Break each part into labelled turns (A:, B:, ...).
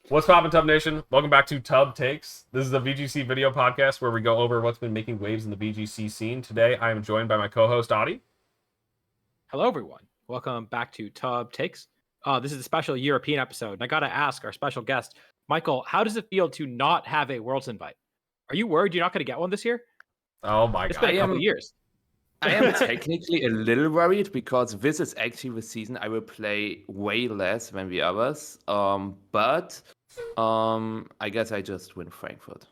A: What's poppin', Tub Nation? Welcome back to Tub Takes. This is a VGC video podcast where we go over what's been making waves in the VGC scene. Today, I am joined by my co-host, Adi.
B: Hello, everyone. Welcome back to Tub Takes. This is a special European episode, and I got to ask our special guest, Michael, how does it feel to not have a Worlds invite? Are you worried you're not going to get one this year?
A: Oh my God.
B: It's been a couple years.
C: I am technically a little worried because this is actually the season I will play way less than the others. But I guess I just win Frankfurt.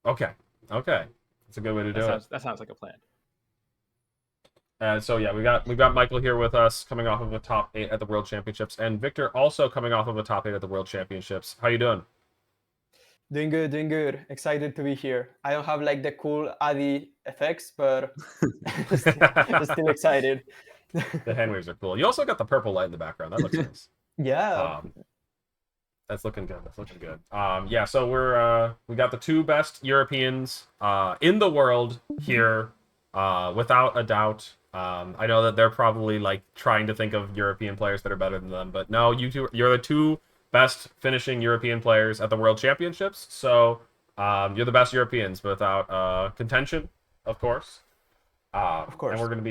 A: Okay. That's a good way to do it.
B: That sounds like a plan.
A: So yeah, we've got Michael here with us, coming off of a top 8 at the World Championships, and Victor also coming off of a top 8 at the World Championships. How you doing?
D: Doing good. Excited to be here. I don't have like the cool Adi effects, but still excited.
A: The hand waves are cool. You also got the purple light in the background. That looks nice.
D: Yeah.
A: That's looking good. Yeah, so we got the two best Europeans in the world here, without a doubt. I know that they're probably like trying to think of European players that are better than them, but no, you're the two best finishing European players at the World Championships. So you're the best Europeans without contention, of course.
D: Of course.
A: And we're gonna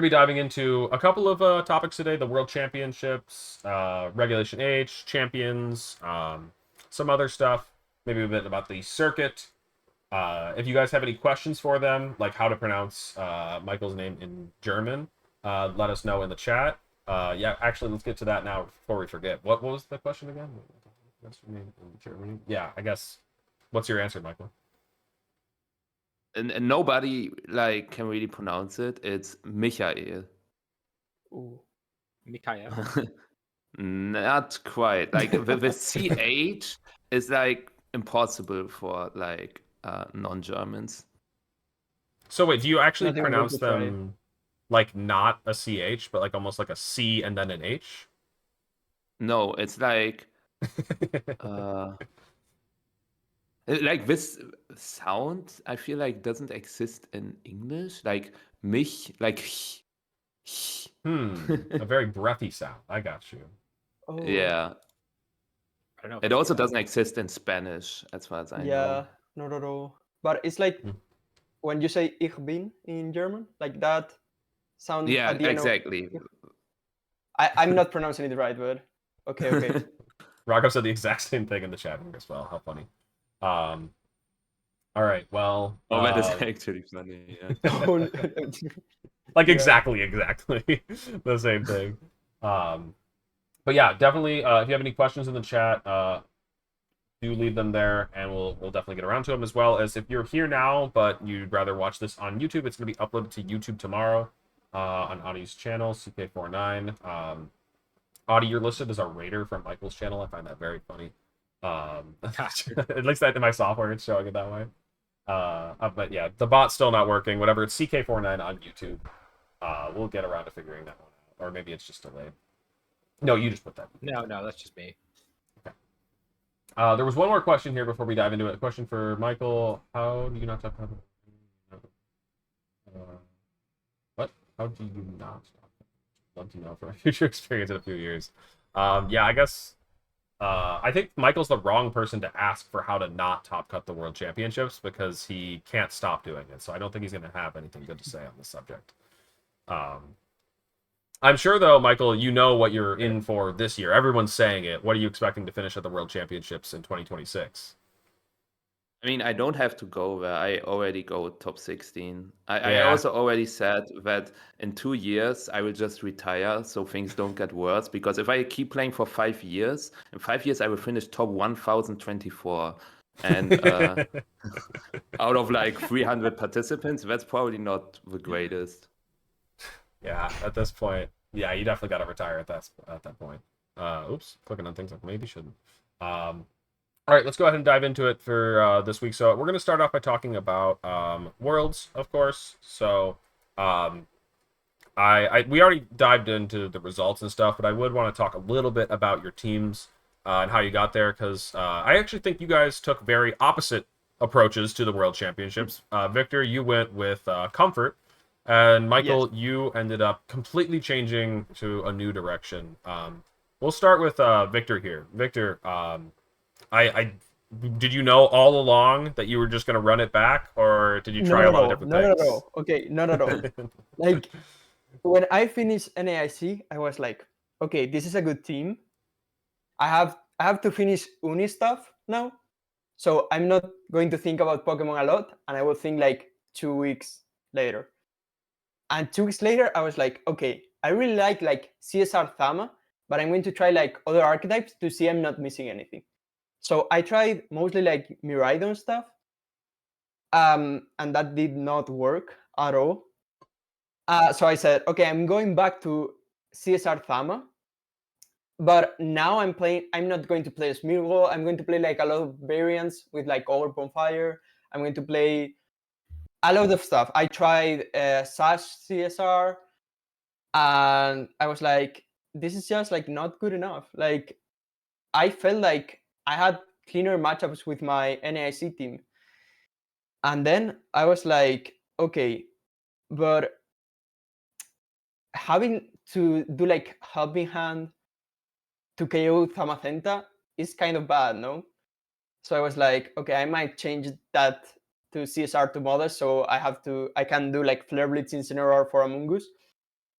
A: be diving into a couple of topics today: the World Championships, Regulation H, champions, some other stuff, maybe a bit about the circuit. If you guys have any questions for them, like how to pronounce Michael's name in German, let us know in the chat. Yeah, actually, let's get to that now before we forget. What was the question again? What's your name in German? Yeah, I guess. What's your answer, Michael?
C: And nobody like can really pronounce it. It's Michael.
B: Ooh, Mikhail.
C: Not quite. Like the CH is like impossible for like non-Germans.
A: So wait, do you actually
D: Nothing
A: pronounce
D: good to try.
A: them like not a CH, but like almost like a C and then an H?
C: No, it's like like this sound I feel like doesn't exist in English. Like mich, like
A: A very breathy sound. I got you.
D: Oh,
C: yeah.
B: I don't know.
C: It also doesn't exist in Spanish, as far as I
D: Yeah,
C: know.
D: not at all. But it's like
A: Hmm.
D: when you say ich bin in German, like that sound.
C: Yeah,
D: at the end of-
C: exactly.
D: I'm not pronouncing it right, but okay.
A: Rocco said the exact same thing in the chat here as well. How funny. All right. Well.
C: Oh, that is actually funny. Yeah.
D: Oh, no.
A: Like
D: Yeah.
A: exactly the same thing. But yeah, definitely. If you have any questions in the chat, do leave them there, and we'll definitely get around to them. As well as if you're here now, but you'd rather watch this on YouTube, it's going to be uploaded to YouTube tomorrow on Adi's channel, CK49. Adi, you're listed as a raider from Michael's channel. I find that very funny. At least in my software, it's showing it that way. But yeah, the bot's still not working. Whatever, it's CK49 on YouTube. We'll get around to figuring that one out, or maybe it's just delayed. No, you just put that.
B: No, that's just me.
A: There was one more question here before we dive into it. A question for Michael. How do you not talk about what? How do you not? Love to know from a future experience in a few years. Yeah, I guess. I think Michael's the wrong person to ask for how to not top cut the World Championships because he can't stop doing it. So I don't think he's going to have anything good to say on this subject. I'm sure, though, Michael, you know what you're in for this year. Everyone's saying it. What are you expecting to finish at the World Championships in 2026?
C: I mean, I don't have to go there. I already go top 16. I
A: Yeah.
C: also already said that in 2 years, I will just retire so things don't get worse. Because if I keep playing for 5 years, in 5 years, I will finish top 1024. And out of like 300 participants, that's probably not the greatest.
A: Yeah, at this point, yeah, you definitely got to retire at that point. Oops, clicking on things I maybe shouldn't. All right, let's go ahead and dive into it for this week. So we're going to start off by talking about Worlds, of course. So we already dived into the results and stuff, but I would want to talk a little bit about your teams and how you got there, because I actually think you guys took very opposite approaches to the World Championships. Victor, you went with comfort, and Michael,
D: Yes.
A: you ended up completely changing to a new direction. we'll start with Victor here. Victor, I did you know all along that you were just gonna run it back, or did you
D: Not
A: try a
D: at
A: lot of
D: all.
A: different
D: Not at
A: things?
D: all. Okay, not at all. Like when I finished NAIC, I was like, okay, this is a good team. I have to finish uni stuff now, so I'm not going to think about Pokemon a lot, and I will think like 2 weeks later. And 2 weeks later, I was like, okay, I really like CSR Thama, but I'm going to try like other archetypes to see I'm not missing anything. So I tried mostly like Miraidon stuff, and that did not work at all. So I said, okay, I'm going back to CSR Thama, but now I'm not going to play Smeargle. I'm going to play like a lot of variants with like Over Bonfire. I'm going to play a lot of stuff. I tried Sash CSR, and I was like, this is just like not good enough. Like I felt like I had cleaner matchups with my NAIC team. And then I was like, okay, but having to do like helping hand to KO Tamacenta is kind of bad, no? So I was like, okay, I might change that to CSR to Modest, so I can do like Flare Blitz Incineroar for Amoongus.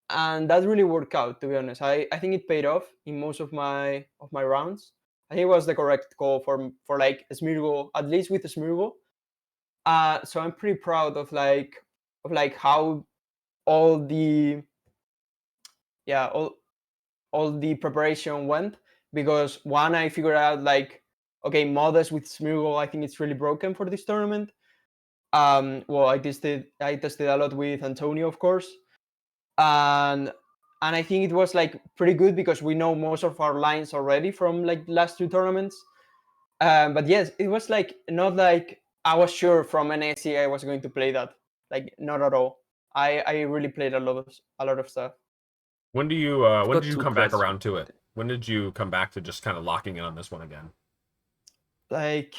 D: And that really worked out, to be honest. I think it paid off in most of my rounds. I think it was the correct call for like Smeargle, at least with Smeargle. So I'm pretty proud of how all the yeah all the preparation went, because one, I figured out like, okay, Modest with Smeargle, I think it's really broken for this tournament. Well, I tested a lot with Antonio, of course, and I think it was like pretty good because we know most of our lines already from like last two tournaments. But yes, it was like not like I was sure from NAC I was going to play that, like not at all. I really played a lot of stuff.
A: When
C: I've
A: when
C: got
A: did you
C: two
A: come back
C: questions.
A: around to it? When did you come back to just kind of locking in on this one again?
D: Like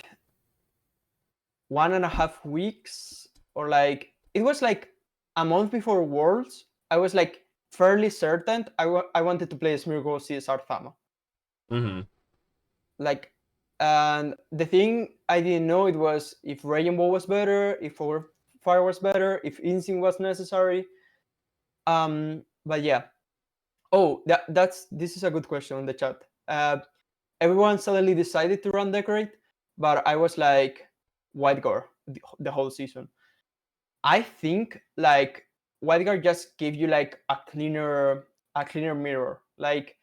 D: 1.5 weeks, or like it was like a month before Worlds. I was like fairly certain I wanted to play Smeargle CSR Thama.
A: Mm-hmm.
D: Like, and the thing I didn't know it was if Raging Ball was better, if Fire was better, if Instinct was necessary. But yeah. Oh, this is a good question on the chat. Everyone suddenly decided to run Decorate, but I was like White Guard the whole season. I think like White Guard just gave you like a cleaner mirror. Like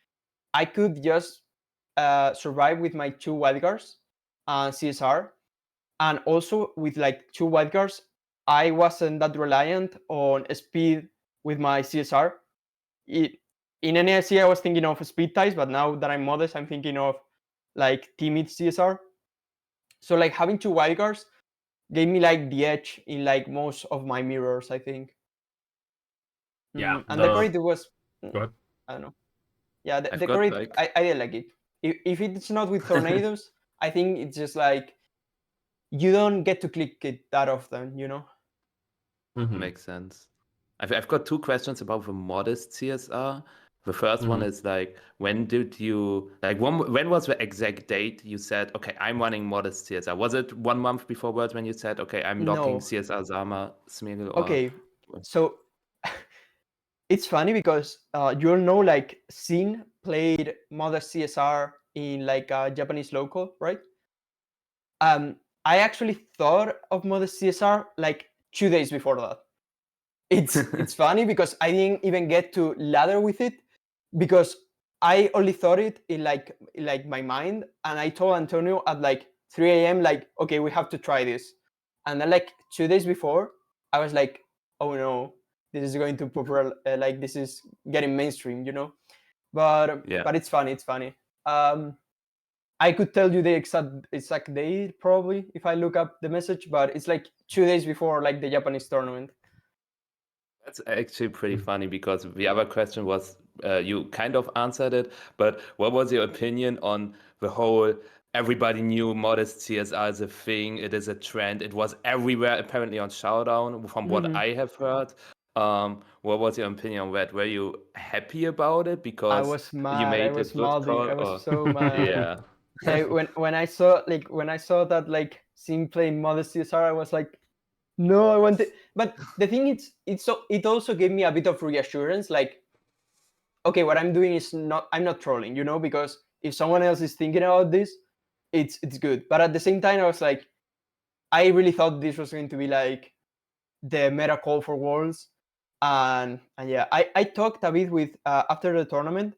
D: I could just survive with my two White Guards and CSR, and also with like two White Guards, I wasn't that reliant on speed with my CSR. In NASC, I was thinking of speed ties, but now that I'm Modest, I'm thinking of like timid CSR. So like having two White Guards gave me like the edge in like most of my mirrors, I think.
A: Yeah.
D: And the corridor was,
A: Go ahead.
D: I don't know. Yeah,
C: I've
D: the
C: got
D: corridor,
C: like
D: I didn't like it. If it's not with tornadoes, I think it's just like you don't get to click it that often, you know?
A: Mm-hmm.
C: makes sense. I've got two questions about the Modest CSR. The first one
A: Mhm.
C: is like, when did you like when was the exact date you said, okay, I'm running Modest CSR? Was it 1 month before Worlds when you said, okay, I'm locking
D: No.
C: CSR Zama Smeargle, or
D: Okay, so it's funny because you'll know like Sin played Modest CSR in like a Japanese local, right? I actually thought of Modest CSR like 2 days before that. It's funny because I didn't even get to ladder with it because I only thought it in like my mind, and I told Antonio at like 3 a.m. like, okay, we have to try this. And then like 2 days before, I was like, oh no, this is going to popular, like this is getting mainstream, you know. But
C: yeah.
D: it's funny, it's funny. I could tell you the exact date probably if I look up the message, but it's like 2 days before like the Japanese tournament.
C: That's actually pretty funny because the other question was, you kind of answered it, but what was your opinion on the whole? Everybody knew Modest CSR is a thing, it is a trend. It was everywhere apparently on Showdown, from what
D: Mhm.
C: I have heard. What was your opinion on that? Were you happy about it
D: I
C: because
D: was
C: you
D: mad. I
C: made a
D: was
C: good
D: modding.
C: call?
D: I was
C: Or
D: so mad.
C: yeah,
D: Like when I saw that like Sim playing Modest CSR, I was like, no, I want it. But the thing is, it also gave me a bit of reassurance. Like, okay, what I'm doing is not, I'm not trolling, because if someone else is thinking about this, it's good. But at the same time, I was like, I really thought this was going to be like the meta call for Worlds, and yeah, I talked a bit with after the tournament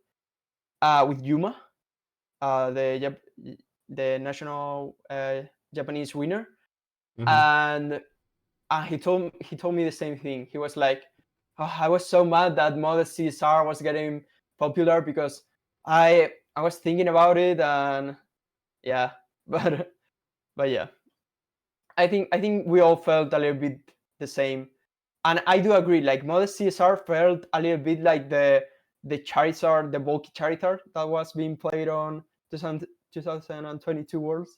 D: with Yuma, the national Japanese winner,
A: Mhm.
D: and he told me the same thing. He was like, oh, I was so mad that Modest CSR was getting popular because I was thinking about it, and yeah, but yeah, I think we all felt a little bit the same, and I do agree. Like Modest CSR felt a little bit like the Charizard, the bulky Charizard that was being played on 2022 Worlds.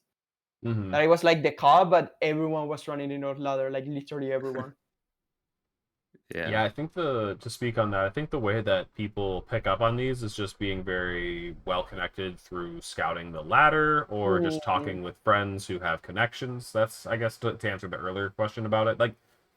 A: Mhm.
D: That it was like the car, but everyone was running in North Ladder, like literally everyone.
A: Yeah,
C: yeah,
A: I think to speak on that, I think the way that people pick up on these is just being very well connected through scouting the ladder or just
D: Mm,
A: talking with friends who have connections. That's, I guess, to answer the earlier question about it. Like,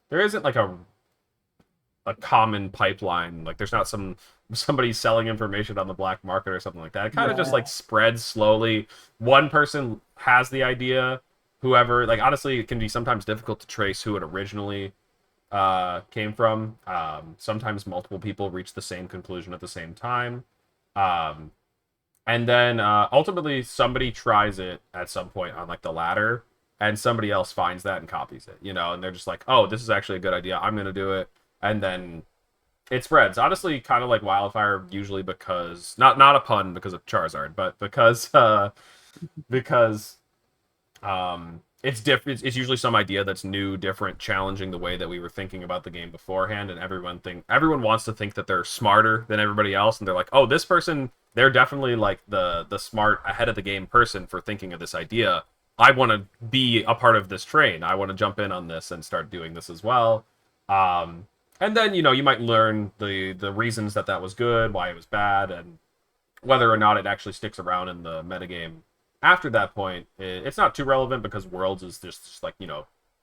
A: there isn't like a common pipeline. Like, there's not somebody selling information on the black market or something like that. It kind of just
D: yeah,
A: like spreads slowly. One person has the idea. Whoever, like, honestly, it can be sometimes difficult to trace who it originally came from. Sometimes multiple people reach the same conclusion at the same time. Um, and then ultimately somebody tries it at some point on like the ladder, and somebody else finds that and copies it, and they're just like, oh, this is actually a good idea. I'm going to do it. And then it spreads. Honestly, kind of like wildfire, usually because, not a pun because of Charizard, but because it's different. It's usually some idea that's new, different, challenging the way that we were thinking about the game beforehand, and everyone wants to think that they're smarter than everybody else, and they're like, oh, this person, they're definitely like the smart, ahead of the game person for thinking of this idea. I want to be a part of this train. I want to jump in on this and start doing this as well. Um, and then you might learn the reasons that was good, why it was bad, and whether or not it actually sticks around in the metagame after that point, it's not too relevant because Worlds is just like,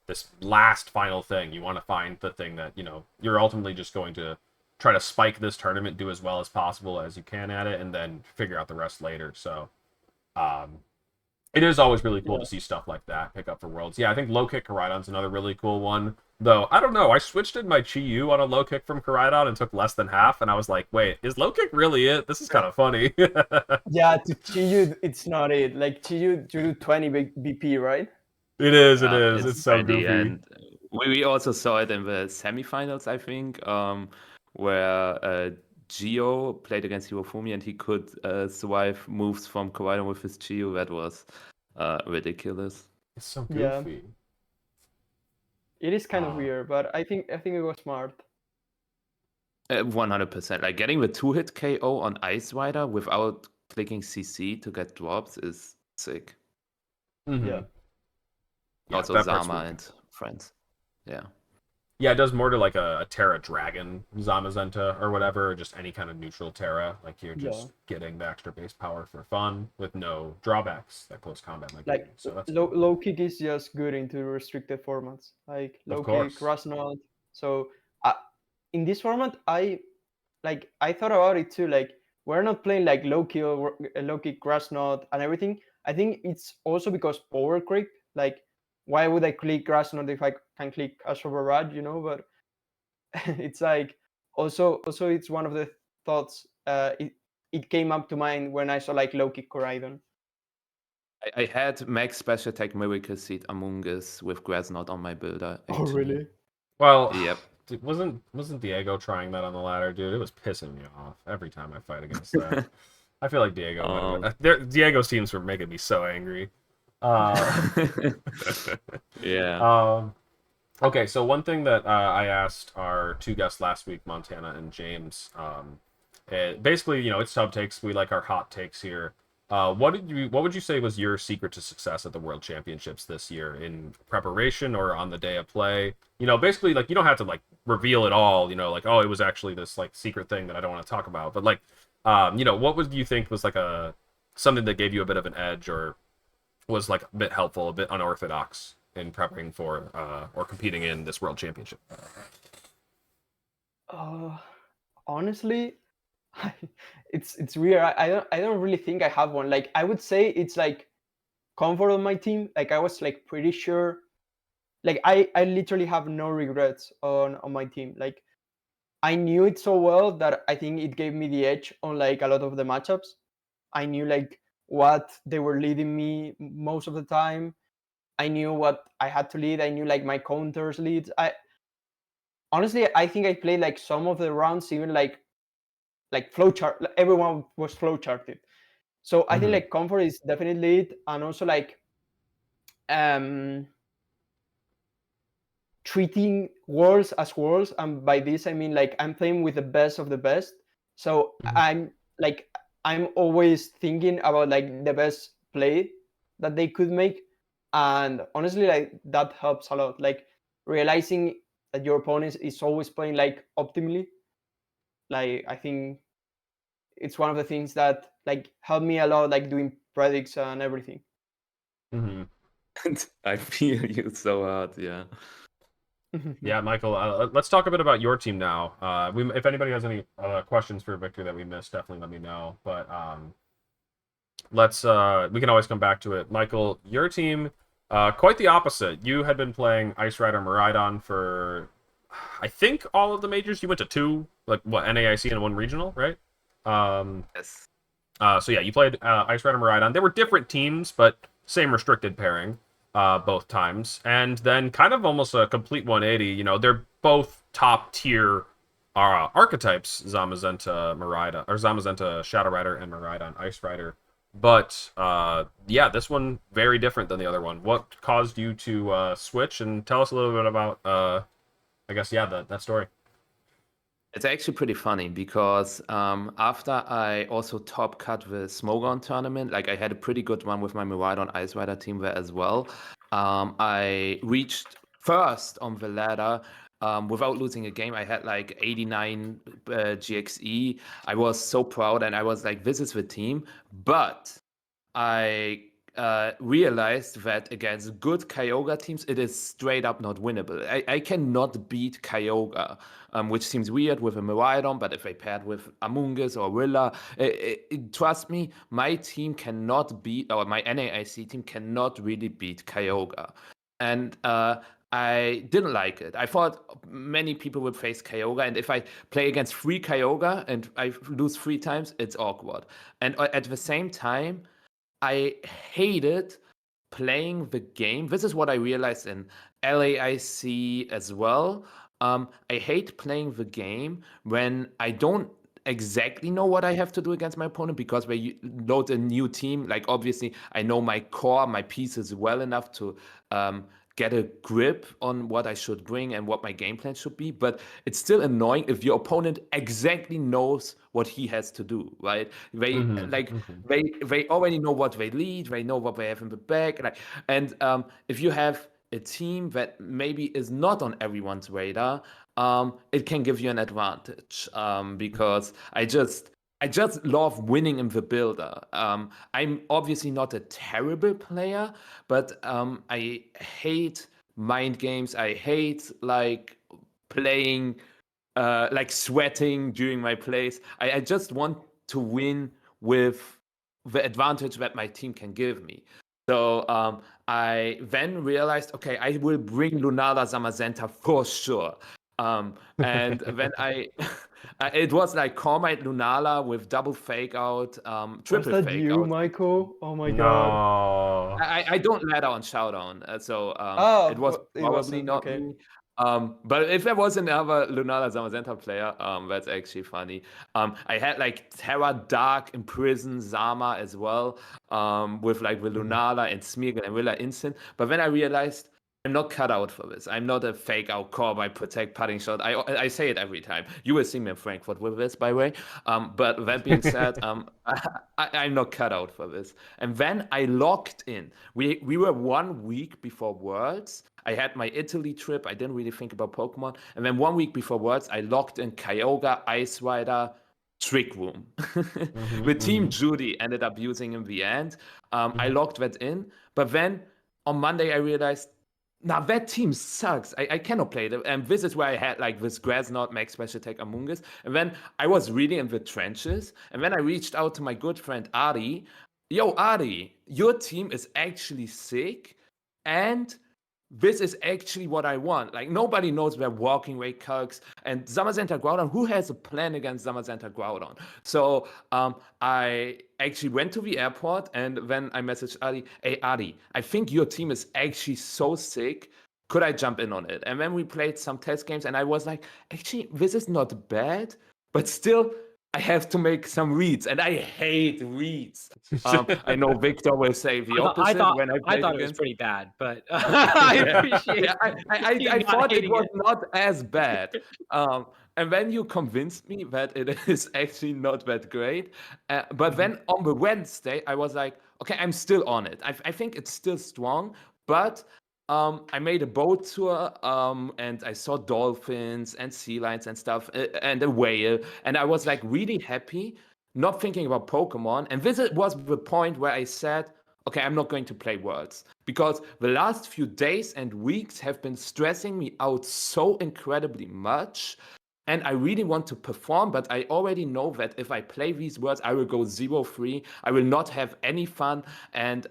A: this last final thing. You want to find the thing that, you're ultimately just going to try to spike this tournament, do as well as possible as you can at it, and then figure out the rest later. So, um, it is always really cool
D: yeah.
A: to see stuff like that pick up for Worlds. Yeah, I think low kick Koraidon's another really cool one. Though I don't know, I switched in my Chi-Yu on a low kick from Koraidon and took less than half, and I was like, wait, is low kick really it? This is kind of funny.
D: Yeah, to Chiyu, it's not it. Like Chiyu, you do 20 BP, right?
A: It is, it
C: yeah,
A: is.
C: it's
A: It's so
C: ready.
A: goofy.
C: And we also saw it in the semifinals, I think, where Gio played against Hirofumi and he could survive moves from Koraidon with his Gio. That was ridiculous.
A: It's so
D: Yeah,
A: goofy.
D: it is kind of
A: Uh,
D: weird, but I think it was smart.
C: 100%. Like getting the two-hit KO on Ice Rider without clicking CC to get drops is sick.
A: mm-hmm.
D: Yeah,
A: Yeah,
C: Also
A: that part's
C: Zama
A: really
C: and
A: good.
C: friends. Yeah.
A: Yeah, it does more to like a Terra Dragon Zamazenta or whatever, or just any kind of neutral Terra. Like you're
D: yeah.
A: just getting the extra base power for fun with no drawbacks that close combat might give
D: Like
A: you. So that's
D: low
A: really cool.
D: low kick is just good into restricted formats, like
A: Of
D: low kick,
A: course.
D: Rasnod. So uh, in this format, I thought about it too. Like we're not playing like low kick, Rasnod, and everything. I think it's also because power creep. Like why would I click Rasnod if I can click Astro Barrage? But it's like also it's one of the thoughts. It came up to mind when I saw like low kick Coridon.
C: I had Max Special Attack Miracle Seed Among Us with Grassnot on my builder,
D: Oh
C: actually.
D: really?
A: Well,
C: Yep.
A: dude, wasn't Diego trying that on the ladder, dude? It was pissing me off every time I fight against that. I feel like Diego might have
C: um,
A: Diego's teams were making me so angry. Uh,
C: yeah.
A: um, okay, so one thing that I asked our two guests last week, Montana and James, basically, it's sub takes. We like our hot takes here. what would you say was your secret to success at the World Championships this year in preparation or on the day of play? Basically, like, you don't have to like reveal it all, like, oh, it was actually this like secret thing that I don't want to talk about, but like, what would you think was like something that gave you a bit of an edge or was like a bit helpful, a bit unorthodox in preparing for or competing in this World Championship?
D: Honestly, it's weird. I don't really think I have one. Like, I would say it's like comfort on my team. Like, I was like pretty sure. Like, I literally have no regrets on my team. Like, I knew it so well that I think it gave me the edge on like a lot of the matchups. I knew like what they were leading me most of the time. I knew what I had to lead. I knew like my counters leads. I honestly, I think I played like some of the rounds even like flowchart. Everyone was flowcharted. So I think
A: Mhm.
D: like comfort is definitely it, and also like um treating worlds as worlds, and by this I mean like I'm playing with the best of the best. So
A: Mhm.
D: I'm always thinking about like the best play that they could make, and honestly like that helps a lot. Like realizing that your opponent is always playing like optimally. Like I think it's one of the things that like helped me a lot, like doing predicts and everything.
A: Mhm.
C: I feel you so hard. Yeah.
A: Yeah, Michael, let's talk a bit about your team now. If anybody has any questions for Victor that we missed, definitely let me know. But we can always come back to it. Michael, your team, quite the opposite. You had been playing Ice Rider Miraidon for, I think, all of the majors. You went to two, like what, NAIC and one regional, right? Um,
C: Yes.
A: so yeah, you played Ice Rider Miraidon. They were different teams, but same restricted pairing both times. And then kind of almost a complete 180. They're both top tier archetypes, Zamazenta Miraidon, or Zamazenta Shadow Rider and Miraidon Ice Rider. But yeah, this one very different than the other one. What caused you to switch? And tell us a little bit about, I guess, yeah, that story.
C: It's actually pretty funny because after I also top cut the Smogon tournament, like I had a pretty good one with my Miraidon Ice Rider team there as well. I reached first on the ladder without losing a game. I had like 89 GXE. I was so proud and I was like, this is the team. But I realized that against good Kyogre teams, it is straight up not winnable. I cannot beat Kyogre, which seems weird with a Miraidon, but if I paired with Amoonguss or Rilla, trust me, my team cannot beat, or my NAIC team cannot really beat Kyogre. And I didn't like it. I thought many people would face Kyogre, and if I play against three Kyogre and I lose three times, it's awkward. And at the same time, I hated playing the game. This is what I realized in LAIC as well. I hate playing the game when I don't exactly know what I have to do against my opponent because when you load a new team, like obviously I know my core, my pieces well enough to get a grip on what I should bring and what my game plan should be. But it's still annoying if your opponent exactly knows what he has to do, right? They
A: Mm-hmm.
C: like
A: Mm-hmm.
C: they already know what they lead, they know what they have in the back, and if you have a team that maybe is not on everyone's radar, it can give you an advantage because I just love winning in the builder. I'm obviously not a terrible player, but I hate mind games. I hate like playing, like sweating during my plays. I just want to win with the advantage that my team can give me. So I then realized, okay, I will bring Lunala Zamazenta for sure. And then it was like Cormite Lunala with double fake out,
D: Was
C: triple
D: that
C: fake
D: you,
C: out.
D: Michael? Oh my god.
A: No.
C: I don't ladder on Showdown, so it was
D: It
C: probably
D: wasn't
C: not
D: okay.
C: me. But if there was another Lunala Zamazenta player, that's actually funny. I had like Terra Dark Imprison Zama as well, with like the Lunala and Smeargle and Rilla Instant. But then I realized I'm not cut out for this. I'm not a fake out core by protect putting shot. I say it every time. You will see me in Frankfurt with this, by the way. But that being said, I'm not cut out for this. And then I locked in. We were 1 week before Worlds. I had my Italy trip. I didn't really think about Pokemon. And then 1 week before Worlds, I locked in Kyogre, Ice Rider, Trick Room. The team Judy ended up using in the end. I locked that in. But then on Monday, I realized, now that team sucks. I cannot play it. And this is where I had like this Grassnot, Max Special Attack, Amoonguss. And then I was really in the trenches. And then I reached out to my good friend Ari. Yo, Ari, your team is actually sick. And this is actually what I want. Like, nobody knows where Walking Ray Calcs and Zamazenta Groudon. Who has a plan against Zamazenta Groudon? So I actually went to the airport, and then I messaged Adi, hey, Adi, I think your team is actually so sick. Could I jump in on it? And then we played some test games, and I was like, actually, this is not bad, but still, I have to make some reads, and I hate reads. I know Victor will say the opposite when I
B: thought it was pretty bad, but I appreciate.
C: Yeah, I thought it was not as bad. And then you convinced me that it is actually not that great. But then on the Wednesday, I was like, okay, I'm still on it. I think it's still strong, but I made a boat tour, and I saw dolphins and sea lions and stuff, and a whale, and I was like really happy, not thinking about Pokemon. And this was the point where I said, okay, I'm not going to play Worlds, because the last few days and weeks have been stressing me out so incredibly much. And I really want to perform, but I already know that if I play these Worlds, I will go 0-3. I will not have any fun, and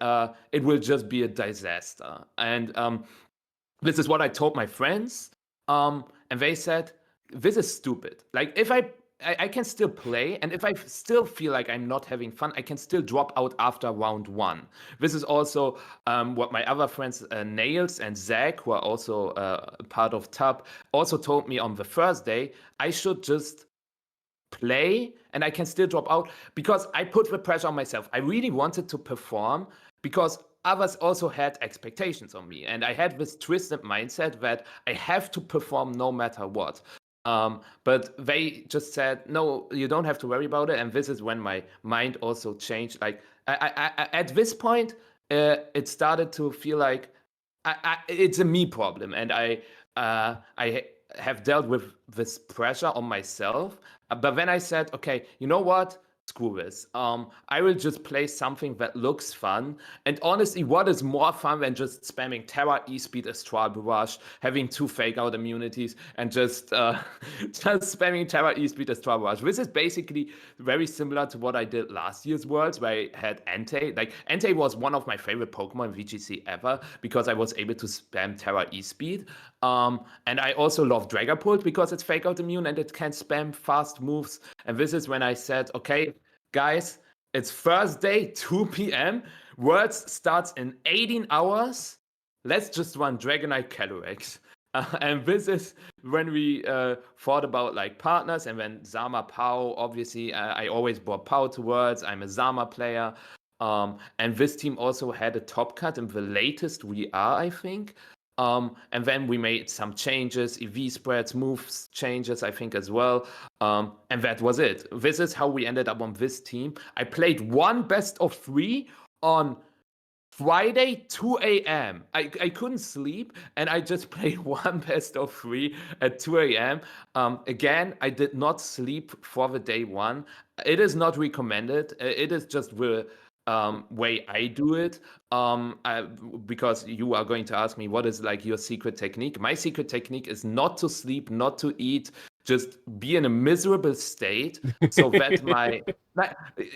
C: it will just be a disaster. And this is what I told my friends, and they said, this is stupid. Like, if I can still play, and if I still feel like I'm not having fun, I can still drop out after round 1. This is also what my other friends, Nails and Zach, who are also part of TUB, also told me on the first day. I should just play, and I can still drop out, because I put the pressure on myself. I really wanted to perform, because others also had expectations on me, and I had this twisted mindset that I have to perform no matter what. But they just said, no, you don't have to worry about it. And this is when my mind also changed. Like, I at this point, it started to feel like it's a me problem. And I have dealt with this pressure on myself. But then I said, okay, you know what? Screw this. I will just play something that looks fun. And honestly, what is more fun than just spamming Terra, E-Speed, Astral Barrage, having 2 fake out immunities, and just spamming Terra, E-Speed, Astral Barrage? This is basically very similar to what I did last year's Worlds, where I had Entei. Like, Entei was one of my favorite Pokemon in VGC ever, because I was able to spam Terra, E-Speed. And I also love Dragapult, because it's fake out immune and it can spam fast moves. And this is when I said, okay, guys, it's Thursday, 2 p.m. Worlds starts in 18 hours. Let's just run Dragonite Calyrex. And this is when we thought about like partners, and then Zama Pao. Obviously, I always brought Pao to Worlds. I'm a Zama player. And this team also had a top cut in the latest we are, I think. And then we made some changes, EV spreads, moves changes, I think, as well. And that was it. This is how we ended up on this team. I played one best of 3 on Friday, 2 a.m. I couldn't sleep, and I just played one best of 3 at 2 a.m. Again, I did not sleep for the day 1. It is not recommended. It is just the way I do it, because you are going to ask me, what is like your secret technique? My secret technique is not to sleep, not to eat, just be in a miserable state, so that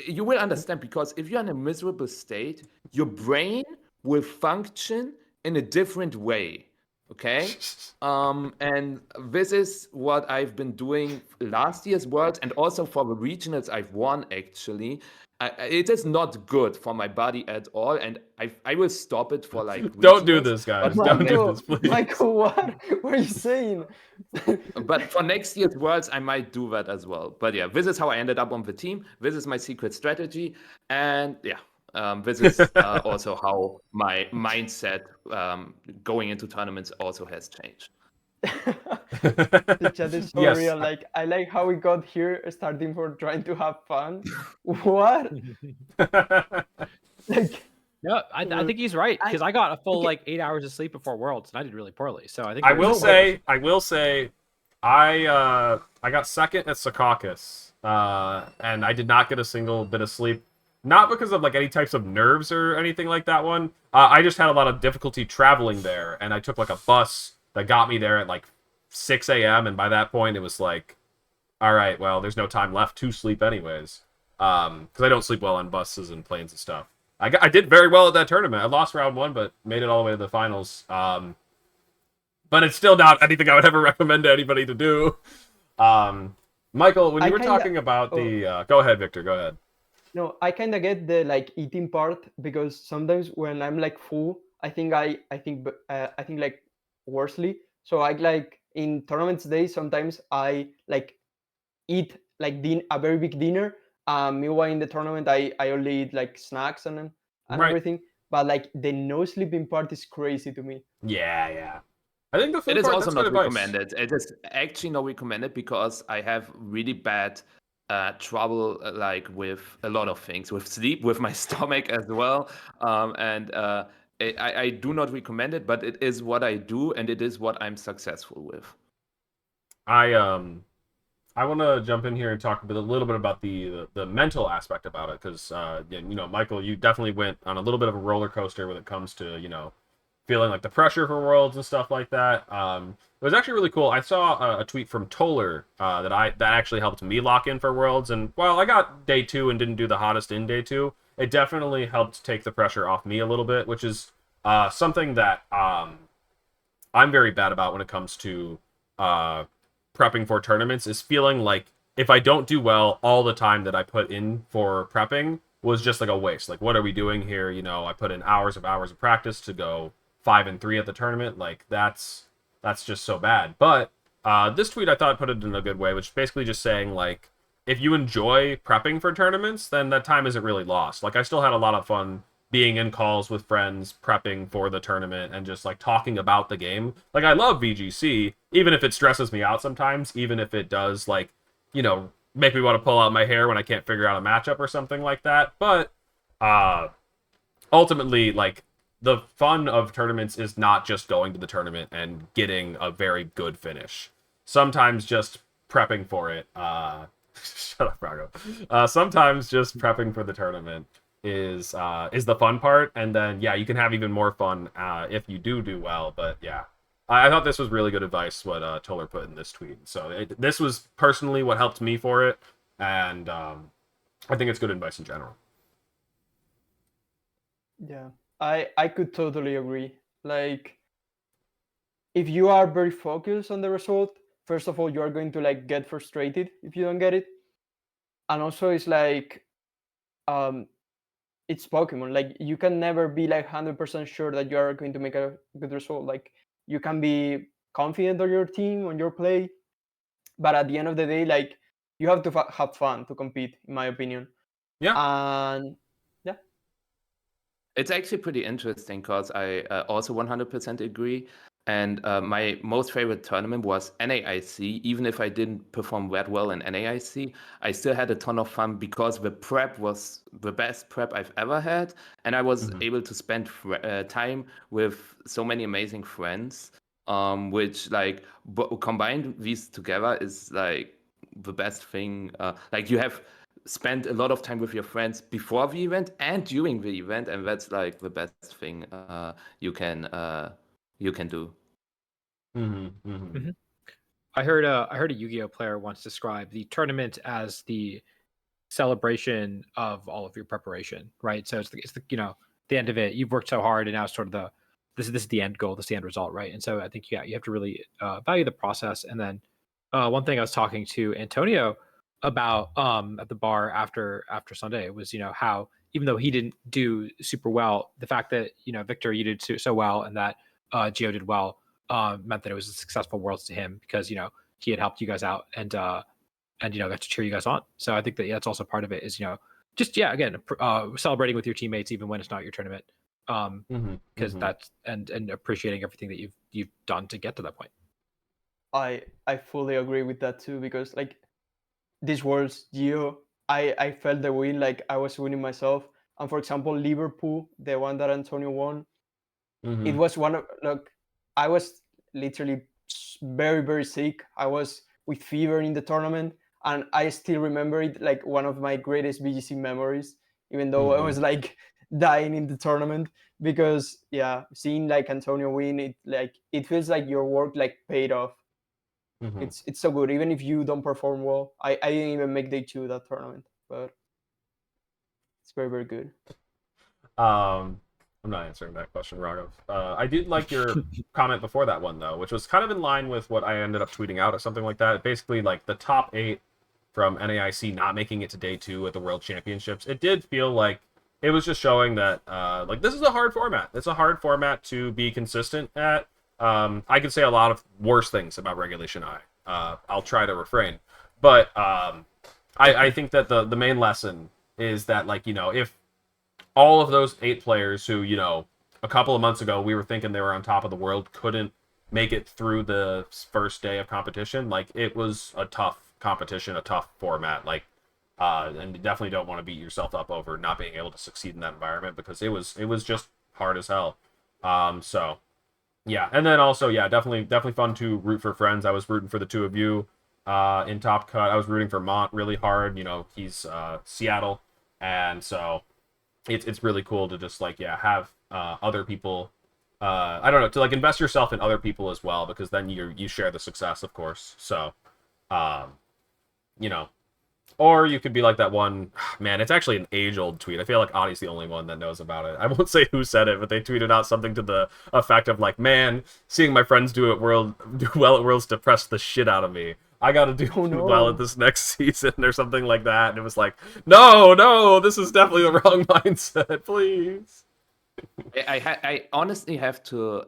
C: you will understand, because if you're in a miserable state, your brain will function in a different way. Okay, and this is what I've been doing last year's Worlds, and also for the regionals I've won, actually. It is not good for my body at all, and I will stop it for like
A: Don't do
C: regionals.
A: this, guys.
C: But
A: Don't do this, please.
D: Michael, what are you saying?
C: But for next year's Worlds, I might do that as well. But yeah, this is how I ended up on the team. This is my secret strategy. And yeah, This is also how my mindset going into tournaments also has changed.
D: The chat is so
A: Yes.
D: real. Like, I like how we got here, starting for trying to have fun. What? Like,
B: No, I think he's right, because I got a full
D: okay.
B: like 8 hours of sleep before Worlds, and I did really poorly. So I think
A: I
B: there is
A: will
B: a point.
A: say, I got second at Secaucus, and I did not get a single bit of sleep. Not because of like any types of nerves or anything like that one. I just had a lot of difficulty traveling there, and I took like a bus that got me there at like 6 a.m. And by that point, it was like, all right, well, there's no time left to sleep anyways. Because I don't sleep well on buses and planes and stuff. I did very well at that tournament. I lost round 1, but made it all the way to the finals. But it's still not anything I would ever recommend to anybody to do. Michael, when you were talking about the... go ahead, Victor, go ahead.
D: No, I kind of get the like eating part, because sometimes when I'm like full, I think like worsely. So I like in tournaments days, sometimes I like eat like a very big dinner. Meanwhile, in the tournament, I only eat like snacks and
A: Right.
D: everything. But like the no sleeping part is crazy to me.
A: Yeah. I think the food
C: It is
A: part,
C: also
A: that's good
C: not
A: advice.
C: recommended. It is actually not recommended because I have really bad trouble like with a lot of things, with sleep, with my stomach as well. I do not recommend it, but it is what I do, and it is what I'm successful with.
A: I want to jump in here and talk a little bit about the mental aspect about it, because Michael, you definitely went on a little bit of a roller coaster when it comes to feeling like the pressure for Worlds and stuff like that. It was actually really cool. I saw a tweet from Toller that actually helped me lock in for Worlds, and while I got day 2 and didn't do the hottest in day 2, it definitely helped take the pressure off me a little bit, which is something that I'm very bad about when it comes to prepping for tournaments, is feeling like if I don't do well, all the time that I put in for prepping was just like a waste. Like, what are we doing here? I put in hours of practice to go 5-3 at the tournament. Like, that's just so bad. But this tweet, I thought, put it in a good way, which is basically just saying, like, if you enjoy prepping for tournaments, then that time isn't really lost. Like, I still had a lot of fun being in calls with friends, prepping for the tournament, and just like talking about the game. Like, I love VGC, even if it stresses me out sometimes, even if it does like, make me want to pull out my hair when I can't figure out a matchup or something like that. But ultimately, like, the fun of tournaments is not just going to the tournament and getting a very good finish. Sometimes just prepping for it. Shut up, Brago. Sometimes just prepping for the tournament is the fun part, and then you can have even more fun if you do well. But I thought this was really good advice what Toller put in this tweet. So this was personally what helped me for it, and I think it's good advice in general.
D: Yeah, I could totally agree. Like, if you are very focused on the result, first of all, you are going to like get frustrated if you don't get it, and also it's like it's Pokemon. Like, you can never be like 100% sure that you are going to make a good result. Like, you can be confident on your team, on your play, but at the end of the day, like, you have to have fun to compete, in my opinion.
A: Yeah.
D: And yeah,
C: it's actually pretty interesting because I also 100% agree. And my most favorite tournament was NAIC. Even if I didn't perform that well in NAIC, I still had a ton of fun because the prep was the best prep I've ever had. And I was able to spend time with so many amazing friends, which like combined these together is like the best thing. Like, you have spent a lot of time with your friends before the event and during the event, and that's like the best thing you can do.
B: I heard a Yu-Gi-Oh player once describe the tournament as the celebration of all of your preparation, right? So it's the end of it. You've worked so hard, and now it's sort of this is the end goal, this is the end result, right? And so I think you have to really value the process. And then one thing I was talking to Antonio about at the bar after Sunday was how, even though he didn't do super well, the fact that Victor, you did so well, and that Gio did well, meant that it was a successful Worlds to him, because he had helped you guys out and got to cheer you guys on. So I think that that's also part of it, is just again, celebrating with your teammates even when it's not your tournament, because that's and appreciating everything that you've done to get to that point.
D: I fully agree with that too, because like this World's Geo, I felt the win like I was winning myself. And for example, Liverpool, the one that Antonio won, it was one of like I was literally very sick. I was with fever in the tournament, and I still remember it like one of my greatest BGC memories, even though I was like dying in the tournament, because seeing like Antonio win, it feels like your work like paid off. It's so good, even if you don't perform well. I didn't even make day 2 that tournament, but it's very good.
A: I'm not answering that question, Raghav. I did like your comment before that one though, which was kind of in line with what I ended up tweeting out or something like that. Basically, like the top 8 from NAIC not making it to day 2 at the World Championships. It did feel like it was just showing that like this is a hard format. It's a hard format to be consistent at. I could say a lot of worse things about Regulation I. I'll try to refrain, but I think that the main lesson is that, like, you know, if all of those 8 players who, you know, a couple of months ago we were thinking they were on top of the world couldn't make it through the first day of competition, like it was a tough competition, a tough format, like and you definitely don't want to beat yourself up over not being able to succeed in that environment, because it was just hard as hell. So yeah, and then also, yeah, definitely fun to root for friends. I was rooting for the 2 of you in Top Cut. I was rooting for Mont really hard. You know, he's Seattle, and so it's really cool to just like have other people. I don't know, to like invest yourself in other people as well, because then you share the success, of course. So, you know. Or you could be like that one, man, it's actually an age-old tweet. I feel like Adi's the only one that knows about it. I won't say who said it, but they tweeted out something to the effect of like, man, seeing my friends do well at Worlds depressed the shit out of me. I gotta do well at this next season or something like that. And it was like, no, this is definitely the wrong mindset, please.
C: I honestly have to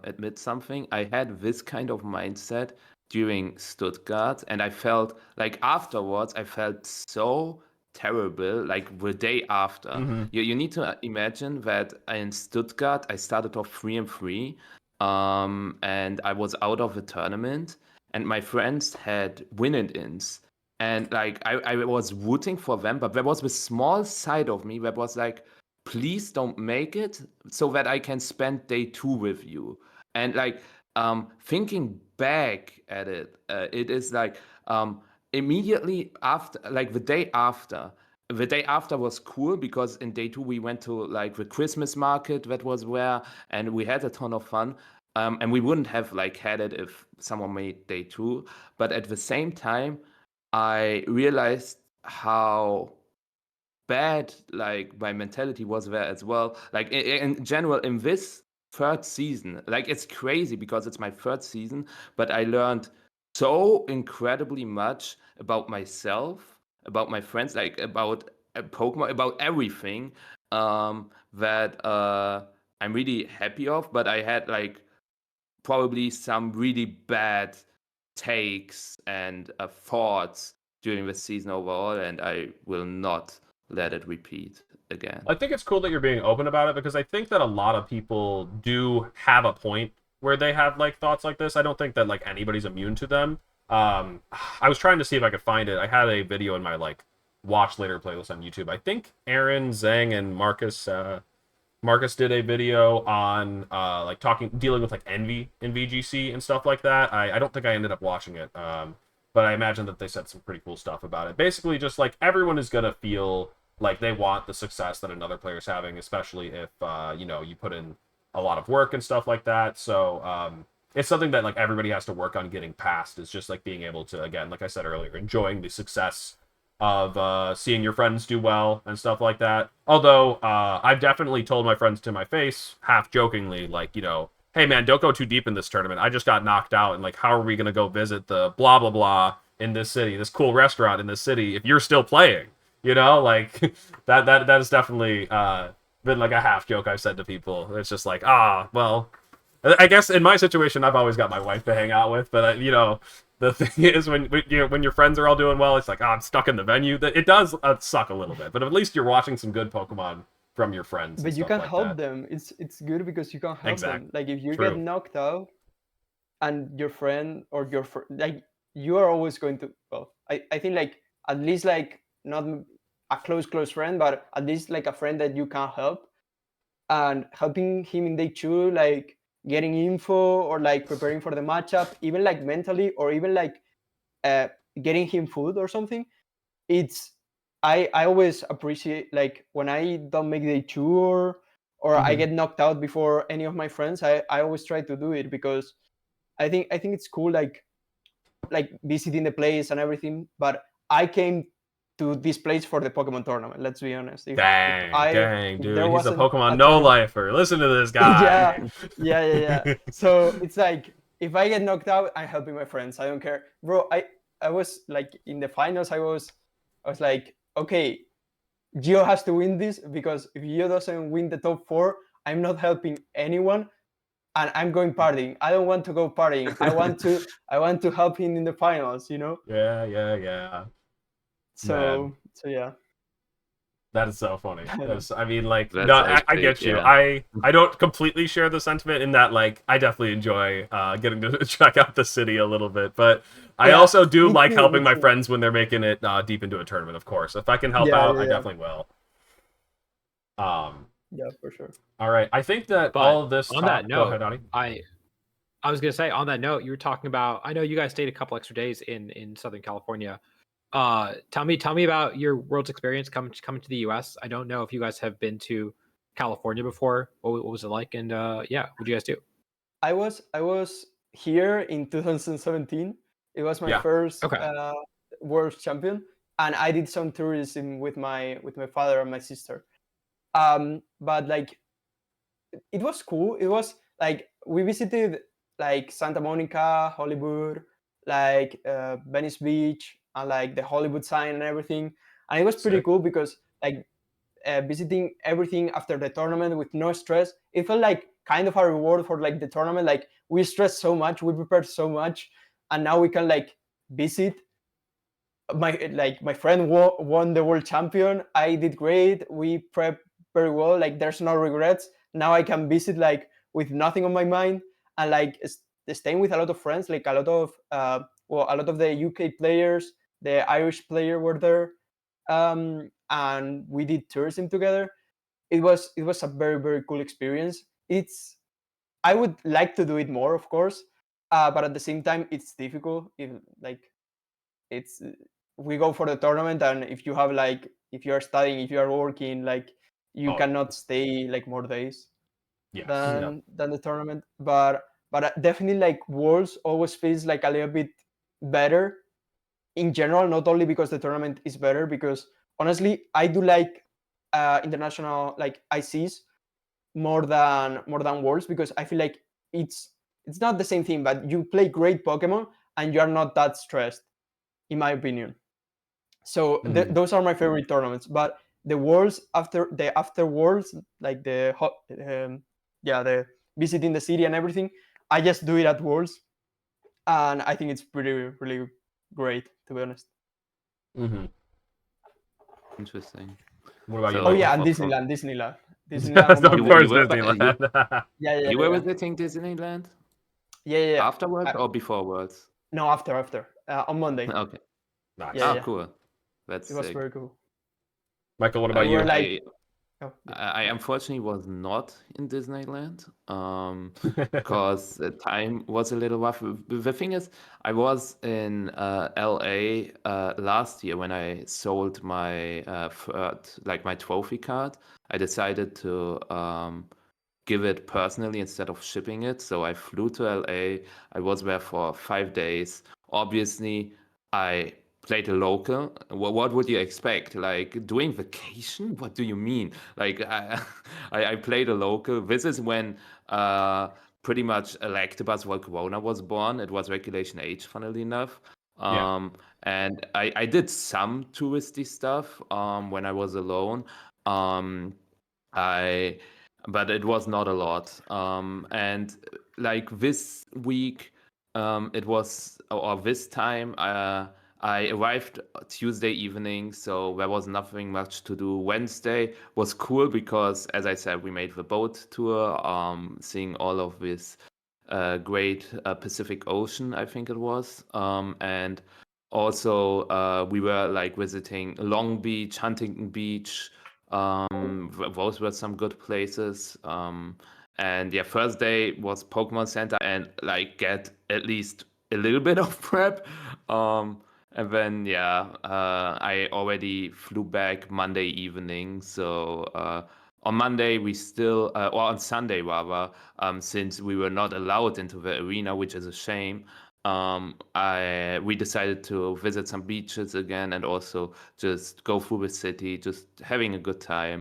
C: admit something. I had this kind of mindset during Stuttgart, and I felt like afterwards, I felt so terrible, like the day after. You need to imagine that in Stuttgart, I started off 3-3, and I was out of the tournament, and my friends had win-ins. And like I was rooting for them, but there was this small side of me that was like, please don't make it so that I can spend day 2 with you. And like thinking back at it, it is like immediately after, like the day after. The day after was cool because in day 2 we went to like the Christmas market that was there, and we had a ton of fun. And we wouldn't have like had it if someone made day 2. But at the same time, I realized how bad like my mentality was there as well, like in general in this 3rd season. Like it's crazy because it's my 3rd season, but I learned so incredibly much about myself, about my friends, like about Pokemon, about everything, that I'm really happy of. But I had like probably some really bad takes and thoughts during the season overall, and I will not let it repeat again.
A: I think it's cool that you're being open about it, because I think that a lot of people do have a point where they have like thoughts like this. I don't think that like anybody's immune to them. I was trying to see if I could find it. I had a video in my like watch later playlist on YouTube. I think Aaron, Zhang, and Marcus did a video on like dealing with like envy in VGC and stuff like that. I don't think I ended up watching it. But I imagine that they said some pretty cool stuff about it. Basically, just like everyone is gonna feel like they want the success that another player's having, especially if you know, you put in a lot of work and stuff like that. So it's something that like everybody has to work on getting past. Is just like being able to, again, like I said earlier, enjoying the success of seeing your friends do well and stuff like that. Although I've definitely told my friends to my face, half jokingly, like, you know, hey man, don't go too deep in this tournament. I just got knocked out, and like, how are we gonna go visit the blah blah blah in this city, this cool restaurant in this city, if you're still playing? You know, like that is definitely been like a half joke I've said to people. It's just like, well, I guess in my situation, I've always got my wife to hang out with, but you know, the thing is when your friends are all doing well, it's like, oh, I'm stuck in the venue. That it does suck a little bit, but at least you're watching some good Pokemon from your friends and
D: But you
A: stuff
D: can
A: like
D: help
A: that.
D: them. It's good because you can help
A: Exactly.
D: them. Like if you get
A: True.
D: knocked out, and your friend or like you are always going to. Well, I think like at least like not a close friend, but at least like a friend that you can help, and helping him in day two, like getting info or like preparing for the matchup, even like mentally, or even like uh, getting him food or something. It's I always appreciate like when I don't make the tour or I
A: Mhm.
D: get knocked out before any of my friends. I always try to do it because I think it's cool like visiting the place and everything. But I came to this place for the Pokemon tournament. Let's be honest.
A: Dang,
D: If there
A: dude, he's a
D: wasn't
A: Pokemon
D: a
A: no
D: tournament,
A: lifer. Listen to this
D: yeah,
A: guy.
D: yeah. So it's like if I get knocked out, I'm helping my friends. I don't care, bro. I was like in the finals. I was like, okay, Gio has to win this because if Gio doesn't win the top four, I'm not helping anyone, and I'm going partying. I don't want to go partying. I want to help him in the finals.
A: Yeah. Man,
D: So yeah.
A: that is so funny. I mean, like, no,
C: That's
A: I
C: epic,
A: get you.
C: yeah.
A: I don't completely share the sentiment in that, like, I definitely enjoy getting to check out the city a little bit, but I
D: Yeah,
A: also do
D: me
A: like
D: too.
A: helping
D: Me
A: my
D: too.
A: friends when they're making it deep into a tournament. Of course, if I can help
D: Yeah,
A: out,
D: yeah,
A: I
D: yeah,
A: definitely will. Um,
D: yeah, for sure.
A: all right. I think that
B: But
A: all of this
B: on that
A: talk. Go ahead,
B: note,
A: Ani.
B: I was gonna say on that note, you were talking about. I know you guys stayed a couple extra days in Southern California. Tell me about your World's experience coming to the U.S. I don't know if you guys have been to California before. What was it like? And yeah, what did you guys do?
D: I was here in 2017. It was my
A: Yeah.
D: first
B: Okay.
D: world champion, and I did some tourism with my father and my sister. But like it was cool. It was like we visited like Santa Monica, Hollywood, like Venice Beach, and like the Hollywood sign and everything. And it was pretty
A: Sick.
D: cool because like visiting everything after the tournament with no stress. It felt like kind of a reward for like the tournament. Like we stressed so much, we prepared so much, and now we can like visit. My friend won the world champion. I did great. We prepped very well. Like there's no regrets. Now I can visit like with nothing on my mind, and like staying with a lot of friends. Like a lot of the UK players, the Irish player were there, and we did tourism together. It was a very cool experience. I would like to do it more, of course, but at the same time, it's difficult. It's we go for the tournament, and if you are studying, if you are working, like you
A: Oh,
D: cannot stay like more days
A: yes. Yeah.
D: than the tournament. But definitely like Worlds always feels like a little bit better in general, not only because the tournament is better, because honestly I do like international like ICs more than Worlds, because I feel like it's not the same thing, but you play great Pokemon and you are not that stressed, in my opinion. So
A: Mhm.
D: those are my favorite tournaments. But the Worlds, after Worlds, like the visiting the city and everything, I just do it at Worlds, and I think it's pretty really great, to be honest.
A: Mhm.
C: Interesting.
A: What about you,
D: Oh
C: So
A: Michael?
D: yeah, and
C: for, for
D: Disneyland on
A: Of
C: you
D: Monday.
A: course,
C: were you
A: Disneyland.
D: Yeah, yeah,
C: you
D: yeah,
C: were
D: yeah.
C: visiting Disneyland
D: Yeah, yeah, yeah.
C: afterwards or before Worlds?
D: No, after on Monday.
C: Okay.
D: Yeah,
A: Nice.
C: Ah,
D: yeah.
C: cool. That's
D: It was
C: sick.
D: very cool.
A: Michael, what
C: I
A: about
D: We were
A: you?
D: like,
C: I
D: oh, yeah.
C: I unfortunately was not in Disneyland because the time was a little rough. The thing is, I was in LA last year when I sold my my trophy card. I decided to give it personally instead of shipping it. So I flew to LA. I was there for 5 days. Obviously, I played a local. What would you expect? Like doing vacation? What do you mean? Like I played a local. This is when pretty much Electabuzz Volcarona was born. It was Regulation H, funnily enough.
A: Yeah.
C: And I did some touristy stuff when I was alone. I but it was not a lot. And like this week, it was or this time. I arrived Tuesday evening, so there was nothing much to do. Wednesday was cool because, as I said, we made the boat tour, seeing all of this great Pacific Ocean, I think it was, and also we were like visiting Long Beach, Huntington Beach. Those were some good places. And yeah, first day was Pokemon Center and like get at least a little bit of prep. And then yeah, I already flew back Monday evening. So on Monday we still, or on Sunday rather, since we were not allowed into the arena, which is a shame. We decided to visit some beaches again and also just go through the city, just having a good time.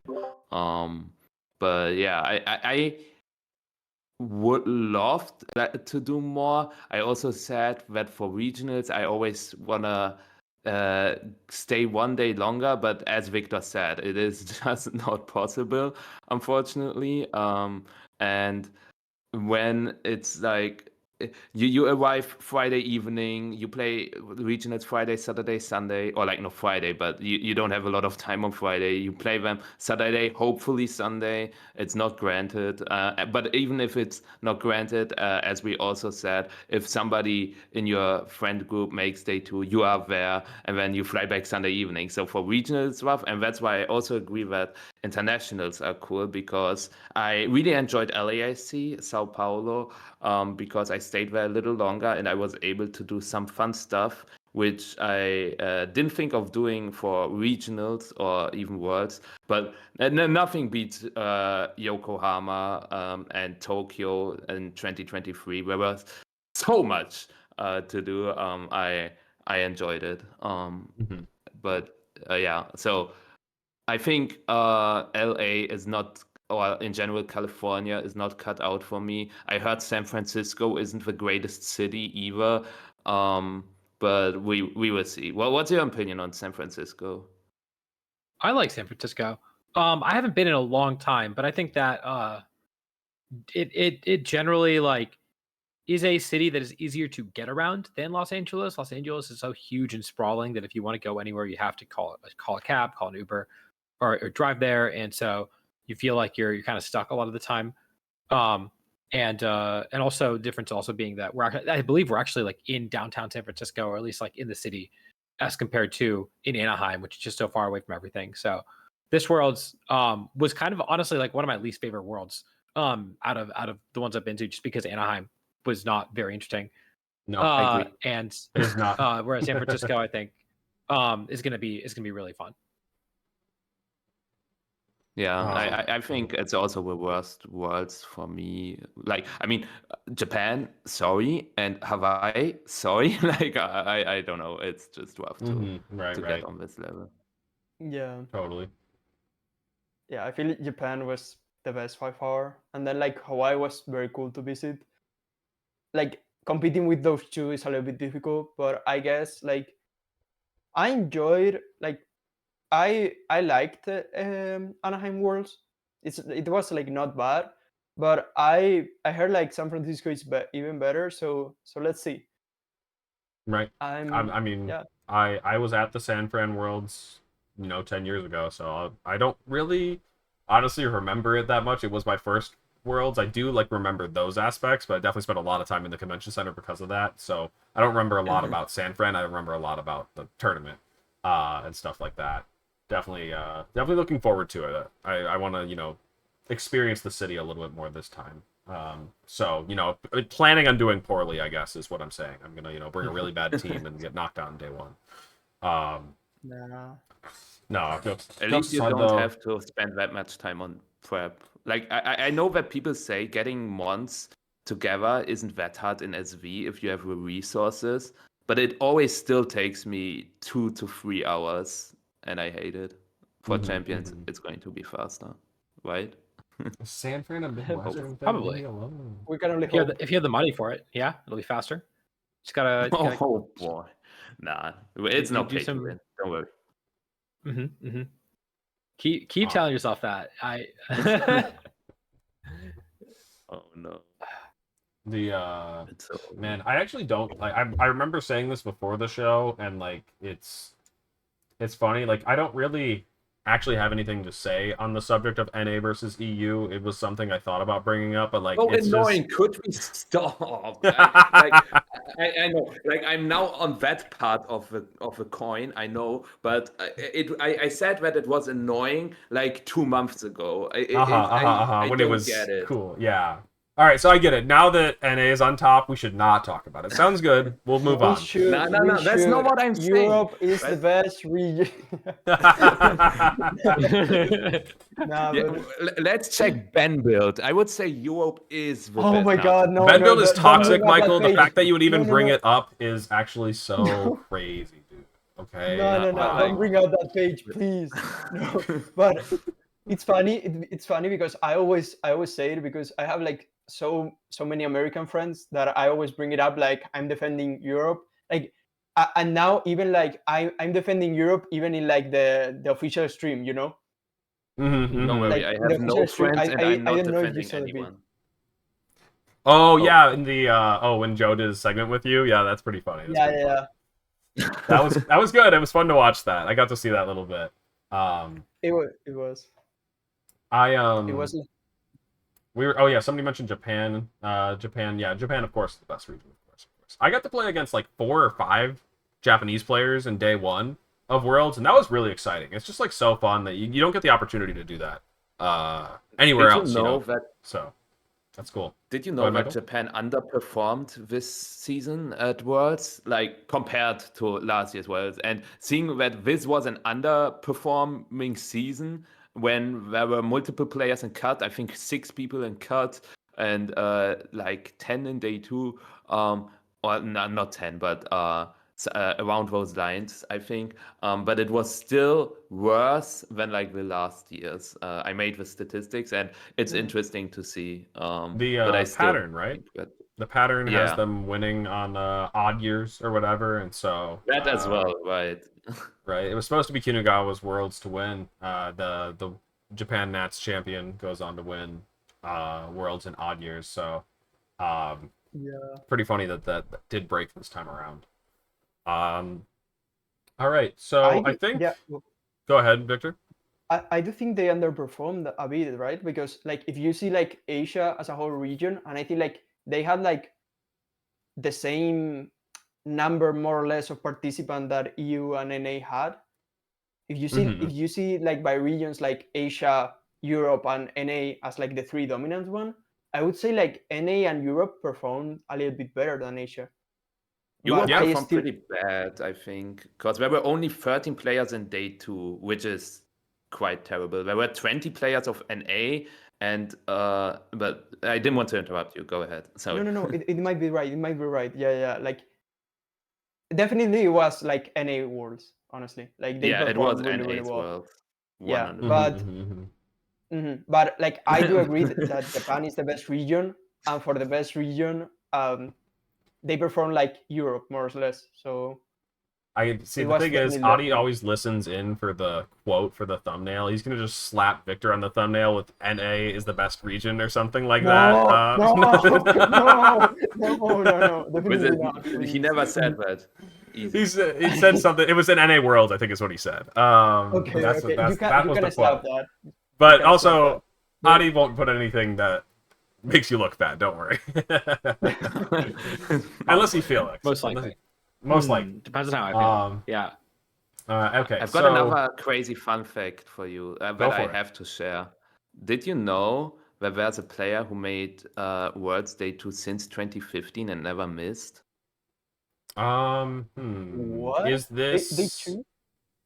C: But yeah, I would love to do more. I also said that for regionals, I always wanna stay one day longer, but as Victor said, it is just not possible, unfortunately. And when it's like you arrive Friday evening, you play regionals Friday, Saturday, Sunday, or like not Friday, but you don't have a lot of time on Friday. You play them Saturday, hopefully Sunday. It's not granted, but even if it's not granted, as we also said, if somebody in your friend group makes day two, you are there, and then you fly back Sunday evening. So for regionals, it's rough, and that's why I also agree that internationals are cool because I really enjoyed LAIC, Sao Paulo, because I stayed there a little longer and I was able to do some fun stuff, which I didn't think of doing for regionals or even worlds. But nothing beats Yokohama and Tokyo in 2023. There was so much to do. I enjoyed it. But yeah, so I think LA is not, or in general, California is not cut out for me. I heard San Francisco isn't the greatest city either, but we will see. Well, what's your opinion on San Francisco?
B: I like San Francisco. I haven't been in a long time, but I think that it generally like is a city that is easier to get around than Los Angeles. Los Angeles is so huge and sprawling that if you want to go anywhere, you have to call a cab, call an Uber, or drive there, and so you feel like you're kind of stuck a lot of the time. And also difference also being that I believe we're actually like in downtown San Francisco, or at least like in the city, as compared to in Anaheim, which is just so far away from everything. So this world's was kind of honestly like one of my least favorite worlds out of the ones I've been to, just because Anaheim was not very interesting.
A: No, I agree.
B: And
A: It is not.
B: whereas San Francisco, I think, is gonna be really fun.
C: Yeah, I think it's also the worst worlds for me. Like, I mean, Japan, sorry, and Hawaii, sorry. Like, I don't know. It's just rough to
A: Right,
C: get on this level.
D: Yeah.
A: totally.
D: Yeah, I feel Japan was the best by far. And then like Hawaii was very cool to visit. Like competing with those two is a little bit difficult, but I guess like I enjoyed like I liked Anaheim Worlds. It was like not bad, but I heard like San Francisco is even better. So let's see.
A: Right.
D: I'm
A: I mean,
D: yeah.
A: I was at the San Fran Worlds, 10 years ago, so I don't really honestly remember it that much. It was my first Worlds. I do like remember those aspects, but I definitely spent a lot of time in the convention center because of that. So I don't remember a lot about San Fran. I remember a lot about the tournament, and stuff like that. Definitely looking forward to it. I want to, experience the city a little bit more this time. So, planning on doing poorly, I guess, is what I'm saying. I'm gonna, bring a really bad team and get knocked out on day one.
D: Nah.
A: No,
C: At least you don't have to spend that much time on prep. Like, I know that people say getting months together isn't that hard in SV if you have the resources, but it always still takes me 2 to 3 hours, and I hate it. For champions, it's going to be faster, right?
A: San Fran and Midwestern,
B: Probably.
A: leave me alone.
D: We can only
B: If you,
D: hope.
B: have the, if you have the money for it, yeah, it'll be faster. Just gotta
C: Oh boy, nah, it's no pay to win. Don't worry.
B: Keep telling yourself that.
C: Oh no. It's so
A: Man, I actually don't like. I remember saying this before the show, and like it's funny. Like I don't really actually have anything to say on the subject of NA versus EU. It was something I thought about bringing up, but like
C: so
A: it's
C: annoying. Could we stop?
A: just.
C: I know, like I'm now on that part of the coin. I know, but I said that it was annoying like 2 months ago.
A: When it
C: don't
A: was
C: get it.
A: cool, yeah. All right, so I get it. Now that NA is on top, we should not talk about it. Sounds good. We'll move
D: We
A: on.
D: should.
C: No,
D: We
C: that's not
D: should.
C: what I'm saying.
D: Europe is the
C: Right?
D: best region. Nah,
C: Yeah,
D: but
C: let's check Ben build. I would say Europe is the
D: oh
C: best.
D: my God, no,
A: Ben
D: no,
A: build is
D: don't
A: toxic,
D: bring up that
A: Michael. The
D: page.
A: fact that you would even
D: No, no,
A: bring
D: no.
A: it up is actually so crazy, dude. Okay.
D: No, no,
C: but
D: no!
C: like-
D: Don't bring out that page, please. No, but it's funny. It's funny because I always say it because I have like so many American friends that I always bring it up. Like I'm defending Europe, like, and now even like I'm defending Europe even in like the official stream. You know,
C: Don't worry,
D: like
C: I
D: in the
C: have no
D: official stream.
C: friends, and
D: I
C: I'm not
D: don't know if you
C: defending
D: saw the video.
C: anyone.
A: Oh yeah, in the when Joe did his segment with you, yeah, that's pretty funny. That's
D: Yeah,
A: pretty
D: yeah,
A: funny. That was good. It was fun to watch that. I got to see that a little bit.
D: It was. It was.
A: I
D: It was.
A: we were, oh yeah, somebody mentioned Japan. Japan, yeah, Japan of course the best region, of course. I got to play against like 4 or 5 Japanese players in day 1 of Worlds, and that was really exciting. It's just like so fun that you don't get the opportunity to do that anywhere
C: Did you
A: else,
C: know that?
A: So that's cool.
C: Did you
A: Go
C: know
A: ahead,
C: that
A: Michael.
C: Japan underperformed this season at Worlds, like compared to last year's Worlds? And seeing that this was an underperforming season when there were multiple players in cut, I think 6 people in cut and like 10 in day 2, or not 10, but around those lines, I think. But it was still worse than like the last years. I made the statistics, and it's interesting to see. But I
A: The
C: still
A: pattern, right?
C: think that
A: The pattern has
C: Yeah.
A: them winning on odd years or whatever, and so
C: that as well, right?
A: right? It was supposed to be Kinugawa's Worlds to win. The Japan Nats champion goes on to win Worlds in odd years. So
D: Yeah.
A: pretty funny that did break this time around. All right, so I think
D: Yeah.
A: go ahead, Victor.
D: I do think they underperformed a bit, right? Because like if you see like Asia as a whole region, and I think like they had like the same number more or less of participants that EU and NA had. If you see like by regions like Asia, Europe, and NA as like the 3 dominant one, I would say like NA and Europe performed a little bit better than Asia.
C: Europe
D: But I
C: performed
D: still
C: pretty bad, I think, because there were only 13 players in day 2, which is quite terrible. There were 20 players of NA, and but I didn't want to interrupt you. Go ahead. Sorry.
D: no. It might be right. It might be right. Yeah. Like definitely it was like NA Worlds, honestly. Like they
C: Yeah, it was
D: performed really, really
C: NA's
D: well.
C: world.
D: Yeah,
C: 100%.
D: but like I do agree that Japan is the best region, and for the best region, they perform like Europe more or less. So
A: I see.
D: it
A: The
D: was
A: thing is,
D: definitely
A: Adi
D: them.
A: always listens in for the quote for the thumbnail. He's gonna just slap Victor on the thumbnail with "NA is the best region" or something like that.
D: No,
C: Was
D: definitely
C: it,
D: not.
C: he never said that. Easy.
A: He said something. It was in NA World, I think, is what he said.
D: Okay,
A: That
D: you
A: was
D: can
A: the
D: stop
A: quote.
D: that.
A: But
D: can stop
A: also,
D: that.
A: Adi won't put anything that makes you look bad. Don't worry. Unless he Felix.
B: Most likely.
A: Most likely.
B: Depends on how I feel. Yeah.
A: Okay.
C: I've got another crazy fun fact for you that
A: Go for
C: I
A: it.
C: have to share. Did you know that there's a player who made Worlds Day 2 since 2015 and never missed?
D: What?
A: Is
D: They
A: this?
D: too?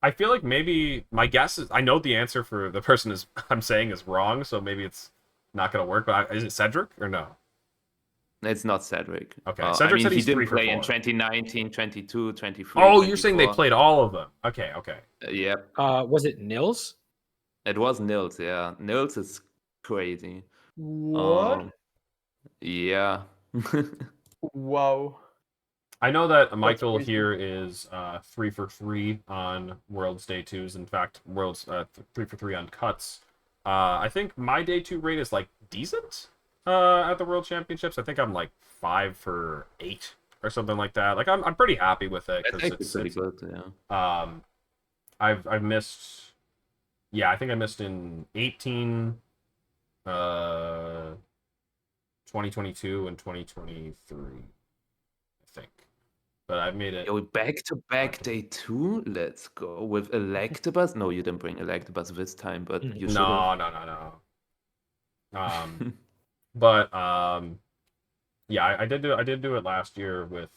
A: I feel like maybe my guess is I know the answer for the person I'm saying is wrong, so maybe it's not gonna work. But is it Cedric or no?
C: It's not Cedric.
A: Okay, Cedric said
C: he
A: he's 3
C: didn't
A: for
C: play in
A: 4.
C: 2019, 22, 23.
A: Oh, you're saying they
C: 24.
A: played all of them? Okay.
C: Yep.
B: Was it Nils?
C: It was Nils, yeah. Nils is crazy.
D: What?
C: Yeah.
D: Wow.
A: I know that Michael
D: crazy.
A: here is 3 for 3 on Worlds Day 2s. In fact, Worlds 3 for 3 on cuts. I think my Day 2 rate is like decent. at the World Championships. I think I'm like 5 for 8 or something like that. Like I'm pretty happy with it
C: That's
A: because
C: actually pretty good. Yeah.
A: I've missed. Yeah, I think I missed in 18, 2022 and 2023. I think, but I've made it.
C: Yo, back-to-back day 2. Let's go with Electabuzz. No, you didn't bring Electabuzz this time, but you should have.
A: No. But yeah, I did do it last year with.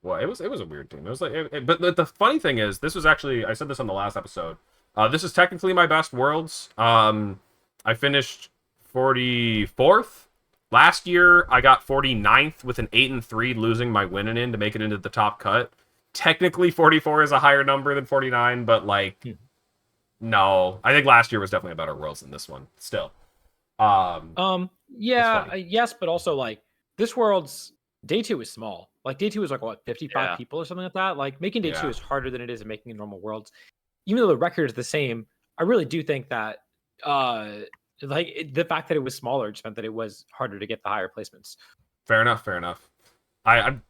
A: Well, it was a weird team. It was like, but the funny thing is, this was actually, I said this on the last episode. This is technically my best Worlds. I finished 44th. Last year, I got 49th with an 8-3, losing my winning in to make it into the top cut. Technically, 44 is a higher number than 49, but like, no, I think last year was definitely a better Worlds than this one. Still,
B: Yeah, yes, but also like this World's day 2 is small. Like day 2 is like what 55
C: Yeah.
B: people or something like that. Like making day 2
A: Yeah.
B: is harder than it is making a normal Worlds. Even though the record is the same, I really do think that the fact that it was smaller just meant that it was harder to get the higher placements.
A: Fair enough. I'm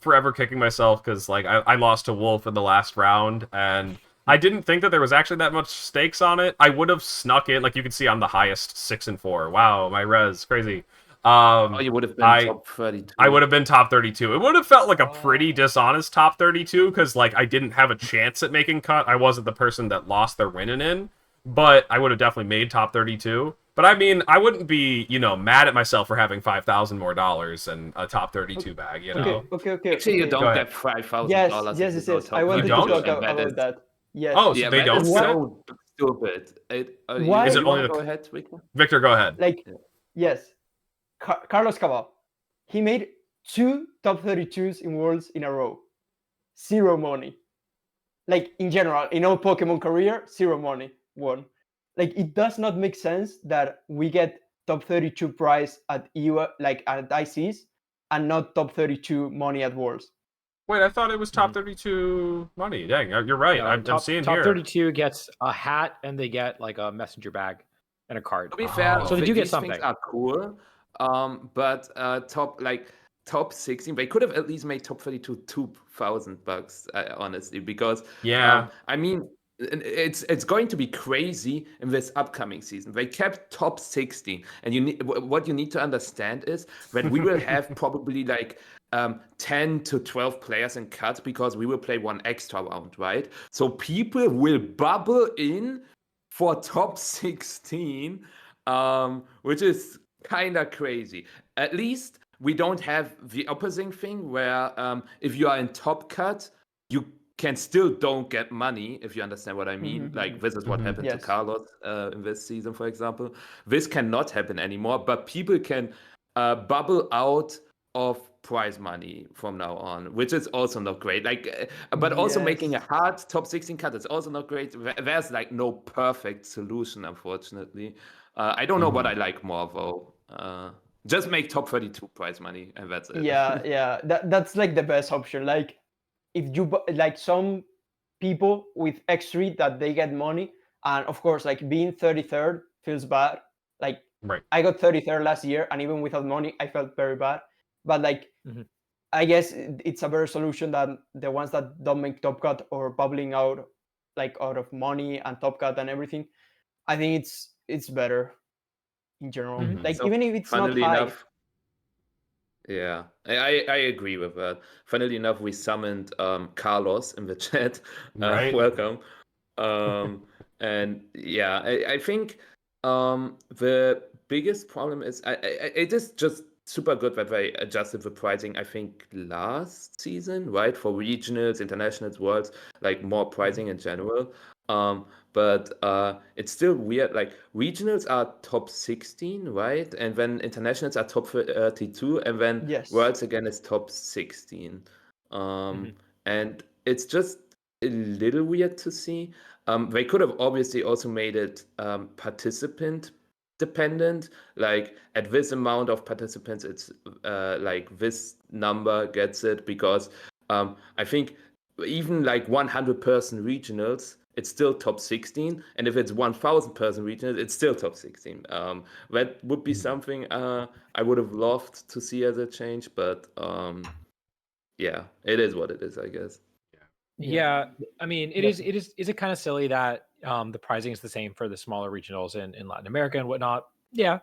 A: forever kicking myself because like I lost to Wolf in the last round, and I didn't think that there was actually that much stakes on it. I would have snuck it. Like you can see, I'm the highest 6 and 4. Wow, my res crazy.
C: Oh, you would have been top 32.
A: I would have been top 32. It would have felt like a pretty dishonest top 32 because like I didn't have a chance at making cut. I wasn't the person that lost their winning in, but I would have definitely made top 32. But I mean, I wouldn't be, mad at myself for having $5,000 more and a top 32 bag, you know.
D: Okay.
C: Actually, you
D: okay.
C: don't get $5,000.
D: Yes. I wanted to
A: don't?
D: talk about that. Yes.
A: Oh, so
C: Yeah,
A: they
C: that
A: don't
C: is
A: do that?
C: so stupid.
D: Why?
A: Is it
C: you
A: only
C: wanna
A: the-
C: go ahead, Rico?
A: Victor, go ahead.
D: Like, yes, Carlos Cabal, he made 2 top 32s in Worlds in a row. 0 money. Like in general, in all Pokemon career, 0 money. 1. Like it does not make sense that we get top 32 prize at EU, like at ICs, and not top 32 money at Worlds.
A: Wait, I thought it was top 32 money. Dang, you're right.
B: No,
A: I'm seeing
B: top
A: here.
B: 32 gets a hat and they get like a messenger bag and a card.
C: To be fair,
A: Oh.
B: So they do get
C: these
B: something.
C: things are cool. But top 16, they could have at least made top 32 $2,000, honestly, because
A: Yeah.
C: I mean, it's going to be crazy in this upcoming season. They kept top 60, and what you need to understand is that we will have probably like 10 to 12 players in cut because we will play one extra round, right? So people will bubble in for top 16, which is kind of crazy. At least we don't have the opposing thing where if you are in top cut, you can still don't get money, if you understand what I mean. Like this is what happened to
D: Yes.
C: Carlos in this season, for example. This cannot happen anymore, but people can bubble out of prize money from now on, which is also not great. Like, but also making a hard top 16 cut is also not great. There's like no perfect solution, unfortunately. I don't know what I like more though. Just make top 32 prize money, and that's it.
D: Yeah. That's like the best option. Like if you like some people with X3 that they get money, and of course like being 33rd feels bad. Like
A: Right.
D: I got 33rd last year, and even without money, I felt very bad. But like, I guess it's a better solution than the ones that don't make top cut or bubbling out, like out of money and top cut and everything. I think it's better in general. Like
C: So,
D: even if it's not
C: funnily
D: high.
C: enough, yeah, I agree with that. Funnily enough, we summoned Carlos in the chat.
A: Right.
C: Welcome. And yeah, I think the biggest problem is it is just super good that they adjusted the pricing, I think, last season, right? For regionals, internationals, worlds, like more pricing in general. But it's still weird. Like regionals are top 16, right? And then internationals are top 32, and then
D: Yes.
C: worlds again is top 16. And it's just a little weird to see. They could have obviously also made it participant dependent. Like at this amount of participants, it's like this number gets it, because I think even like 100-person regionals it's still top 16. And if it's 1,000 person regional, it's still top 16. That would be something I would have loved to see as a change, but yeah, it is what it is, I guess.
B: Yeah, I mean, is it kind of silly that the pricing is the same for the smaller regionals in Latin America and whatnot? Yeah,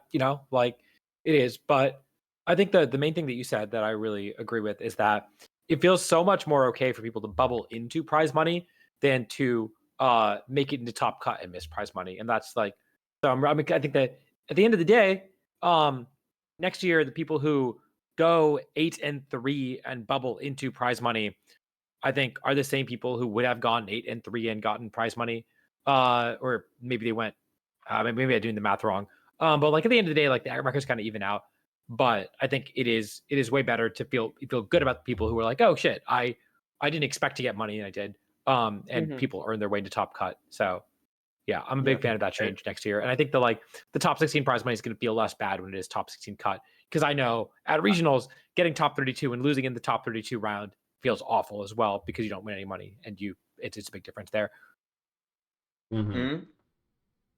B: like it is. But I think the main thing that you said that I really agree with is that it feels so much more okay for people to bubble into prize money than to make it into top cut and miss prize money. And that's like, so I think that at the end of the day, next year the people who go 8-3 and bubble into prize money, I think, are the same people who would have gone 8-3 and gotten prize money, or maybe they went. Maybe I'm doing the math wrong. But like at the end of the day, like the records kind of even out. But I think it is way better to feel good about the people who are like, oh shit, I didn't expect to get money and I did. And people earn their way to top cut. So yeah, I'm a big fan of that change next year. And I think the top 16 prize money is going to feel less bad when it is top 16 cut, because I know at regionals getting top 32 and losing in the top 32 round feels awful as well, because you don't win any money and it's a big difference there.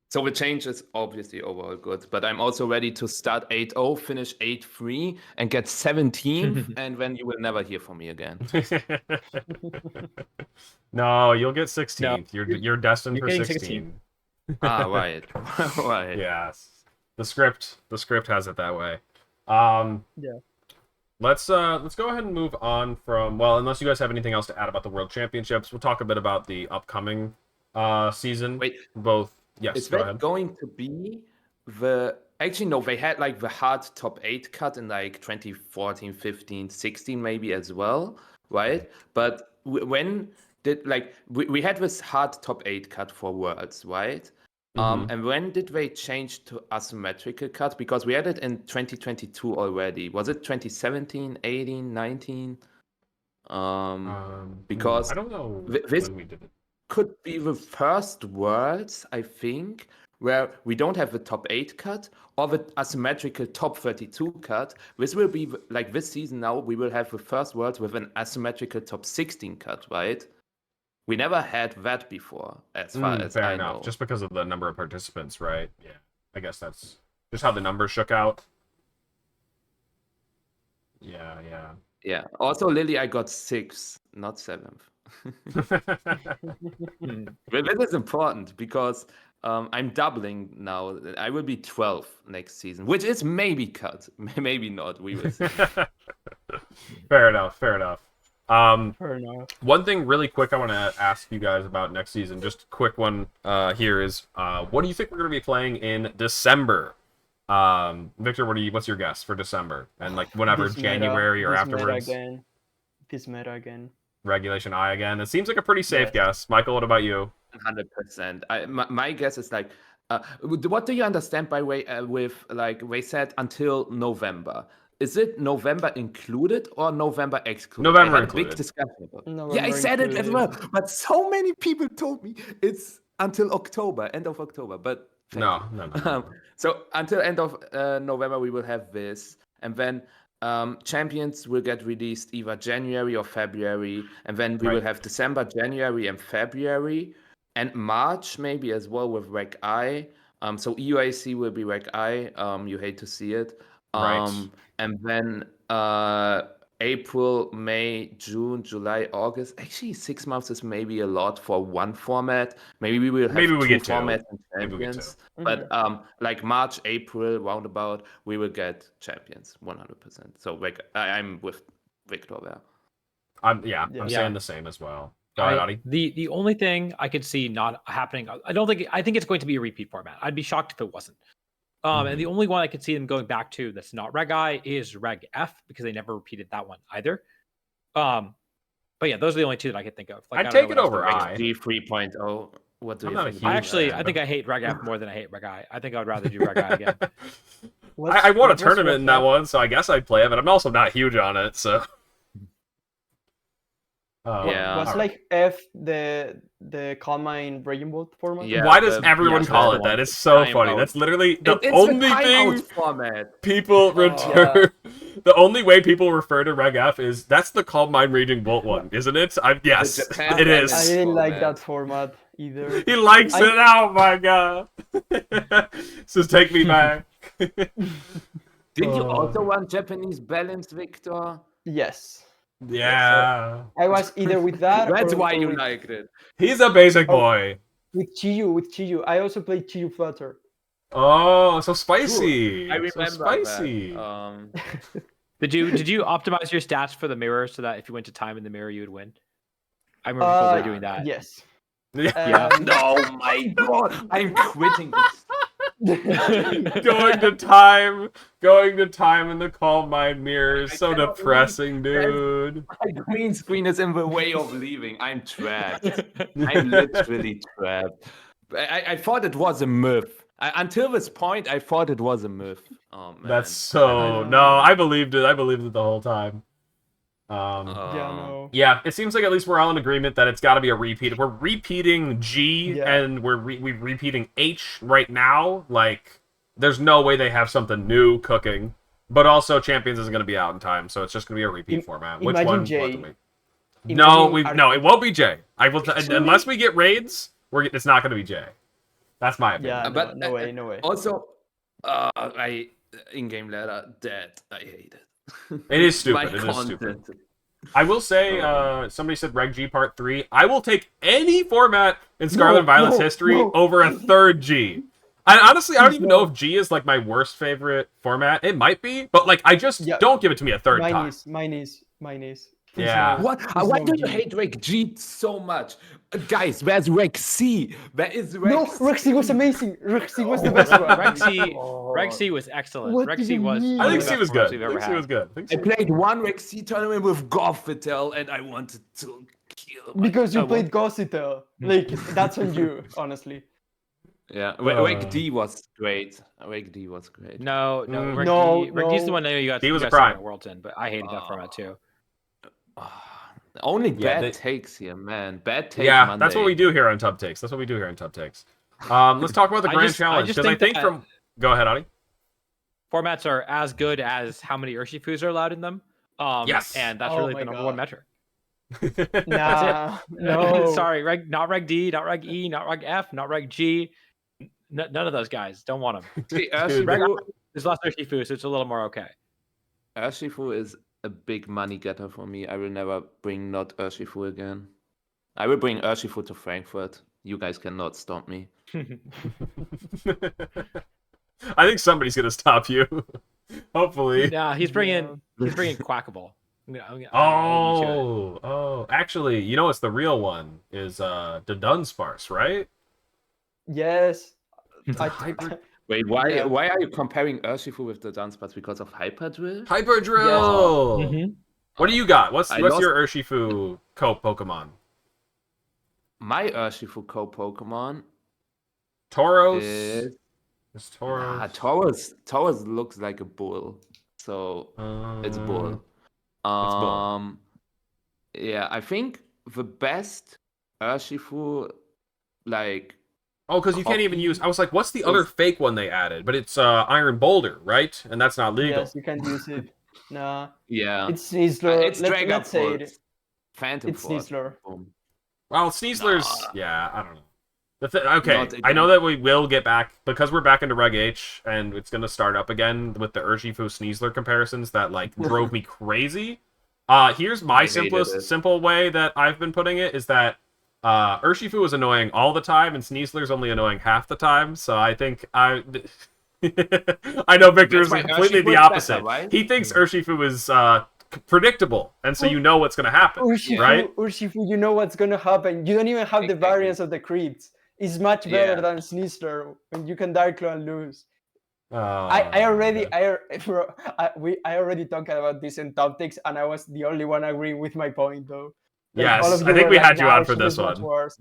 C: So the change is obviously overall good, but I'm also ready to start 8-0, finish 8-3, and get 17th, and then you will never hear from me again.
A: No, you'll get 16th. You're destined for 16.
C: Right. Right.
A: Yes. The script has it that way. Let's go ahead and move on from, well, unless you guys have anything else to add about the World Championships, we'll talk a bit about the upcoming season.
C: Wait,
A: both. Yes,
C: is
A: go
C: that
A: ahead.
C: going to be actually no, they had like the hard top 8 cut in like 2014, 15, 16 maybe as well, right? But when did, like, we had this hard top 8 cut for Worlds, right? And when did they change to asymmetrical cut? Because we had it in 2022 already. Was it 2017, 18, 19? Because
A: I don't know
C: this
A: when we did it.
C: could be the first Worlds, I think, where we don't have the top 8 cut or the asymmetrical top 32 cut. This will be like this season now, we will have the first Worlds with an asymmetrical top 16 cut, right? We never had that before, as far as
A: fair
C: I
A: enough.
C: know.
A: Just because of the number of participants, right? Yeah. I guess that's just how the numbers shook out. Yeah.
C: Yeah. Also, Lily, I got 6th, not 7th. But this is important because I'm doubling now. I will be 12th next season, which is maybe cut, maybe not. We will see.
A: Fair enough.
D: Fair enough.
A: One thing really quick I want to ask you guys about next season, just a quick one here is, what do you think we're going to be playing in December? Victor, what's your guess for December? And like whenever, January or afterwards?
D: This meta again.
A: Regulation I again. It seems like a pretty safe guess. Michael, what about you?
C: 100%. My guess is like, what do you understand by way with like they said until November? Is it November included or November excluded?
A: November
C: I had
A: included.
C: A big discussion about.
D: November
C: Yeah, I said it as well,
D: included.
C: but so many people told me it's until October, end of October. But
A: No.
C: so until end of November we will have this, and then champions will get released either January or February, and then we will have December, January, and February, and March maybe as well with Reg I. So EUAC will be Reg I. You hate to see it. And then April, May, June, July, August. Actually, 6 months is maybe a lot for one format. Maybe we will have two formats and champions. But like March, April, roundabout, we will get champions 100%. So I'm with Victor there.
A: I'm saying the same as well. Go ahead, Adi.
B: The only thing I could see not happening, I think it's going to be a repeat format. I'd be shocked if it wasn't. And the only one I could see them going back to that's not Reg I is Reg F, because they never repeated that one either. But yeah, those are the only two that I could think of.
A: Like, I'd take it over I.
C: G 3.0. What do you think?
B: I think I hate Reg F more than I hate Reg I. I think I'd rather do Reg I again.
A: I won a tournament in that one, so I guess I'd play it, but I'm also not huge on it, so.
D: Was like F the Combine Raging Bolt format?
A: Yeah, why does everyone call it that? It's so funny. That's literally the only thing people return. The only way people refer to Reg F is that's the Combine Raging Bolt one, isn't it? Yes, it is.
D: I didn't like that format. either.
A: He likes
D: I-
A: it. Oh my god. Says take me back.
C: Did you also
A: Oh.
C: want Japanese balance, Victor?
D: Yes.
A: Yeah.
D: I was either with that
C: That's
D: or,
C: why
D: or
C: you
D: with,
C: liked it.
A: He's a basic
D: Oh.
A: boy.
D: with Chiyu. With Chiyu, I also played Chiyu Flutter.
A: Oh, so spicy.
C: I
A: So
C: remember
A: spicy.
C: that.
B: Did you optimize your stats for the mirror so that if you went to time in the mirror you would win? I remember people were doing that.
D: Yes.
B: Yeah.
C: Oh my god, I'm quitting this.
A: going to time in the calm mind mirror is
C: I
A: so
C: cannot
A: depressing,
C: leave.
A: dude.
C: My green screen is in the way of leaving. I'm trapped. I'm literally trapped. I thought it was a myth. Until this point, I thought it was a myth. Oh man.
A: That's so no, I believed it. I believed it the whole time. Yeah, it seems like at least we're all in agreement that it's got to be a repeat. If we're repeating G and we're repeating H right now, like there's no way they have something new cooking. But also, Champions isn't going to be out in time, so it's just going to be a repeat format. Which
D: imagine
A: one?
D: J.
A: What do we?
D: Imagine
A: No, it won't be J. I will unless we get raids. It's not going to be J. That's my opinion.
D: Yeah,
C: But
D: no way, no way.
C: Also, in-game ladder, that I hate it.
A: It is stupid.
C: My
A: It is
C: content.
A: stupid. I will say, somebody said Reg G Part 3. I will take any format in Scarlet and Violet's history over a third G. Honestly, I don't even know if G is like my worst favorite format. It might be, but like I just don't give it to me a third time.
D: Mine is. Please
A: Yeah.
D: no.
C: What?
D: Please
C: Why
D: no
C: do you
D: G.
C: hate Reg G so much? Guys, where's Reg C? Where is Reg
D: No,
C: C?
D: Reg C was amazing. Reg C was the best one.
B: Reg C was excellent.
D: What
B: Reg
D: do
B: C
D: you
B: was.
D: mean?
A: I
B: one
A: think
B: of the
A: C
B: best
A: was
B: formats
A: good.
B: we've
A: I
B: ever
A: think C
B: had.
A: was good.
C: I played one Reg C tournament with Gothvitel and I wanted to kill
D: Because you
B: Oh,
D: played Gossitel. Like, that's on you, honestly.
C: Yeah, Reg D was great. Reg D was great.
B: No, Reg
D: No,
B: D. Reg D's the
D: no.
B: one I know you got.
A: He was
B: you
A: a
B: guys
A: prime.
B: at Worlds in, but I hated that format too.
C: Only
A: Yeah,
C: bad takes here, man. Bad takes.
A: Yeah,
C: Monday.
A: that's what we do here on Tub Takes. Let's talk about the Grand Challenge,
B: just
A: because I think
B: that
A: from... Go ahead, Adi.
B: formats are as good as how many Urshifus are allowed in them.
A: Yes.
B: And that's
D: Oh
B: really
D: my
B: the number
D: God.
B: one metric.
D: Nah, no.
B: Sorry, not Reg D, not Reg E, not Reg F, not Reg G. None of those guys. Don't want them.
C: See,
B: There's less Urshifu, so it's a little more okay.
C: Urshifu is a big money getter for me. I will never bring not Urshifu again. I will bring Urshifu to Frankfurt. You guys cannot stop me.
A: I think somebody's gonna stop you. Hopefully.
B: Yeah, he's bringing Quackable.
A: Actually, you know what's the real one is the Dunsparce, right?
D: Yes.
C: Wait, why
D: Yeah.
C: why are you comparing Urshifu with the Dunsparce? Because of Hyperdrill?
A: Hyperdrill.
B: Mhm.
A: What do you got? What's
C: I
A: your
C: lost-
A: Urshifu Pokemon?
C: My Urshifu co-Pokemon
A: Tauros.
C: is...
A: It's Tauros.
C: Tauros looks like a bull. So it's bull.
A: bull.
C: Yeah, I think the best Urshifu, like...
A: Oh, because you can't even
C: Copy
A: use... I was like, what's the other fake one they added? But it's Iron Boulder, right? And that's not legal.
D: Yes, you can't use it. Nah.
C: Yeah.
D: It's Sneasler.
C: It's
D: Let's say it.
C: Phantom
D: It's
C: Force.
D: Sneasler.
C: Boom.
A: Well, Sneasler's...
C: Nah.
A: Yeah, I don't know. Okay,
C: Not
A: I know
C: again.
A: that we will get back, because we're back into Reg H, and it's going to start up again with the Urshifu Sneasler comparisons that, like, drove me crazy. Here's my
C: I hated it.
A: simple way that I've been putting it, is that Urshifu is annoying all the time, and Sneasler's only annoying half the time, so I think I know Victor is
C: That's why
A: completely
C: Urshifu
A: the
C: is
A: opposite.
C: better, right?
A: He thinks Urshifu is predictable, and so you know what's going to happen, right?
D: Urshifu, you know what's gonna happen. You don't even have the
C: Exactly.
D: variance of the creeps. It's much better
C: Yeah.
D: than Sneasler when you can Dark Claw and lose.
A: Oh,
D: I already talked about this in top takes, and I was the only one agreeing with my point though. Like,
A: Yes,
D: all of
A: I
D: you
A: think
D: were
A: we
D: like,
A: had you
D: "Nah,
A: on for
D: Urshifu
A: this
D: is much
A: one.
D: worse."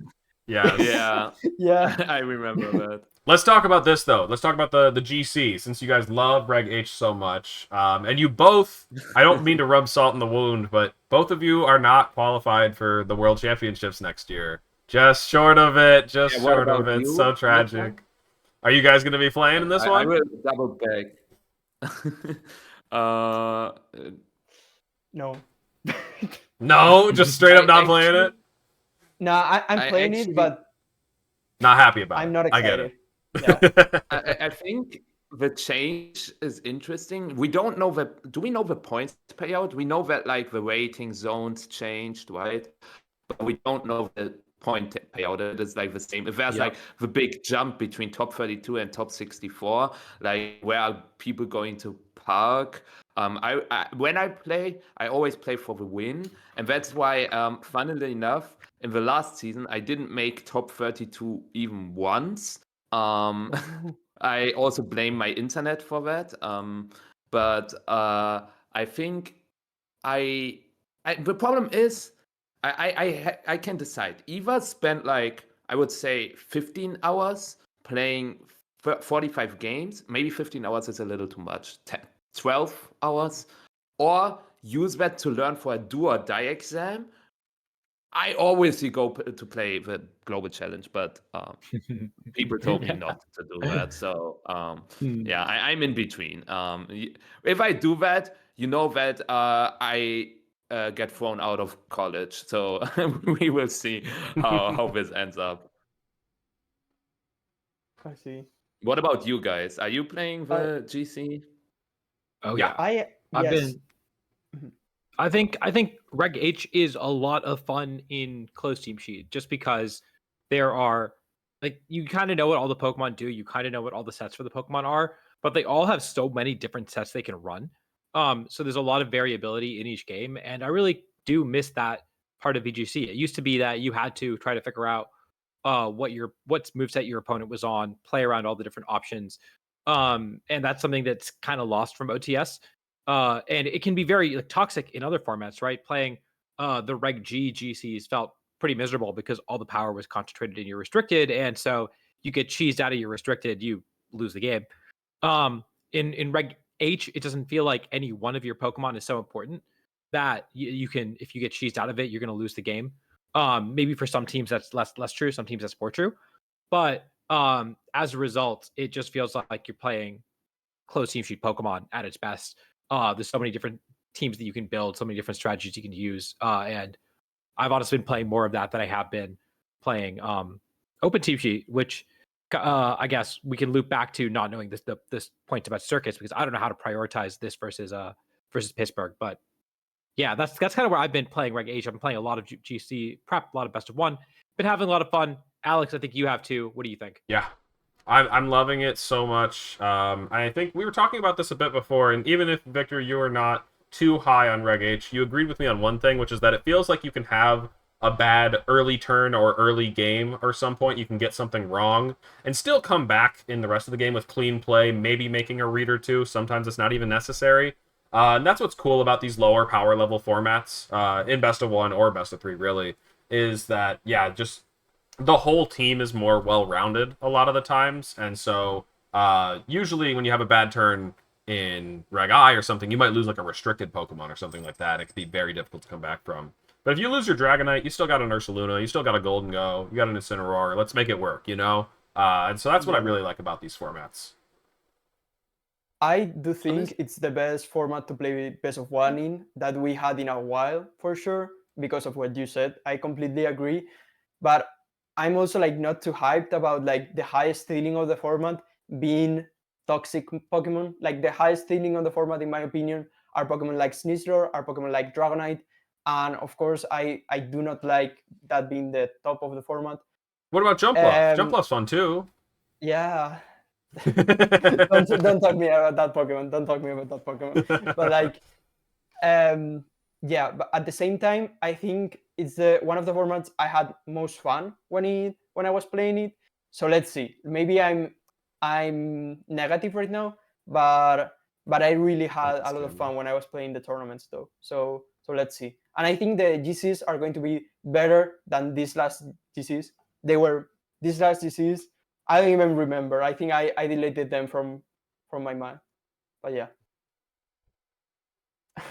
A: Yes.
C: Yeah,
D: Yeah.
C: I remember that.
A: Let's talk about this, though. Let's talk about the GC, since you guys love Reg H so much. And you both, I don't mean to rub salt in the wound, but both of you are not qualified for the World Championships next year. Just short of it. Just
C: Yeah, what
A: short of
C: about
A: it.
C: you,
A: So
C: Nick?
A: tragic. Are you guys going to be playing in this
C: I
A: one?
C: will double back.
D: No.
A: No, just straight up not playing
C: Actually-
A: it?
D: Nah, I'm
C: I
D: playing
C: actually-
D: it, but
A: Not happy about
D: I'm
A: it.
D: not
A: I get
D: excited.
A: it.
D: Yeah.
C: I think the change is interesting. We don't know do we know the points payout? We know that like the rating zones changed, right? But we don't know the point payout. It is like the same. If there's
B: Yep.
C: like the big jump between top 32 and top 64, like where are people going to park? When I play, I always play for the win, and that's why, funnily enough, in the last season I didn't make top 32 even once. I also blame my internet for that. But I think I, the problem is I can decide. Eva spent like I would say 15 hours playing 45 games. Maybe 15 hours is a little too much. 12 hours, or use that to learn for a do or die exam. I always go to play the global challenge, but people told me not to do that. So yeah, I'm in between. If I do that, you know that I get thrown out of college. So we will see how this ends up.
D: I see.
C: What about you guys? Are you playing
D: I
C: the GC?
B: Oh
A: Yeah.
B: yeah. I've
D: yes.
B: been. I think Reg H is a lot of fun in close team sheet just because there are like you kind of know what all the Pokemon do, you kind of know what all the sets for the Pokemon are, but they all have so many different sets they can run. So there's a lot of variability in each game, and I really do miss that part of VGC. It used to be that you had to try to figure out what moveset your opponent was on, play around all the different options. And that's something that's kind of lost from OTS. And it can be very like, toxic in other formats, right? Playing the Reg G GCs felt pretty miserable because all the power was concentrated in your restricted, and so you get cheesed out of your restricted, you lose the game. In Reg H, it doesn't feel like any one of your Pokemon is so important that you can, if you get cheesed out of it, you're going to lose the game. Maybe for some teams that's less true, some teams that's more true, but as a result, it just feels like you're playing close team sheet Pokemon at its best. There's so many different teams that you can build, so many different strategies you can use, and I've honestly been playing more of that than I have been playing open team sheet, which I guess we can loop back to not knowing this point about circuits because I don't know how to prioritize this versus Pittsburgh, but yeah, that's kind of where I've been playing Reg H. I've been playing a lot of GC prep, a lot of best of one, been having a lot of fun. Alex, I think you have too. What do you think?
A: Yeah, I'm loving it so much. I think we were talking about this a bit before, and even if, Victor, you are not too high on Reg H, you agreed with me on one thing, which is that it feels like you can have a bad early turn or early game, or some point you can get something wrong, and still come back in the rest of the game with clean play, maybe making a read or two. Sometimes it's not even necessary. And that's what's cool about these lower power level formats, in best of one or best of three, really, is that, yeah, just the whole team is more well-rounded a lot of the times, and so usually when you have a bad turn in Reg I or something, you might lose like a restricted Pokemon or something like that. It could be very difficult to come back from. But if you lose your Dragonite, you still got an Ursaluna, you still got a Golden Go, you got an Incineroar. Let's make it work, you know? And so that's what I really like about these formats.
D: I do think it's the best format to play best of one in that we had in a while, for sure, because of what you said. I completely agree. But I'm also like not too hyped about like the highest ceiling of the format being toxic Pokemon. Like the highest ceiling of the format, in my opinion, are Pokemon like Sneasler, are Pokemon like Dragonite. And of course, I do not like that being the top of the format.
A: What about Jumpluff? Jumpluff's fun too.
D: Yeah. don't talk me about that Pokemon. Don't talk me about that Pokemon. But like, yeah. But at the same time, I think it's one of the formats I had most fun when I was playing it. So let's see. Maybe I'm negative right now, but I really had a lot of fun when I was playing the tournaments though. So let's see. And I think the GCs are going to be better than these last GCs. These last GCs. I don't even remember. I think I deleted them from my mind. But yeah.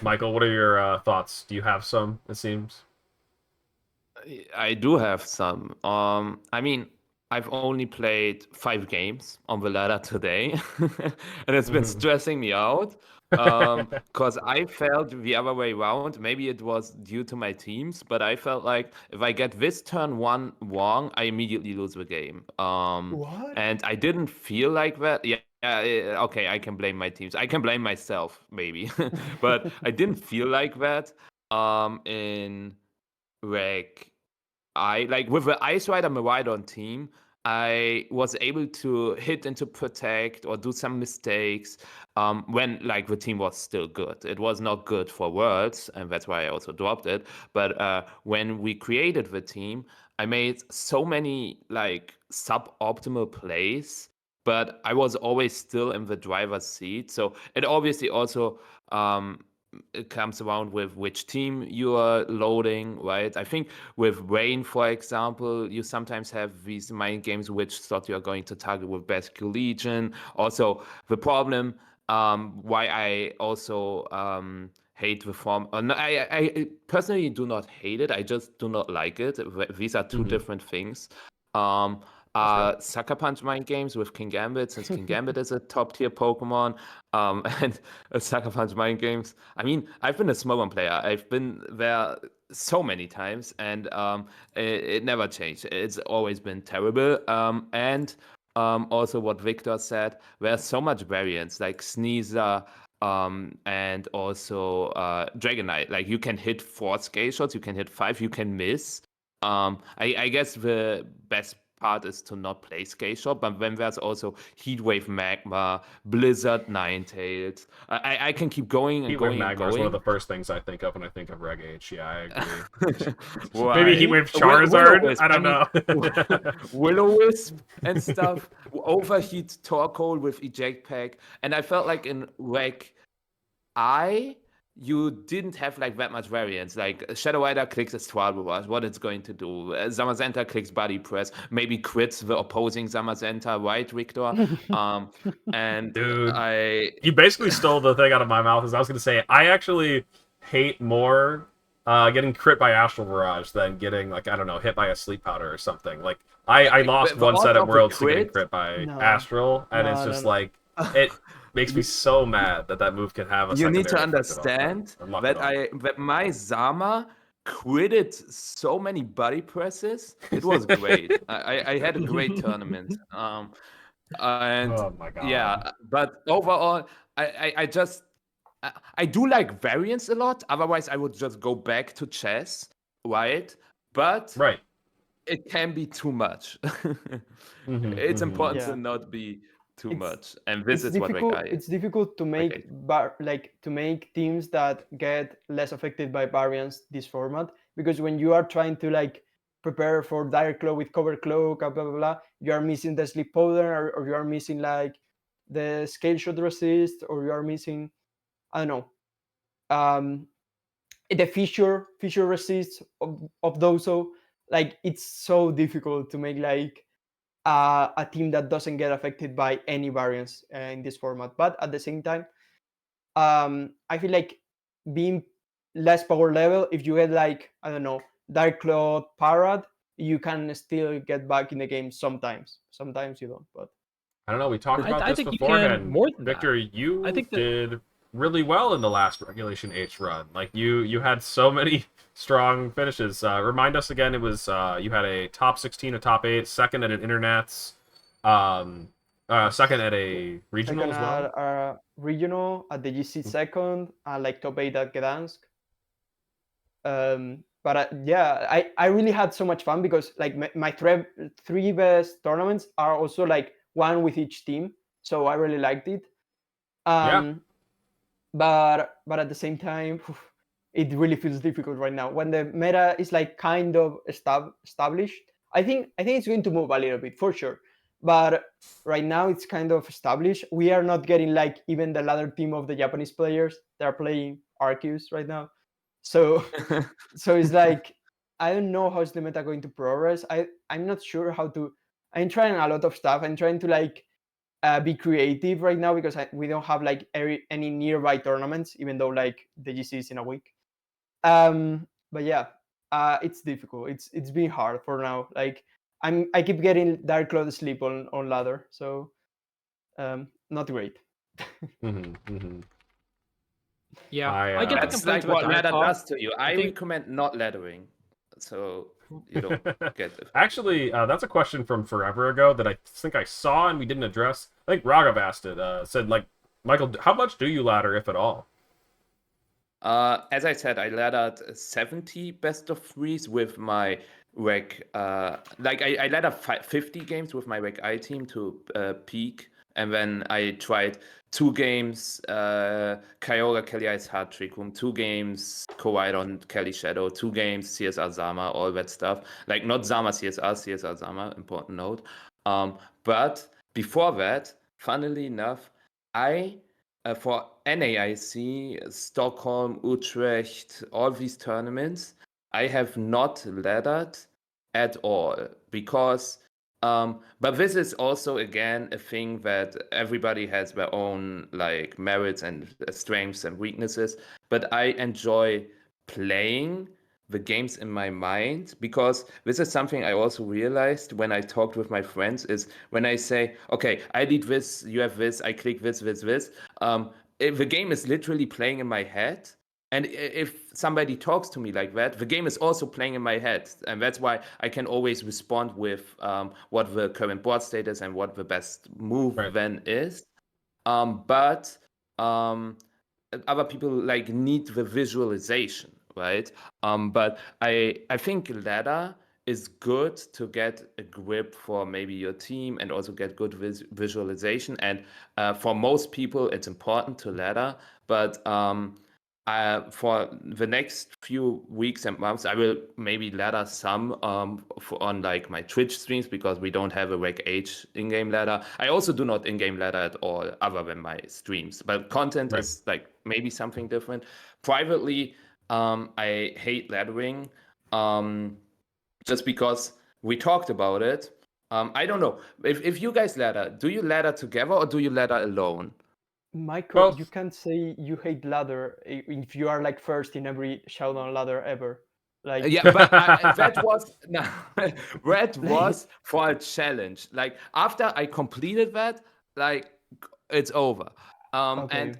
A: Michael, what are your thoughts? Do you have some, it seems?
C: I do have some. I mean, I've only played 5 games on the ladder today, and it's been
A: Mhm.
C: stressing me out. Because I felt the other way around. Maybe it was due to my teams, but I felt like if I get this turn 1 wrong, I immediately lose the game.
D: What?
C: And I didn't feel like that. Yeah, okay, I can blame my teams. I can blame myself, maybe, but I didn't feel like that. In Reg I like with the Ice Rider Miraidon team, I was able to hit into protect or do some mistakes when like the team was still good. It was not good for Worlds, and that's why I also dropped it. But when we created the team, I made so many like suboptimal plays, but I was always still in the driver's seat. So it obviously also it comes around with which team you are loading, right? I think with Rain, for example, you sometimes have these mind games which thought you are going to target with Basque Legion. Also, the problem why I also hate the form. No, I personally do not hate it. I just do not like it. These are two
A: Mhm.
C: different things. Um,
A: That's fair.
C: Sucker Punch mind games with King Gambit, since King Gambit is a top tier Pokemon, and Sucker Punch mind games. I mean, I've been a Smogon player. I've been there so many times, and it never changed. It's always been terrible. And also what Victor said, there's so much variance, like Sneezer, and also Dragonite. Like you can hit 4 scale shots, you can hit 5, you can miss. I guess the best part is to not play scale shot, but then there's also Heatwave Magma, Blizzard Ninetales. I can keep going and
A: Heatwave
C: going and
A: Magmar is one of
C: going.
A: the first things I think of when I think of Reg H. Yeah, I agree. Maybe
C: Why?
A: Heatwave
C: Willow
A: Charizard?
C: Wisp.
A: I
C: I
A: don't
C: mean,
A: know.
C: Will-O-Wisp and stuff. Overheat Torkoal with Eject Pack. And I felt like in Reg you didn't have like that much variance. Like Shadow Rider clicks Astral Barrage, what it's going to do. Zamazenta clicks Body Press, maybe crits the opposing Zamazenta, right, Victor? And
A: Dude,
C: I
A: you basically stole the thing out of my mouth. As I was going to say, I actually hate more getting crit by Astral Barrage than getting, like, I don't know, hit by a Sleep Powder or something. Like, I lost
C: the
A: one
C: odds
A: set at
C: of a
A: Worlds to getting
C: crit.
A: crit by
D: No,
A: Astral, and it's
D: no, no,
A: just
D: no.
A: like, it makes me
C: You,
A: so mad that that move can have a
C: you need to
A: secondary effect
C: understand
A: on lock it
C: that
A: on.
C: that my Zama critted so many body presses. It was great. I had a great tournament. And
A: Oh my god.
C: yeah, but overall, I just I do like variance a lot. Otherwise, I would just go back to chess, right? But
A: Right.
C: it can be too much. It's
A: Mm-hmm.
C: important
D: Yeah,
C: to not be too
D: it's
C: much, and this is what
D: it's difficult to make
C: Reggae.
D: to make teams that get less affected by variance this format, because when you are trying to like prepare for direct cloak with cover cloak, blah blah blah, you are missing the sleep powder, or you are missing like the scale shot resist, or you are missing, I don't know, um the feature resist of those. So like it's so difficult to make like a team that doesn't get affected by any variance in this format. But at the same time, I feel like being less power level, if you get like, I don't know, Dark Cloud Parrot, you can still get back in the game sometimes. Sometimes you don't, but
A: I don't know. We talked about
B: I
A: this
B: think you can
A: beforehand.
B: more than that.
A: Victor,
B: I
A: you
B: think that
A: did really well in the last Regulation H run. Like you had so many strong finishes. Remind us again. It was you had a top 16, a top 8, second at an internets, second at a regional
D: second
A: as well.
D: at regional, at the GC second, like top 8 at Gdansk. But yeah, I really had so much fun, because like my three best tournaments are also like one with each team, so I really liked it.
A: Yeah.
D: But at the same time, it really feels difficult right now when the meta is like kind of established. I think it's going to move a little bit for sure, but right now it's kind of established. We are not getting like even the ladder team of the Japanese players that are playing Arceus right now, so so it's like I don't know how is the meta going to progress. I'm not sure how to. I'm trying a lot of stuff. I'm trying to like be creative right now, because we don't have like any nearby tournaments, even though like the GC is in a week. But yeah, it's difficult. It's been hard for now. Like I keep getting Dark Cloud sleep on ladder, so not great.
B: Yeah,
A: I,
B: I get the
C: That's
B: complaints
C: like
B: about
C: what ladder
B: Dark Claw.
C: does to you. I
B: think-
C: recommend not laddering, so you don't get it.
A: Actually, that's a question from forever ago that I think I saw and we didn't address. I think Raghav asked it. Said like, Michael, how much do you ladder, if at all?
C: As I said, I laddered 70 best of threes with my Reg. I laddered 50 games with my Reg I team to peak, and then I tried 2 games Kyogre Kelly Ice Hard Trick Room, 2 games Kowaidon Kelly Shadow, 2 games CSR Zama, all that stuff. Like not Zama CSR, CSR Zama, important note. But before that, funnily enough, I for NAIC, Stockholm, Utrecht, all these tournaments, I have not laddered at all because, but this is also again a thing that everybody has their own like merits and strengths and weaknesses. But I enjoy playing the games in my mind because this is something I also realized when I talked with my friends is when I say, okay, I need this, you have this, I click this, if the game is literally playing in my head, and if somebody talks to me like that, the game is also playing in my head, and that's why I can always respond with what the current board state is and what the best move then is. But other people like need the visualization, right? But I think ladder is good to get a grip for maybe your team and also get good visualization. And for most people, it's important to ladder. But for the next few weeks and months, I will maybe ladder some on like my Twitch streams because we don't have a Reg H in-game ladder. I also do not in-game ladder at all, other than my streams. But content is like maybe something different. Privately, I hate laddering just because we talked about it. I don't know if you guys ladder. Do you ladder together or do you ladder alone?
D: Michael, you can't say you hate ladder if you are like first in every Showdown ladder ever. Like
C: yeah, but that was that was for a challenge. Like after I completed that, like it's over.
D: Okay.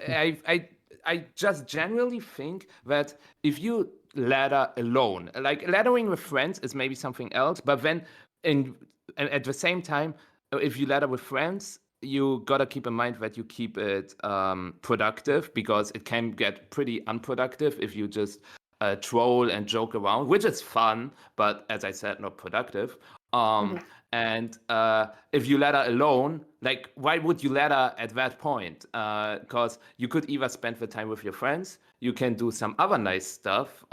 C: And I just generally think that if you ladder alone, like laddering with friends is maybe something else, but then at the same time, if you ladder with friends, you gotta keep in mind that you keep it productive because it can get pretty unproductive if you just troll and joke around, which is fun, but as I said, not productive. And if you ladder alone, like why would you ladder at that point? Because you could either spend the time with your friends, you can do some other nice stuff,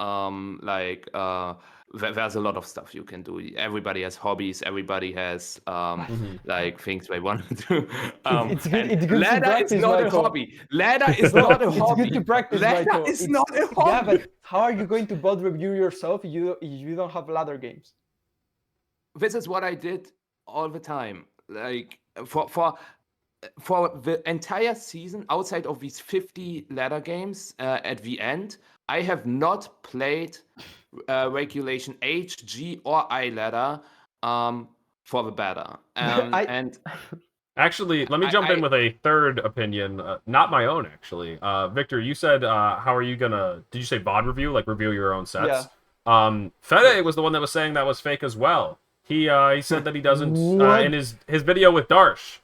C: there's a lot of stuff you can do. Everybody has hobbies. Everybody has like things they want to do.
D: It's good. It's good to
C: Ladder
D: practice,
C: is not
D: Michael.
C: a hobby. Ladder is not a hobby.
D: It's good to practice,
C: Ladder
D: Michael.
C: is not a hobby.
D: Yeah, but how are you going to bot review yourself if you don't have ladder games?
C: This is what I did all the time. Like for the entire season, outside of these 50 ladder games at the end, I have not played regulation H, G, or I ladder for the better. And
A: actually, let me jump in with a third opinion, not my own actually. Victor, you said how are you gonna? Did you say VOD review, like review your own sets?
D: Yeah.
A: Fede was the one that was saying that was fake as well. He said that he doesn't in his video with Darsh.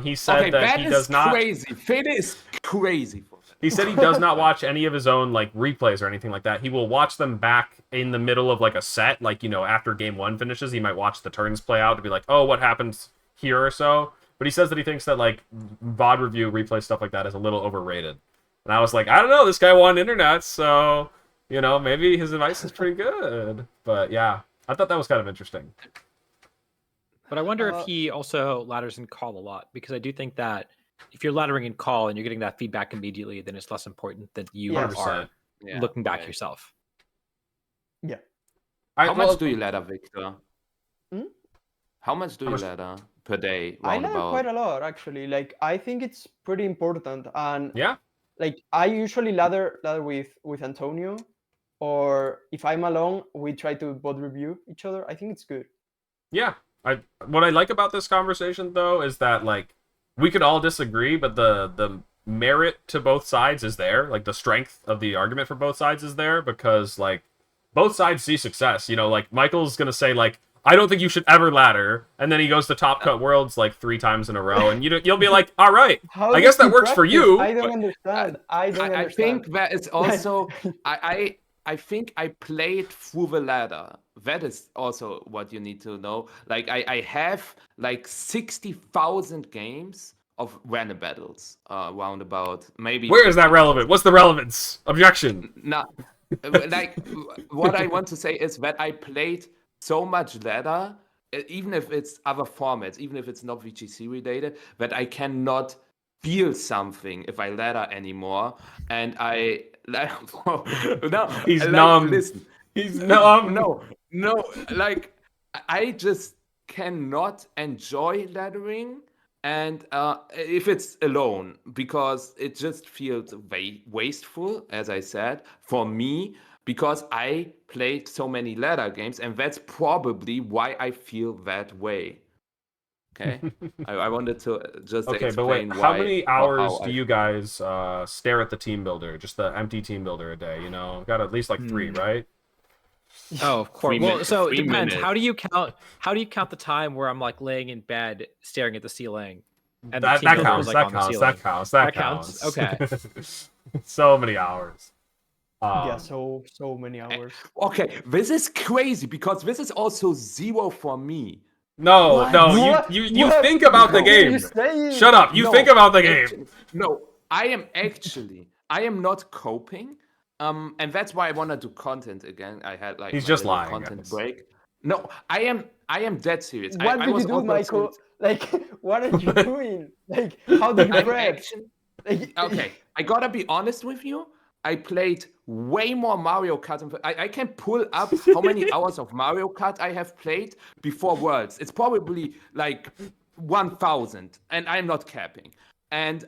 A: He said that he does not.
C: Crazy. Fede is crazy.
A: He said he does not watch any of his own like replays or anything like that. He will watch them back in the middle of like a set, like after game 1 finishes, he might watch the turns play out to be like, oh, what happens here or so. But he says that he thinks that like VOD review, replay stuff like that is a little overrated. And I was like, I don't know, this guy won internet, so maybe his advice is pretty good. But yeah, I thought that was kind of interesting.
B: But I wonder if he also ladders in call a lot, because I do think that if you're laddering in call and you're getting that feedback immediately, then it's less important that you are looking back yourself.
D: Yeah.
C: How much do you ladder, Victor? How much do you ladder per day?
D: I ladder quite a lot, actually. Like I think it's pretty important, and like I usually ladder with Antonio, or if I'm alone, we try to both review each other. I think it's good.
A: Yeah. What I like about this conversation though is that like we could all disagree, but the merit to both sides is there. Like the strength of the argument for both sides is there because like both sides see success. You know, like Michael's gonna say like I don't think you should ever ladder, and then he goes to Top Cut Worlds like 3 times in a row, and you'll be like, all right,
D: How
A: I guess
D: did
A: that
D: you
A: works for
D: practice?
A: you.
D: I don't
A: but-
D: understand. I don't
C: I
D: understand.
C: think that is also I think I played through the ladder. That is also what you need to know. Like I have like 60,000 games of random battles roundabout. Maybe
A: Where is that
C: 50,000.
A: relevant? What's the relevance? Objection.
C: No, like what I want to say is that I played so much ladder, even if it's other formats, even if it's not VGC related, that I cannot feel something if I ladder anymore. And I no,
A: He's
C: like,
A: numb.
C: listen,
A: He's numb.
C: no, like I just cannot enjoy laddering. And if it's alone, because it just feels wasteful, as I said, for me, because I played so many ladder games, and that's probably why I feel that way. Okay, I wanted to just
A: Okay, but wait,
C: explain
A: how
C: why.
A: many
C: or
A: hours
C: how
A: do
C: I
A: you guys stare at the team builder, just the empty team builder a day? You know, got at least like 3, right?
B: Oh, of course.
C: 3
B: Well,
C: minutes-
B: so it
C: 3
B: depends.
C: minutes.
B: How do you count? How do you count the time where I'm like laying in bed staring at the ceiling, and the
A: That,
B: team
A: that
B: builder
A: counts.
B: is like
A: That
B: on the
A: counts.
B: ceiling?
A: That counts. That
B: That counts?
A: counts.
B: Okay.
A: So many hours.
D: Yeah, so many hours.
C: Okay, this is crazy because this is also 0 for me.
A: No,
C: What?
A: no,
D: What?
A: you
D: What?
A: think about the
D: What are you
A: game.
D: saying?
A: Shut up. You
C: No,
A: think about the game.
C: actually- no, I am not coping. And that's why I want to do content again. I had like
A: He's
C: my
A: just
C: little
A: lying,
C: content
A: guys.
C: break. No, I am dead serious.
D: What
C: I
D: did
C: was
D: you do,
C: also
D: Michael?
C: serious.
D: Like, what are you doing? Like, how did you
C: I'm
D: prep?
C: actually
D: Like,
C: okay. I gotta be honest with you. I played way more Mario Kart. I can pull up how many hours of Mario Kart I have played before Worlds. It's probably like 1,000, and I'm not capping. And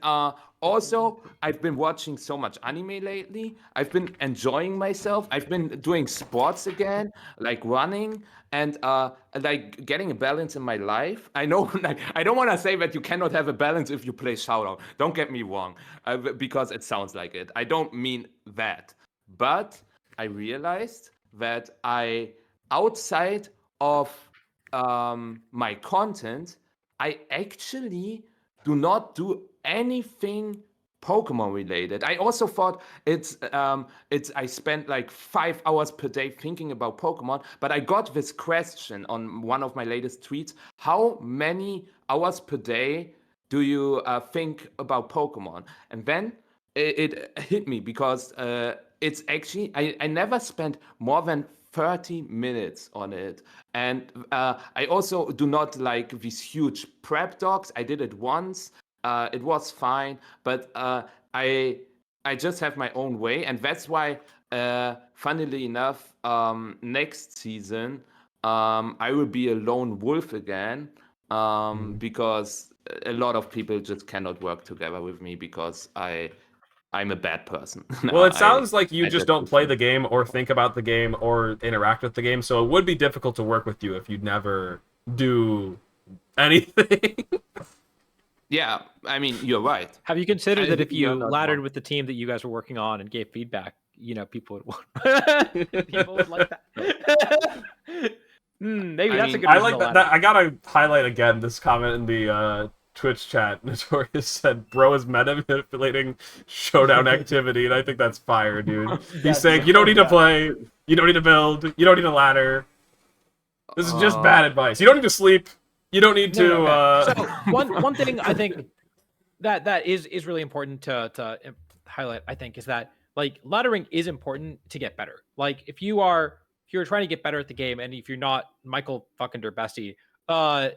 C: also, I've been watching so much anime lately. I've been enjoying myself. I've been doing sports again, like running, and like getting a balance in my life. I know, like, I don't want to say that you cannot have a balance if you play Shoutout. Don't get me wrong, because it sounds like it. I don't mean that. But I realized that outside of my content, I actually do not do anything Pokemon related. I also thought it's I spent like 5 hours per day thinking about Pokemon, but I got this question on one of my latest tweets: how many hours per day do you think about Pokemon? And then it hit me because it's actually I never spent more than 30 minutes on it. And I also do not like these huge prep docs. I did it once. It was fine, but I just have my own way, and that's why, funnily enough, next season I will be a lone wolf again, because a lot of people just cannot work together with me because I'm a bad person.
A: Well, it sounds like you
C: I
A: just don't play the game or think about the game or interact with the game, so it would be difficult to work with you if you'd never do anything.
C: Yeah, I mean, you're right.
B: Have you considered that if you
C: You're not
B: laddered
C: wrong.
B: with the team that you guys were working on and gave feedback, people would want people would like that. Maybe
C: I
B: that's a
C: mean,
B: good
A: I
B: reason
A: like
B: to
A: that,
B: ladder.
A: that. I gotta highlight again this comment in the Twitch chat. Notorious said, "Bro is meta manipulating showdown activity," and I think that's fire, dude. He's
D: That's
A: saying you don't need to
D: yeah.
A: play, you don't need to build, you don't need to ladder. This is just bad advice. You don't need to sleep. You don't need to.
B: No. So one thing I think that is really important to highlight, I think, is that like laddering is important to get better. Like if you're trying to get better at the game, and if you're not Michael fucking Bestie,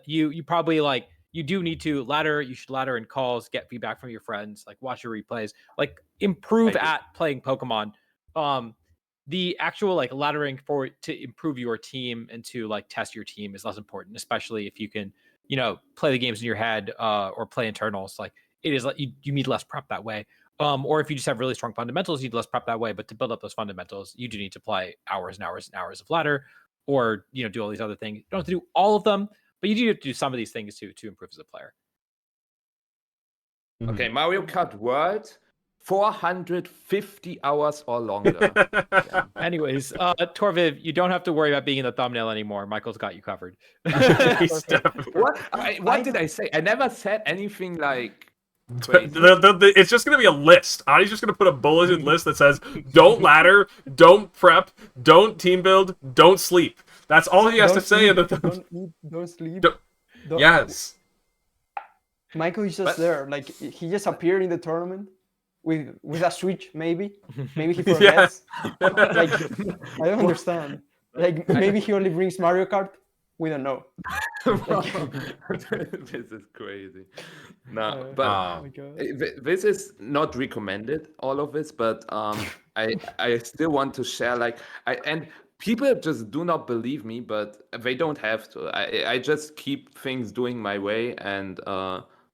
B: you probably like you do need to ladder. You should ladder in calls, get feedback from your friends, like watch your replays, like improve
C: I agree.
B: at playing Pokemon. The actual like laddering for to improve your team and to like test your team is less important, especially if you can play the games in your head or play internals. Like it is like you need less prep that way. Or if you just have really strong fundamentals, you need less prep that way. But to build up those fundamentals, you do need to play hours and hours and hours of ladder. or do all these other things. You don't have to do all of them, but you do have to do some of these things to improve as a player.
C: Okay, Mario Kart World, 450 hours or longer.
B: Anyways, Torviv, you don't have to worry about being in the thumbnail anymore. Michael's got you covered.
A: He's definitely-
C: What did I say? I never said anything like crazy.
A: It's just gonna be a list. Adi's just gonna put a bulleted list that says don't ladder, don't prep, don't team build, don't sleep. That's all he has to say in the
D: Don't eat, don't sleep.
A: Don't- Yes.
D: Michael is just there. Like he just appeared in the tournament with a Switch, maybe. Maybe he forgets. Like I don't understand. Like maybe he only brings Mario Kart. We don't know.
C: This is crazy. No,
D: Oh
C: but
D: my God.
C: this is not recommended, all of this, but I still want to share, like, and people just do not believe me, but they don't have to. I just keep things doing my way, and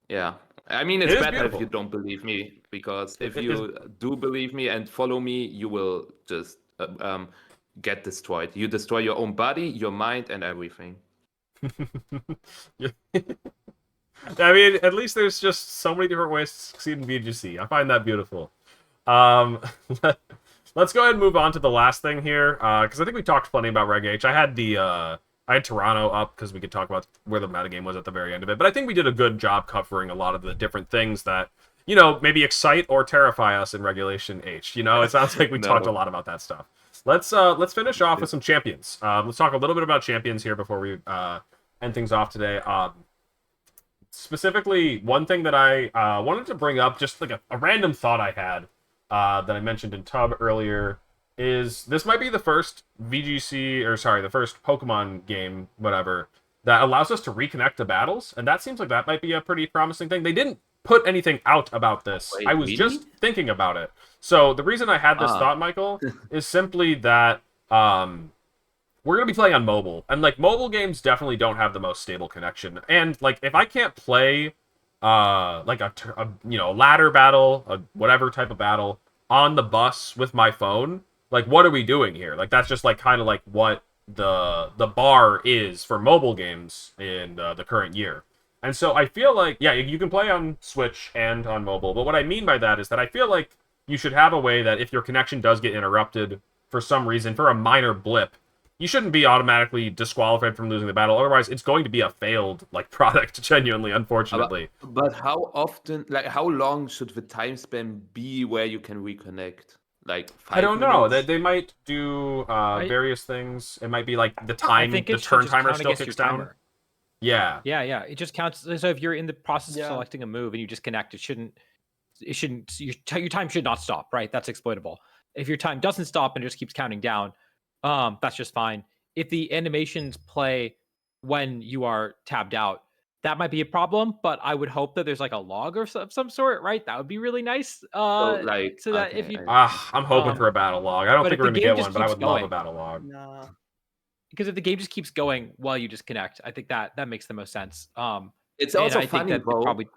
C: yeah. I mean, it's
A: It is
C: better if
A: beautiful.
C: you don't believe me, because if
A: It
C: you do believe me and follow me, you will just get destroyed. You destroy your own body, your mind, and everything.
A: Yeah. I mean, at least there's just so many different ways to succeed in VGC. I find that beautiful. Let's go ahead and move on to the last thing here, because I think we talked plenty about Reg H. I had Toronto up because we could talk about where the metagame was at the very end of it, but I think we did a good job covering a lot of the different things that, maybe excite or terrify us in Regulation H. It sounds like we talked a lot about that stuff. Let's finish off with some champions. Let's talk a little bit about champions here before we end things off today. Specifically, one thing that I wanted to bring up, just like a random thought I had that I mentioned in Tub earlier, is this might be the first the first Pokemon game, whatever, that allows us to reconnect to battles, and that seems like that might be a pretty promising thing. They didn't put anything out about this.
C: Wait,
A: I was
C: really?
A: just thinking about it. So the reason I had this thought, Michael, is simply that we're going to be playing on mobile, and like mobile games definitely don't have the most stable connection. And like if I can't play like a ladder battle, a whatever type of battle on the bus with my phone, like what are we doing here? Like that's just like kind of like what the bar is for mobile games in the current year. And so I feel like, yeah, you can play on Switch and on mobile, but what I mean by that is that I feel like you should have a way that if your connection does get interrupted for some reason, for a minor blip, you shouldn't be automatically disqualified from losing the battle. Otherwise, it's going to be a failed product, genuinely, unfortunately.
C: But how often, like, how long should the time span be where you can reconnect? Like 5
A: I don't know.
C: minutes?
A: They might do various things. It might be like the
B: I
A: time,
B: think
A: the
B: it should
A: turn
B: just
A: timer
B: count
A: still
B: against your
A: kicks down.
B: timer.
A: Yeah.
B: Yeah. It just counts. So if you're in the process
D: Yeah.
B: of selecting a move and you just connect, your time should not stop, right? That's exploitable. If your time doesn't stop and it just keeps counting down, that's just fine. If the animations play when you are tabbed out, that might be a problem, but I would hope that there's like a log or some sort, right? That would be really nice.
C: So
B: That if
C: okay,
B: you,
A: I'm hoping for a battle log. I don't
B: but
A: think
B: if
A: we're
B: the
A: going to
B: game
A: get
B: just
A: one, but I
B: keeps
A: would love a
B: going-
A: battle log.
D: Nah.
B: because if the game just keeps going while you disconnect, I think that makes the most sense.
C: it's
B: And
C: also
B: I think
C: funny,
B: that they
C: though.
B: probably hope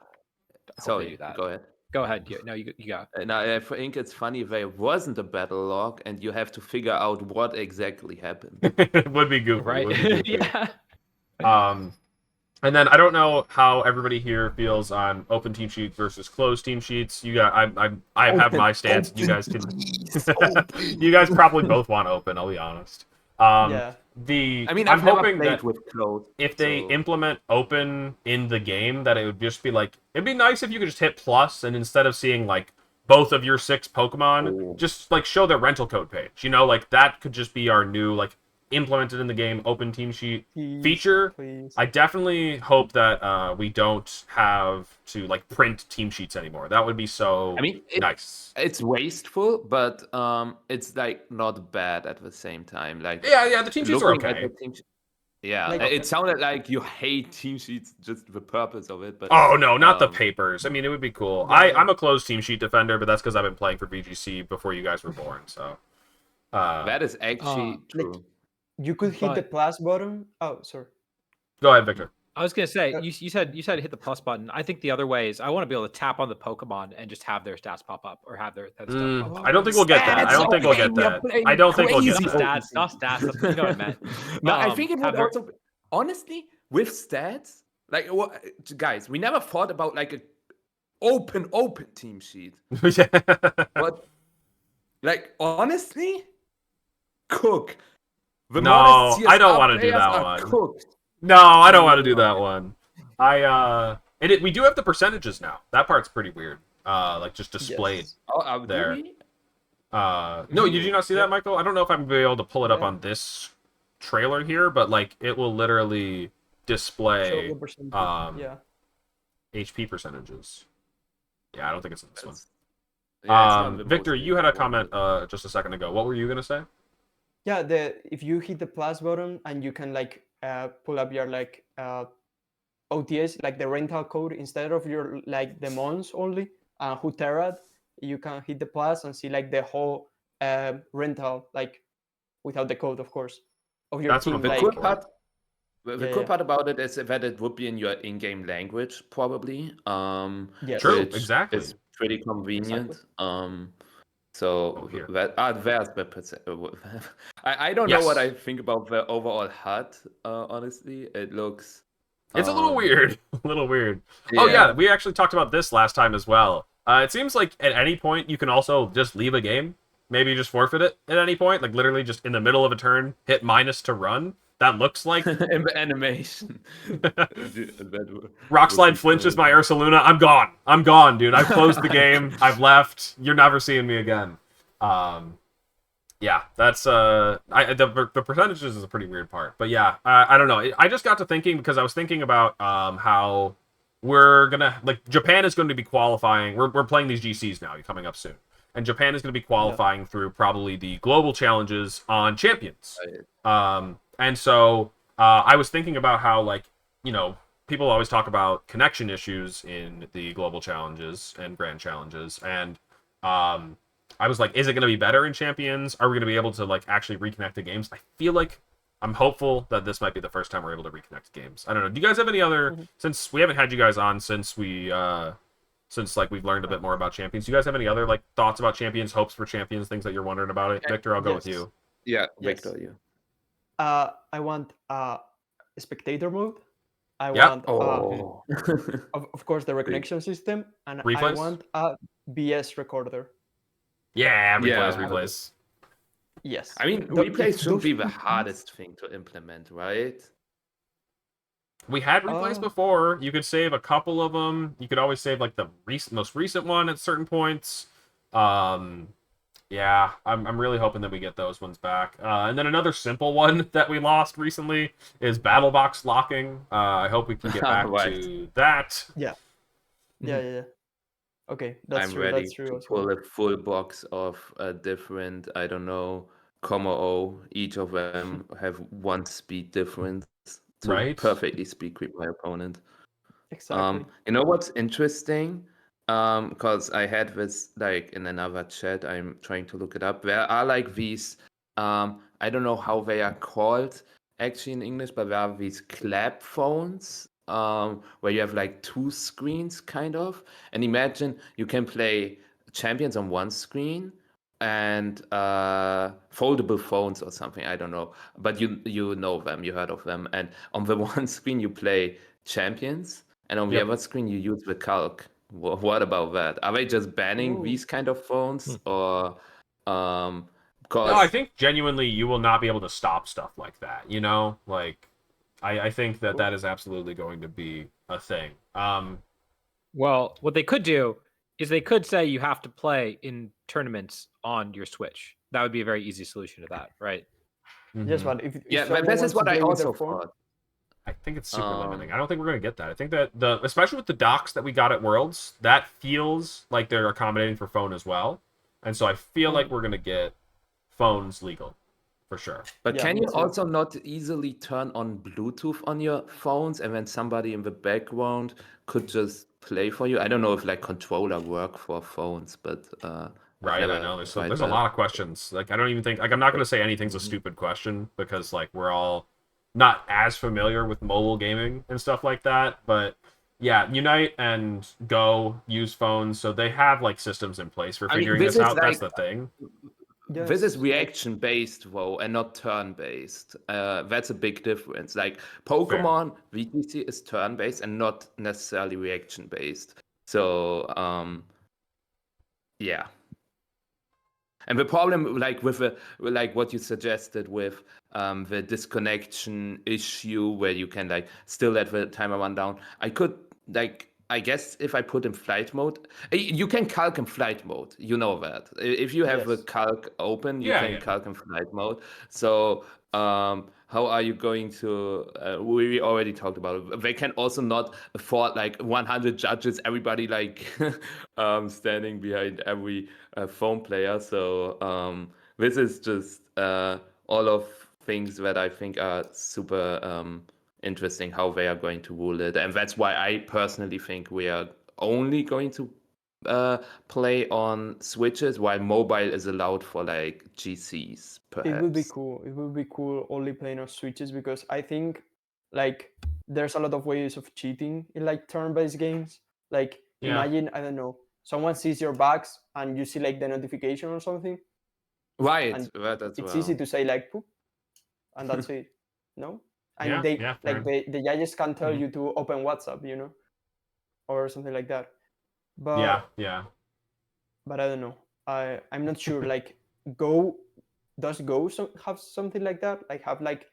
B: they
C: Sorry,
B: do that.
C: go ahead.
B: Go ahead. No, you go.
C: And I think it's funny if there wasn't a battle log and you have to figure out what exactly happened.
A: It would be goofy.
B: Right?
A: Would be goofy.
B: Yeah.
A: And then I don't know how everybody here feels on open team sheet versus closed team sheets. You got, I have my stance. You guys can. You guys probably both want open. I'll be honest.
D: Yeah.
C: I mean,
A: I'm
C: I've never
A: hoping
C: played
A: that
C: with clothes.
A: if they
C: so-
A: implement open in the game, that it would just be like, it'd be nice if you could just hit plus, and instead of seeing like both of your 6 Pokemon,
C: Ooh.
A: just like show their rental code page. Like that could just be our new like implemented in the game open team sheet
D: Please,
A: feature.
D: Please.
A: I definitely hope that we don't have to like print team sheets anymore. That would be so
C: I mean,
A: nice.
C: it's wasteful, but it's like not bad at the same time. Like
A: Yeah, the team sheets are
C: looking at
A: okay.
C: the team yeah,
D: Like-
C: it sounded like you hate team sheets, just the purpose of it. But
A: Oh no, not the
C: um,
A: papers. I mean, it would be cool.
D: Yeah.
A: I'm a closed team sheet defender, but that's because I've been playing for VGC before you guys were born. So
C: that is actually
B: like-
C: true.
D: You could hit the
B: But-
D: plus button. Oh, sorry.
A: go ahead, Victor.
B: I was gonna say
D: Uh,
B: you said hit the plus button. I think the other way is I want to be able to tap on the Pokemon and just have their stats pop up or have their that stuff pop up.
A: I don't think we'll get that. I don't think we'll get that. I don't think we'll get
B: Not
A: that.
B: stats, not stats. That's, you know what I meant.
C: No, I think it
B: have
C: would
B: their-
C: also, honestly, with stats, like, guys, we never thought about like a open team sheet.
A: Yeah.
C: But, like, honestly, cook. The
A: No,
C: modest
A: I don't
C: CSR
A: wanna do
C: players
A: that
C: are
A: one.
C: cooked.
A: No, I don't want to do that one. We do have the percentages now. That part's pretty weird. Like just displayed.
D: Yes.
C: Oh, do
A: There.
C: we?
A: No, did you not see that, Michael? I don't know if I'm gonna be able to pull it up
D: Yeah.
A: on this trailer here, but like it will literally
D: Show
A: display
D: the percentage. Yeah.
A: HP percentages. Yeah, I don't think it's in this one.
C: Yeah, it's not the
A: Victor,
C: most
A: you had a
C: important.
A: comment just a second ago. What were you gonna say?
D: Yeah, if you hit the plus button and you can like pull up your like OTS, like the rental code, instead of your like the months only Huterad, you can hit the plus and see like the whole rental, like without the code, of course, of your
A: That's what
D: team.
C: The
A: I'm
D: Like
C: cool
A: for.
C: part, the
D: Yeah,
C: cool
D: yeah.
C: part about it is that it would be in your in-game language, probably.
D: Yes.
A: True,
C: Which
A: exactly.
C: is pretty convenient.
D: Exactly.
C: So
A: here.
C: there's the I don't know what I think about the overall HUD. Honestly, it looks.
A: It's a little
C: um,
A: weird. A little weird. Oh yeah, we actually talked about this last time as well. It seems like at any point you can also just leave a game. Maybe just forfeit it at any point. Like literally just in the middle of a turn, hit minus to run. That looks like
C: in the animation.
A: Rockslide flinches my Ursaluna. I'm gone. I'm gone, dude. I've closed the game. I've left. You're never seeing me again. Yeah, that's the percentages is a pretty weird part. But yeah, I don't know. I just got to thinking because I was thinking about how we're gonna like Japan is going to be qualifying. We're playing these GCs now, coming up soon, and Japan is going to be qualifying through probably the global challenges on champions. And so I was thinking about how like people always talk about connection issues in the global challenges and grand challenges, and I was like, is it going to be better in champions? Are we going to be able to like actually reconnect the games? I feel like I'm hopeful that this might be the first time we're able to reconnect games. I don't know. Do you guys have any other? Since we haven't had you guys on since we've learned a bit more about champions. Do you guys have any other like thoughts about champions, hopes for champions, things that you're wondering about it? Victor, I'll go with you.
C: Yeah,
D: Yes.
C: Victor, you.
D: I want spectator mode. I
A: Yep.
D: want of course the reconnection system, and
A: Replays?
D: I want a BS recorder.
A: Yeah,
C: Yeah.
A: replays.
D: Yes.
C: I mean,
D: Tho-
C: replays
D: if
C: should
D: those
C: be the
D: two things-
C: hardest thing to implement, right?
A: We had replays
D: Oh.
A: before. You could save a couple of them. You could always save like the most recent one at certain points. Yeah, I'm really hoping that we get those ones back. And then another simple one that we lost recently is battle box locking. I hope we can get back
C: Right.
A: to that.
D: Yeah. Yeah. Okay, that's
C: I'm
D: true.
C: ready
D: That's true
C: to
D: as well.
C: pull a full box of different, I don't know, comma O. Each of them have one speed difference to
A: Right.
C: perfectly speed creep my opponent.
D: Exactly.
C: You know what's interesting? Because I had this like in another chat. I'm trying to look it up. There are like these. I don't know how they are called actually in English, but there are these clap phones. Where you have like two screens, kind of. And imagine you can play champions on one screen and foldable phones or something. I don't know, but you know them, you heard of them. And on the one screen you play champions, and on the
A: Yep.
C: other screen you use the calc. What about that? Are they just banning
D: Ooh.
C: these kind of phones, or
A: No,
C: because
A: I think genuinely you will not be able to stop stuff like that. Like I think that is absolutely going to be a thing.
B: Well, what they could do is they could say you have to play in tournaments on your Switch. That would be a very easy solution to that, right?
D: Yes,
A: Mhm.
D: but if
C: yeah,
D: someone
C: this
D: wants
C: is
D: to
C: what I
D: play with their
C: also
D: phone,
C: thought.
A: I think it's super limiting.
C: Um,
A: I don't think we're going to get that. I think that especially with the docks that we got at Worlds, that feels like they're accommodating for phone as well. And so I feel like we're going to get phones legal for sure.
C: But
D: Yeah,
C: can
D: me
C: you
D: too.
C: also not easily turn on Bluetooth on your phones, and then somebody in the background could just play for you? I don't know if like controller work for phones, but I've
A: Right, I
C: never
A: know.
C: tried
A: There's a
C: that.
A: lot of questions. Like I don't even think like I'm not going to say anything's a stupid question because like we're all not as familiar with mobile gaming and stuff like that, but yeah, Unite and Go use phones, so they have like systems in place for
C: I mean,
A: figuring
C: this
A: this
C: is
A: out. That's
C: like
A: the thing.
C: this is
D: Yes, like
C: reaction based though, and not turn based. That's a big difference. Like
A: Fair.
C: Pokemon VGC is turn based and not necessarily reaction based. So yeah. And the problem, like with like what you suggested with the disconnection issue, where you can like still let the timer run down. I could like, I guess if I put in flight mode, you can calc in flight mode. You know that if you have a
D: yes.
C: calc open, you
A: Yeah,
C: can
A: yeah.
C: calc in flight mode. So how are you going to? We already talked about it. They can also not afford like 100 judges, everybody like standing behind every phone player. So this is just all of things that I think are super interesting how they are going to rule it, and that's why I personally think we are only going to play on switches, while mobile is allowed for like GCs,
D: It would be
C: perhaps.
D: cool. It would be cool only playing on switches because I think like there's a lot of ways of cheating in like turn-based games. Like
A: Yeah.
D: imagine, I don't know, someone sees your backs and you see like the notification or something,
C: Right,
D: and
C: that as
D: it's
C: well.
D: easy to say like poop, and that's it. No? And
A: Yeah,
D: they
A: yeah,
D: like
A: fair.
D: the judges can tell
A: Mhm.
D: you to open WhatsApp, or something like that.
A: Yeah,
D: But
A: yeah.
D: I don't know. I'm not sure. Like Go does Go have something like that? Like have like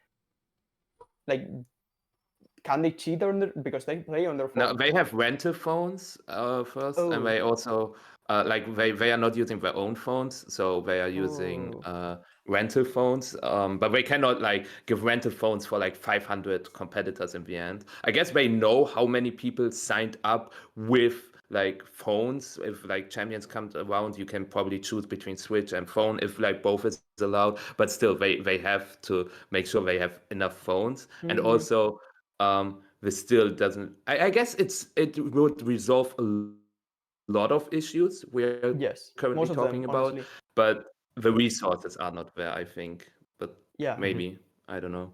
D: can they cheat on their because they play on their
C: No,
D: phone?
C: they have rental phones first, and
D: Oh,
C: they also like they are not using their own phones, so they are using
D: oh,
C: rental phones. But they cannot like give rental phones for like 500 competitors in the end. I guess they know how many people signed up with like phones. If like champions come around, you can probably choose between Switch and phone if like both is allowed. But still, they have to make sure they have enough phones, and
D: hmm,
C: also this still doesn't. I guess it would resolve a lot of issues we're
D: yes,
C: currently
D: most of them,
C: talking about,
D: honestly.
C: but the resources are not there, I think. But
D: Yeah,
A: Mhm.
C: maybe, I don't know.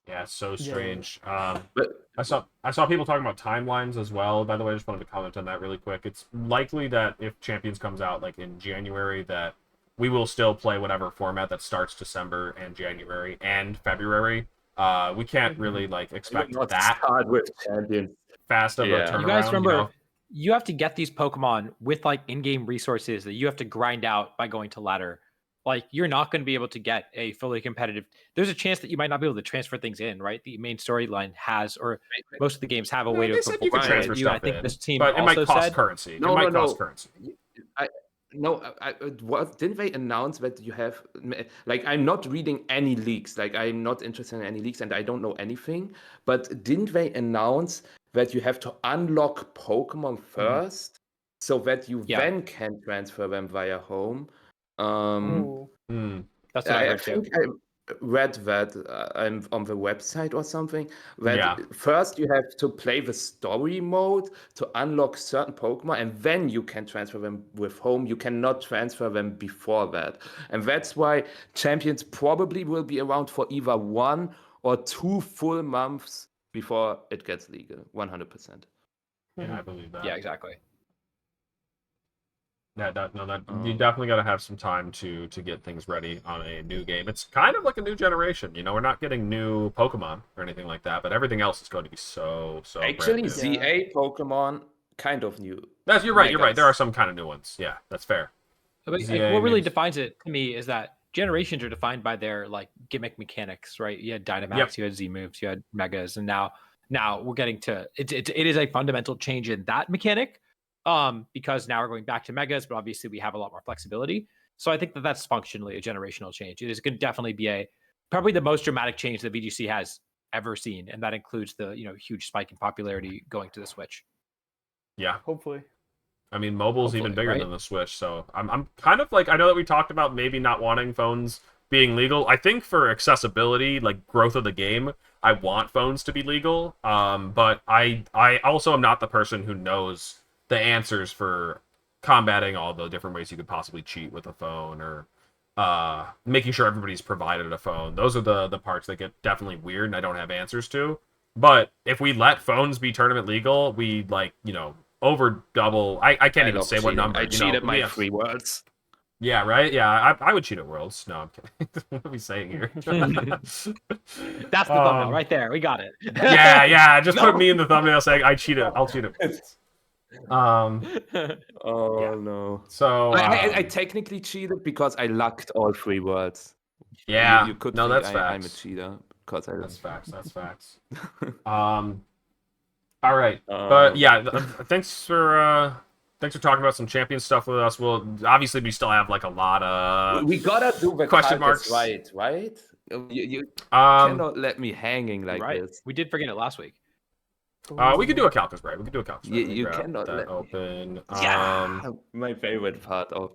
A: Yeah, it's so
D: yeah, yeah,
A: strange.
C: But
A: I saw people talking about timelines as well. By the way, I just wanted to comment on that really quick. It's likely that if Champions comes out like in January, that we will still play whatever format that starts December and January and February. We can't
D: hmm,
A: really like
C: I would
A: expect
C: not
A: that
C: start with champions.
A: fast of a
C: Yeah.
B: You guys
A: turnaround,
B: remember you have to get these Pokemon with like in-game resources that you have to grind out by going to ladder. Like you're not going to be able to get a fully competitive. There's a chance that you might not be able to transfer things in, right? The main storyline has, or most of the games have a way
A: Yeah,
B: to
A: they
B: put
A: said you could
B: Pokemon
C: Right.
B: with
A: transfer
B: you. And I
A: stuff
B: think
A: in,
B: this team
A: but it might
B: also
A: cost
B: said,
A: currency.
C: No,
A: It
C: no,
A: might cost
C: no.
A: currency.
C: I no, what didn't they announce that you have like I'm not reading any leaks, like I'm not interested in any leaks and I don't know anything, but didn't they announce that you have to unlock Pokemon first so that you
B: yeah,
C: then can transfer them via home? Um,
D: oh,
A: Hmm.
B: that's what I
C: I
B: heard too.
C: think I read that on the website or something that
A: Yeah.
C: first you have to play the story mode to unlock certain Pokemon, and then you can transfer them with home. You cannot transfer them before that, and that's why champions probably will be around for either 1 or 2 full months before it gets legal. 100%.
A: Yeah,
D: hmm,
A: I believe that.
B: Yeah, exactly.
A: Yeah, that you
C: Um,
A: definitely got to have some time to get things ready on a new game. It's kind of like a new generation. We're not getting new Pokemon or anything like that, but everything else is going to be so brand
C: Actually,
A: new.
D: yeah,
C: ZA Pokemon kind of new.
A: You're right. You're right. There are
C: Megas.
A: some kind of new ones. Yeah, that's fair.
B: But, like
A: ZA
B: what really
A: maybe.
B: defines it to me is that generations are defined by their like gimmick mechanics, right? You had
A: Yep.
B: Dynamax, you had Z moves, you had Megas, and now we're getting to it is a fundamental change in that mechanic. Because now we're going back to Megas, but obviously we have a lot more flexibility. So I think that that's functionally a generational change. It is going to definitely be a probably the most dramatic change that VGC has ever seen, and that includes the huge spike in popularity going to the Switch.
A: Yeah.
D: hopefully.
A: I mean, mobile's even
B: Hopefully,
A: bigger
B: right?
A: than the Switch, so I'm kind of like I know that we talked about maybe not wanting phones being legal. I think for accessibility, like growth of the game, I want phones to be legal. But I also am not the person who knows the answers for combating all the different ways you could possibly cheat with a phone or making sure everybody's provided a phone. Those are the parts that get definitely weird and I don't have answers to. But if we let phones be tournament legal, we like, over double. I can't even
C: love
A: say what
C: cheating.
A: number.
C: I cheated my free worlds.
A: Yeah, right. Yeah, I would cheat at Worlds. No, I'm kidding. What are we saying here?
B: That's the thumbnail right there. We got it.
A: Yeah. Just
C: No.
A: put me in the thumbnail saying I'll cheat at Worlds.
C: Oh
A: Yeah.
C: no.
A: So
C: I technically cheated because I lucked all 3 words.
A: yeah,
C: You could
A: no,
C: think
A: that's
C: I'm a
A: facts.
C: cheater because I.
A: That's facts. All right, but yeah, thanks for talking about some champion stuff with us. Well, obviously we still have like a lot of
C: we gotta do the
A: question
C: marks
A: marks.
C: right? You
A: Um,
C: cannot let me hanging like
B: right.
C: this.
B: We did forget it last week.
A: we could do a calculus, right? We could do a calculus. Right?
C: You cannot
A: that
C: let
A: open.
C: Yeah, my favorite part of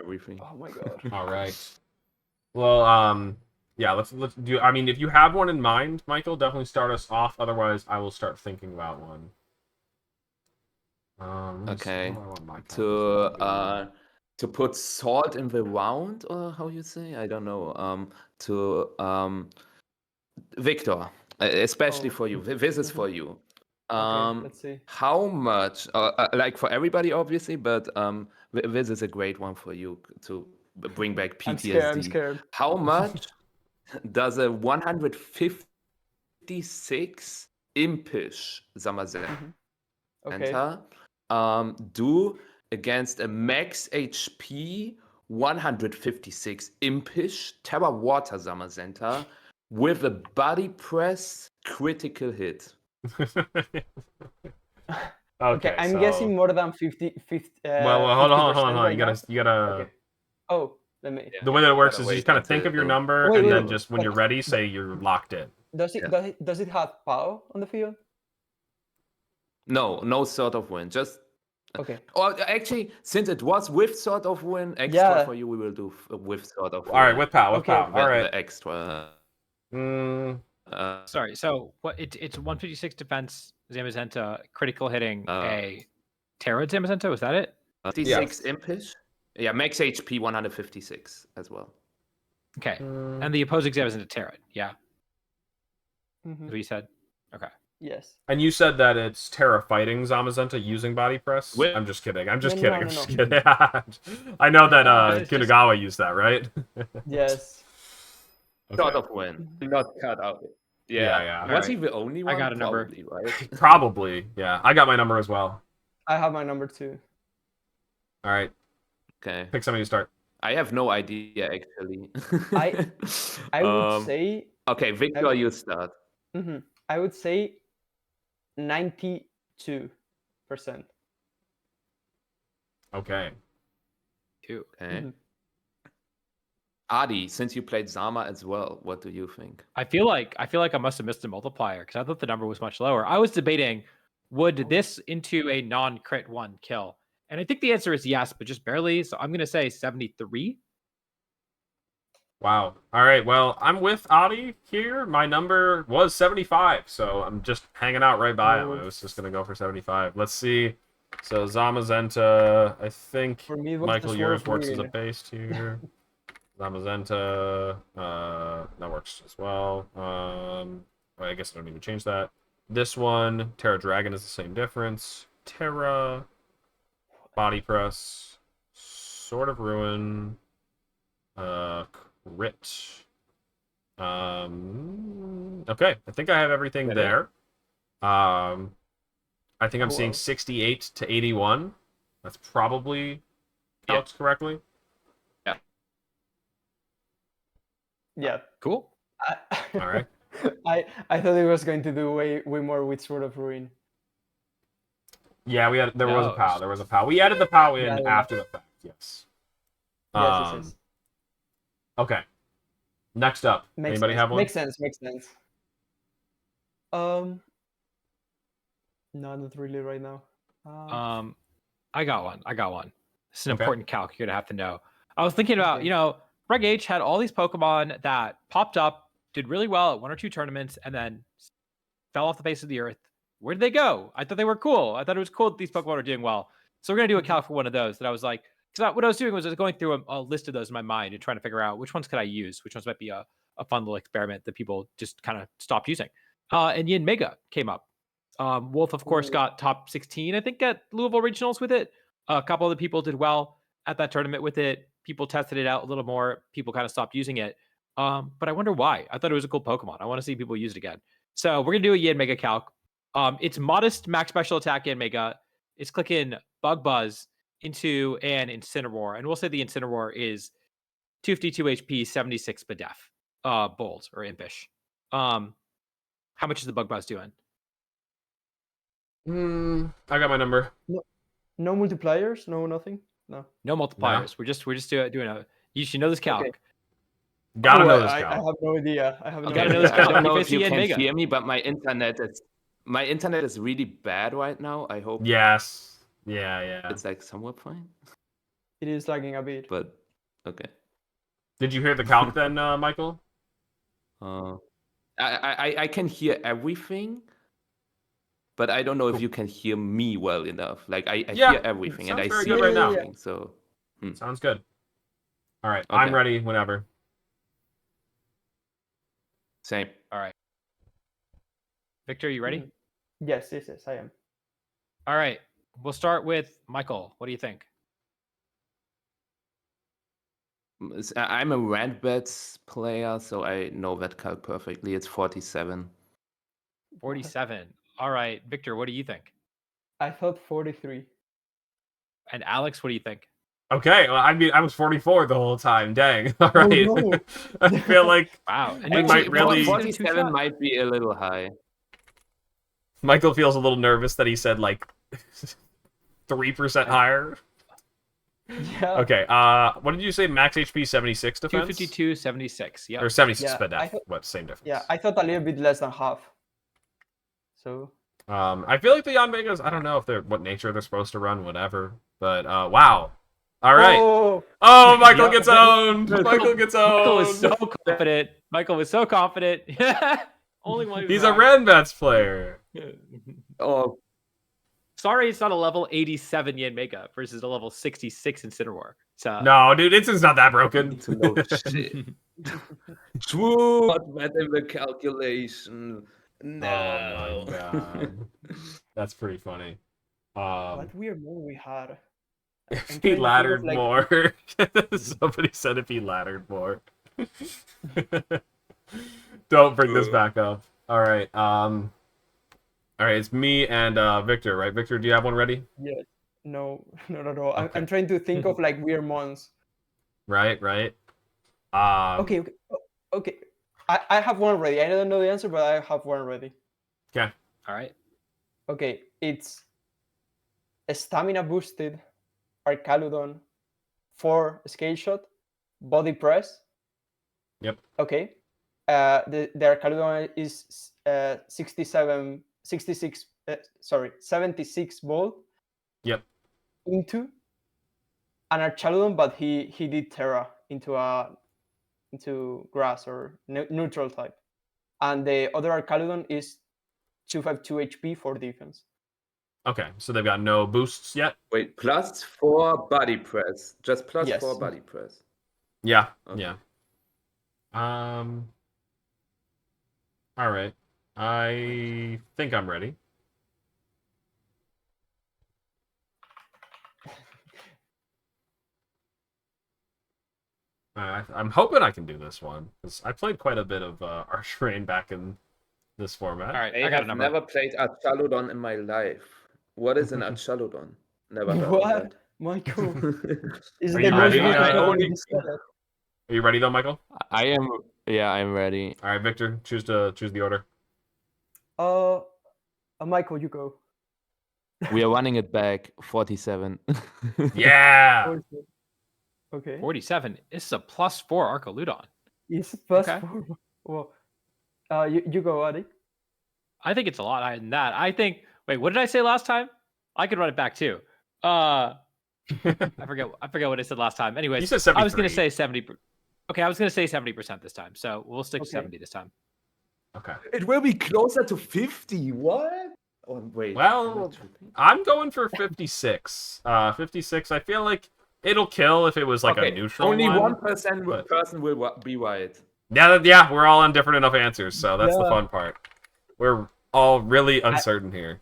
C: everything.
D: Oh my god.
A: All right. Well, yeah, let's do. I mean, if you have one in mind, Michael, definitely start us off. Otherwise, I will start thinking about one.
C: Okay.
A: What do I want my calculus to be?
C: To put salt in the round, or how you say? I don't know. Victor, especially
D: Oh.
C: for you. This is for you.
D: Okay, let's see.
C: How much? Like for everybody, obviously, but this is a great one for you to bring back PTSD.
D: I'm scared.
C: How much does a 156 impish Zamazenta
D: Okay.
C: do against a max HP 156 impish Terra Water Zamazenta with a body press critical hit?
D: Okay, I'm guessing more than 50.
A: Well, hold on.
D: 50% right
A: You
D: now.
A: gotta.
D: Okay. Oh, let me.
A: The way that it works
C: gotta
A: is you just
C: wait
A: kind of think of your
C: until-
A: number,
D: Wait,
A: and
D: wait,
A: then just when you're ready, say you're locked in.
D: Does it
C: Yeah.
D: does it have POW on the field?
C: No sort of win. Just
D: Okay.
C: or actually, since it was with sort of win extra
D: Yeah.
C: for you, we will do with sort of win.
A: All right, with POW.
D: Okay.
A: All right.
C: The extra.
B: Sorry. So what? It's 156 defense Zamazenta critical hitting a Terra Zamazenta. Was that it?
C: 56 impish. Yeah, max HP 156 as well.
B: Okay. And the opposing Zamazenta Terra. Yeah.
D: Mhm.
B: What you said. Okay.
D: Yes.
A: And you said that it's Terra fighting Zamazenta using body press?
C: Wait.
A: I'm just kidding.
D: No,
A: I'm just
D: no,
A: kidding.
D: no,
A: I'm just
D: no.
A: kidding. I know that
B: it's just-
A: Kunagawa used that, right?
D: Yes.
C: Sort of win. Not cut out.
A: Yeah.
C: Was
B: Alright.
C: he the only one?
B: I got a number.
C: Probably, right?
A: Probably. Yeah. I got my number as well.
D: I have my number 2.
A: All right.
C: Okay.
A: Pick somebody to start.
C: I have no idea actually.
D: I would say.
C: Okay, Victor, you start.
D: I would say 92%.
A: Okay.
B: 2.
C: Okay. Adi, since you played Zama as well, what do you think?
B: I feel like I must have missed a multiplier because I thought the number was much lower. I was debating, would this into a non-crit 1 kill? And I think the answer is yes, but just barely. So I'm gonna say 73.
A: Wow. All right. Well, I'm with Adi here. My number was 75, so I'm just hanging out right by him. I was just gonna go for 75. Let's see. So Zamazenta, I think
D: For me, it was
A: Michael,
D: the
A: yours
D: Sword
A: works as a
D: Ruin.
A: base here. Zamazenta, that works as well. Well, I guess I don't need to change that. This one, Terra Dragon is the same difference. Terra, Body Press, Sword of Ruin, Crit. Okay, I think I have everything
B: Is that it?
A: there. I think I'm seeing
D: Cool.
A: 68 to 81. That's probably counts correctly.
D: Yeah.
B: Cool.
A: All right.
D: I thought it was going to do way more with Sword of Ruin.
A: Yeah, there was a
B: No,
A: POW. There was a POW. We added the POW in
D: Yeah.
A: after the fact. Yes.
D: Yes.
A: Okay. Next up,
D: Makes
A: anybody
D: sense.
A: have one?
D: Makes sense. No, not really right now.
B: I got one. This is an
A: Okay.
B: important calc you're gonna have to know. I was thinking about,
D: Okay.
B: Reg H had all these Pokemon that popped up, did really well at 1 or 2 tournaments, and then fell off the face of the earth. Where did they go? I thought they were cool. I thought it was cool that these Pokemon are doing well. So we're gonna do a calc for one of those. That I was like, So what I was doing was I was going through a list of those in my mind and trying to figure out which ones could I use, which ones might be a fun little experiment that people just kind of stopped using. And Yin Mega came up. Wolf, of course, got top 16, I think, at Louisville Regionals with it. A couple of the people did well at that tournament with it. People tested it out a little more. People kind of stopped using it. But I wonder why. I thought it was a cool Pokemon. I want to see people use it again. So we're going to do a Yin Mega calc. It's modest max special attack Yin Mega. It's clicking Bug Buzz into an Incineroar. And we'll say the Incineroar is 252 HP, 76 Bedef. Bold or Impish. How much is the Bug Buzz doing?
A: I got my number.
D: No multipliers, no nothing. No.
B: No multipliers. We're just doing a. You should know this calc.
D: Okay.
A: Gotta know this
D: I
A: calc.
D: have no idea. I have no
B: Gotta
D: idea.
B: know this
C: I
B: calc.
C: don't know
B: If
C: if you
B: it's
C: can
B: Mega.
C: hear me, but my internet is really bad right now. I hope
A: Yes. Yeah.
C: it's like somewhat fine.
D: It is lagging a bit.
C: But okay.
A: Did you hear the calc then, Michael?
C: I can hear everything, but I don't know if you can hear me well enough. Like I
A: Yeah,
C: hear everything and I
A: sounds very
C: see
A: good right now.
C: everything. So
A: Sounds good. All right,
C: Okay.
A: I'm ready whenever.
C: same.
B: All right. Victor, you ready?
D: Yes, I am.
B: All right. We'll start with Michael. What do you think?
C: I'm a Red Bets player, so I know that calc perfectly. It's 47.
B: 47. All right. Victor, what do you think?
D: I thought 43.
B: And Alex, what do you think?
A: Okay, well, I mean, I was 44 the whole time. Dang. All right.
D: no.
A: I feel like
B: Wow. And
A: We might really-
C: 47 might be a little high.
A: Michael feels a little nervous that he said like 3% higher.
D: Yeah.
A: Okay. What did you say? Max HP 76 defense?
B: 252, 76. Yeah.
A: Or 76
D: Yeah,
A: sped
D: I
A: def.
D: thought-
A: What? Same difference.
D: Yeah, I thought a little bit less than half. So
A: I feel like the Yon Vegas, I don't know if they're what nature they're supposed to run, whatever. But wow. All right.
D: Oh,
A: Michael
B: Yeah.
A: gets owned. Michael gets owned.
B: Michael was so confident. Michael was so confident. Only one.
A: He's a Renbets player.
C: Oh,
B: Sorry, it's not a level 87 Yin Mega versus a level 66 Incineroar. So
A: No, dude, it's not that broken.
C: to know shit. True. Not that in the calculation. No.
A: Oh my god. That's pretty funny.
D: what weird move we had. I'm
A: If he
D: trying to think of,
A: laddered
D: like-
A: more. Somebody said if he laddered more. Don't bring this back up. All right. All right, it's me and Victor, right? Victor, do you have one ready?
D: Yeah. No, not at all.
A: Okay.
D: I'm trying to think of like weird ones.
A: Right.
D: Okay. Okay. I have one ready. I don't know the answer, but I have one ready.
A: Okay.
B: all right.
D: Okay, it's a stamina boosted Arcaludon for scale shot, body press.
A: Yep.
D: Okay. The Arcaludon is 76 volt.
A: Yep.
D: Into an Archaludon, but he did Terra into grass or neutral type, and the other Arcaludon is 252 HP for defense.
A: Okay, so they've got no boosts yet?
C: Wait, +4 body press. Just +4
D: Yes.
C: body press.
A: Yeah.
C: Okay.
A: Yeah. All right. I think I'm ready. I'm hoping I can do this one because I played quite a bit of Archrain back in this format.
B: All right.
C: I
B: I got a
C: have
B: number.
C: never played Archaludon in my life. What is an Archaludon? Never heard
D: What,
C: of
D: Michael? Is
A: Are
D: the
A: you
D: most
A: ready?
D: beautiful
A: I
C: only-
D: thing said.
A: Are you ready though, Michael?
C: I am. Yeah, I'm ready.
A: All right, Victor, choose the order.
D: Michael, you go.
C: We are running it back. 47.
A: Yeah.
D: Okay.
B: 47. This is a +4 Arcaludon.
D: It's plus
B: Okay.
D: 4. Well, you go, Adi.
B: I think it's a lot higher than that. I think. Wait, what did I say last time? I could run it back too. I forget what I said last time. Anyways,
A: You said 73.
B: I was gonna say 70. Okay, I was gonna say 70% this time. So we'll stick to
D: Okay.
B: 70 this time.
A: Okay.
C: It will be closer to 50. What? Oh, wait.
A: Well, I'm going for 56. 56. I feel like It'll kill if it was like a neutral
C: only
A: one.
C: 1%
A: but-
C: person will be right.
A: Yeah, we're all on different enough answers, so that's the
D: Yeah.
A: fun part. We're all really uncertain here.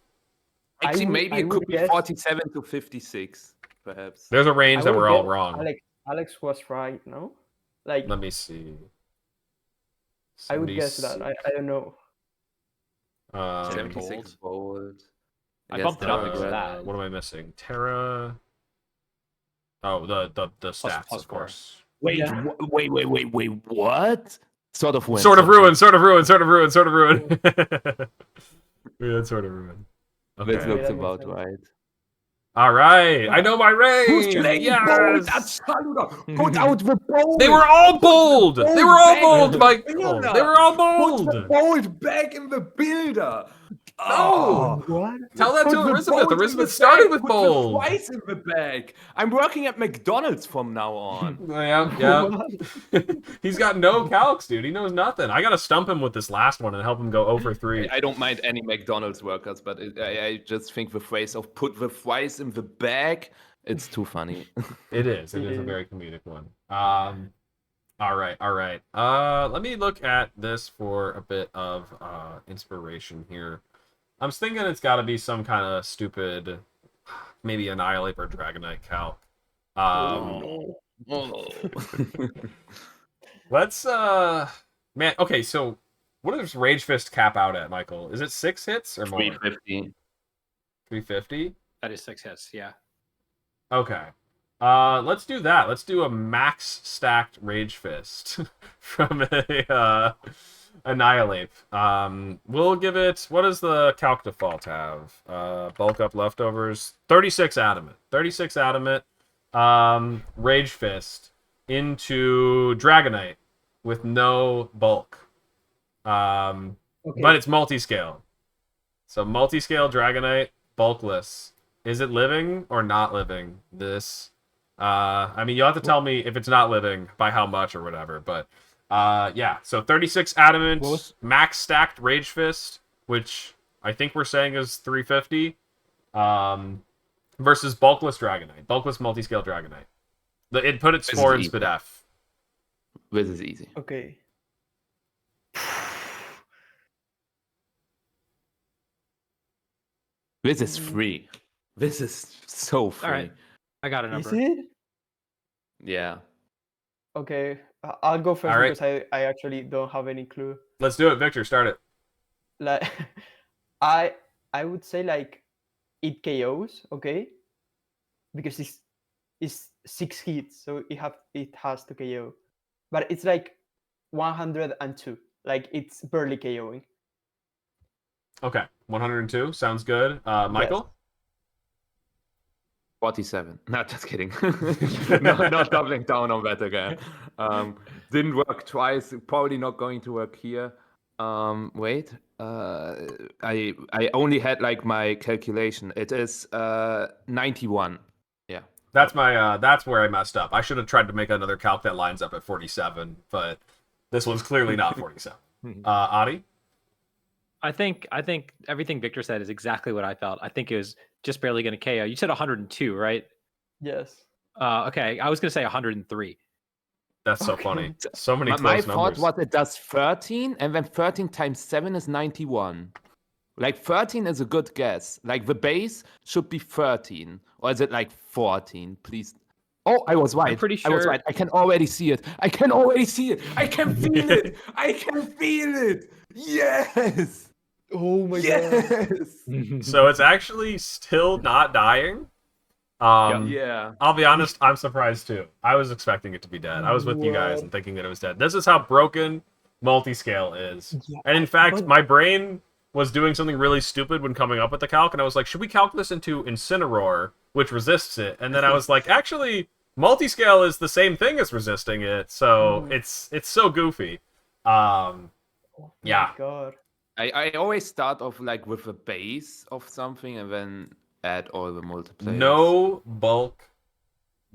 C: Actually,
D: would-
C: maybe
D: I
C: it
D: would
C: could be
D: guess-
C: 47 to 56, perhaps.
A: There's a range
D: I
A: that
D: would
A: we're all
D: guess
A: wrong.
D: Alex was right, no? Like
A: Let me see.
D: I would guess that. I don't know.
C: 76 volt.
B: I
C: guess
B: bumped it up
C: Terra
B: because of
C: Grad-
B: that.
A: What am I missing? Terra. Oh, the stats,
B: plus
A: of
B: four.
A: course.
C: Wait,
D: Yeah.
C: wait, what? Sort of win.
A: Sort of ruin, sort of ruin, sort of ruin, sort of ruin. Yeah, that's sort of ruin.
C: That
A: Okay.
C: looks
D: that makes
C: about
D: sense.
C: right.
A: All right. I know my
C: Who's
A: range.
C: playing
A: Yes.
C: bold? That's Saluda. Put out the bold.
A: They were all bold. They were all bold, Mike.
C: Builder.
A: They were all
C: Put the
A: bold.
C: bold back in the builder.
A: No.
D: What?
A: Tell that
C: Put
A: to
C: the
A: Elizabeth.
C: bold in
A: Elizabeth
C: the
A: started
C: bag.
A: with
C: Put the
A: bold.
C: fries in the bag. I'm working at McDonald's from now on.
A: Yeah. He's got no calcs, dude. He knows nothing. I gotta stump him with this last one and help him go over 3.
C: I don't mind any McDonald's workers, but I just think the phrase of "put the fries in the bag" it's too funny.
A: It is. It is a very comedic one. All right. Let me look at this for a bit of inspiration here. I'm thinking it's got to be some kind of stupid, maybe Annihilate or Dragonite calc. Let's man. Okay, so what does Rage Fist cap out at, Michael? Is it 6 hits or more?
C: 350.
A: 350.
B: That is 6 hits. Yeah.
A: Okay. Let's do that. Let's do a max stacked Rage Fist from a Annihilate. We'll give it. What does the calc default have? Bulk up leftovers. 36 adamant. 36 adamant. Rage Fist into Dragonite with no bulk.
D: Okay.
A: But it's multi-scale. So multi-scale Dragonite, bulkless. Is it living or not living? This. I mean, you'll have to tell me if it's not living by how much or whatever. But yeah. So 36 adamant, max stacked Rage Fist, which I think we're saying is 350. Versus bulkless Dragonite, bulkless multi-scale Dragonite. It put its
C: This
A: score
C: is
A: in Spidef.
C: This is easy.
D: Okay.
C: This is free. This is so free.
B: All right. I got a
D: Is
B: number.
D: it?
C: Yeah.
D: Okay. I'll go first
A: All right.
D: because I actually don't have any clue.
A: Let's do it, Victor. Start it.
D: Like I would say like it KOs, okay? Because it's 6 hits, so it has to KO. But it's like 102. Like it's barely KOing.
A: Okay, 102 sounds good. Michael.
C: 47. No, just kidding. No, not doubling down on that again. Didn't work twice. Probably not going to work here. Wait. I only had like my calculation. It is 91. Yeah.
A: That's my. That's where I messed up. I should have tried to make another calc that lines up at 47, but this one's clearly not 47. Adi.
B: I think everything Victor said is exactly what I felt. I think it was just barely going to KO. You said 102, right?
D: Yes.
B: Okay, I was going to say 103.
A: That's so
D: Okay.
A: funny. So many close
C: My
A: numbers.
C: thought was it does 13, and then 13 times 7 is 91. Like 13 is a good guess. Like the base should be 13, or is it like 14? Please. Oh, I was right.
B: pretty
C: I was
B: sure-
C: right. I can already see it. I can already see it. I can feel it. I can feel it. Yes.
D: Oh my god.
C: Yes.
A: So it's actually still not dying.
C: Yeah.
A: I'll be honest, I'm surprised too. I was expecting it to be dead. I was with you guys
D: What?
A: and thinking that it was dead. This is how broken multi-scale is.
D: Yeah,
A: And in fact,
D: but-
A: my brain was doing something really stupid when coming up with the calc, and I was like, should we calc this into Incineroar, which resists it? And then I was like, actually, multi-scale is the same thing as resisting it, so it's so goofy.
D: Oh
A: Yeah.
D: my god.
C: I always start off like with a base of something and then add all the multipliers.
A: No bulk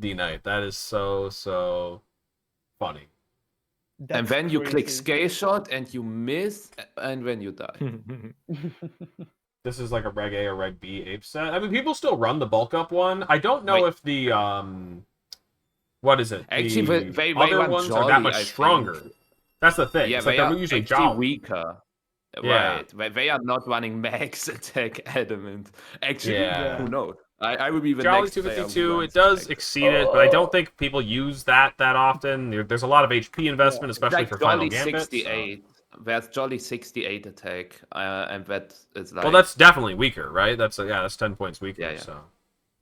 A: D-Knight. That is so funny.
C: And
D: That's
C: then you click
D: crazy.
C: scale shot and you miss, and then you die.
A: This is like a Reg A or Reg B ape set. I mean, people still run the bulk up one. I don't know
C: Wait.
A: if the what is it?
C: Actually,
A: The
C: they
A: other
C: want
A: ones are
C: jolly,
A: that much
C: I think.
A: stronger. That's the thing.
C: Yeah,
A: It's like
C: they
A: they're
C: are
A: usually
C: actually
A: jolly.
C: weaker.
A: Yeah.
C: Right. They are not running max attack adamant. Actually,
A: Yeah.
C: who knows? I will be the
A: Jolly
C: next player who
A: 252,
C: runs
A: it does
C: like
A: exceed it, but I don't think people use that often. There's a lot of HP investment, especially
C: like
A: for Final
C: Jolly
A: Gambit.
C: 68. There's Jolly 68 attack, and that is like.
A: Well, that's definitely weaker, right? That's 10 points weaker.
C: Yeah.
A: So,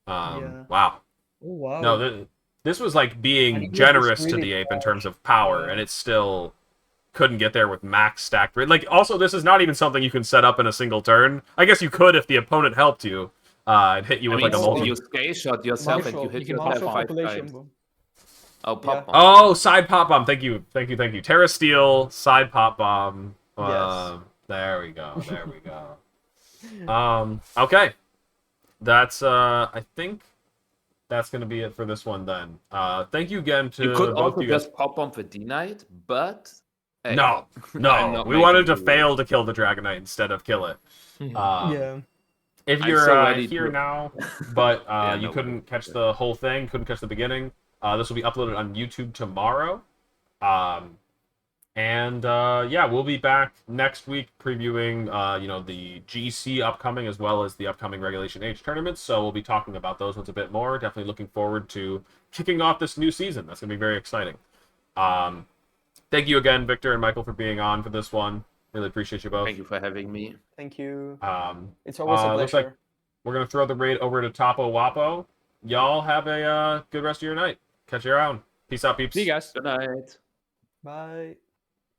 D: Yeah.
A: wow.
D: Oh wow.
A: No, this was like
D: And
A: being
D: it was
A: generous
D: just
A: to
D: really
A: the ape in
D: harsh.
A: terms of power,
D: Yeah.
A: and it still couldn't get there with max stacked rate. Like, also, this is not even something you can set up in a single turn. I guess you could if the opponent helped you and hit you with like a multi.
C: You scale shot yourself and you hit
B: can
C: yourself
B: pop
C: 5
D: population
C: times.
D: boom.
C: Oh, pop bomb.
A: Oh, side pop bomb. Thank you. Terra Steel, side pop bomb.
D: Yes.
A: There we go. Okay. That's I think that's gonna be it for this one then. Thank you again to
C: You could
A: both
C: also
A: you guys.
C: just pop bomb the D-Knight, but hey,
A: No,
C: I'm
A: no.
C: not
A: We wanted
C: making
A: to
C: you-
A: fail to kill the Dragonite instead of kill it.
D: Yeah.
A: If
C: I'm
A: you're
C: so ready
A: here
C: to-
A: now, but
C: Yeah,
A: you
C: no,
A: couldn't catch
C: yeah.
A: the whole thing, couldn't catch the beginning, this will be uploaded on YouTube tomorrow. Yeah, we'll be back next week previewing, the GC upcoming as well as the upcoming Regulation H tournaments. So we'll be talking about those ones a bit more. Definitely looking forward to kicking off this new season. That's going to be very exciting. Thank you again, Victor and Michael, for being on for this one. Really appreciate you both.
C: Thank you for having me.
D: Thank you. It's
A: It's
D: always a
A: looks
D: pleasure.
A: like we're going to throw the raid over to Topo Wapo. Y'all have a good rest of your night. Catch you around. Peace out, peeps.
B: See you guys.
C: Good night.
D: Bye.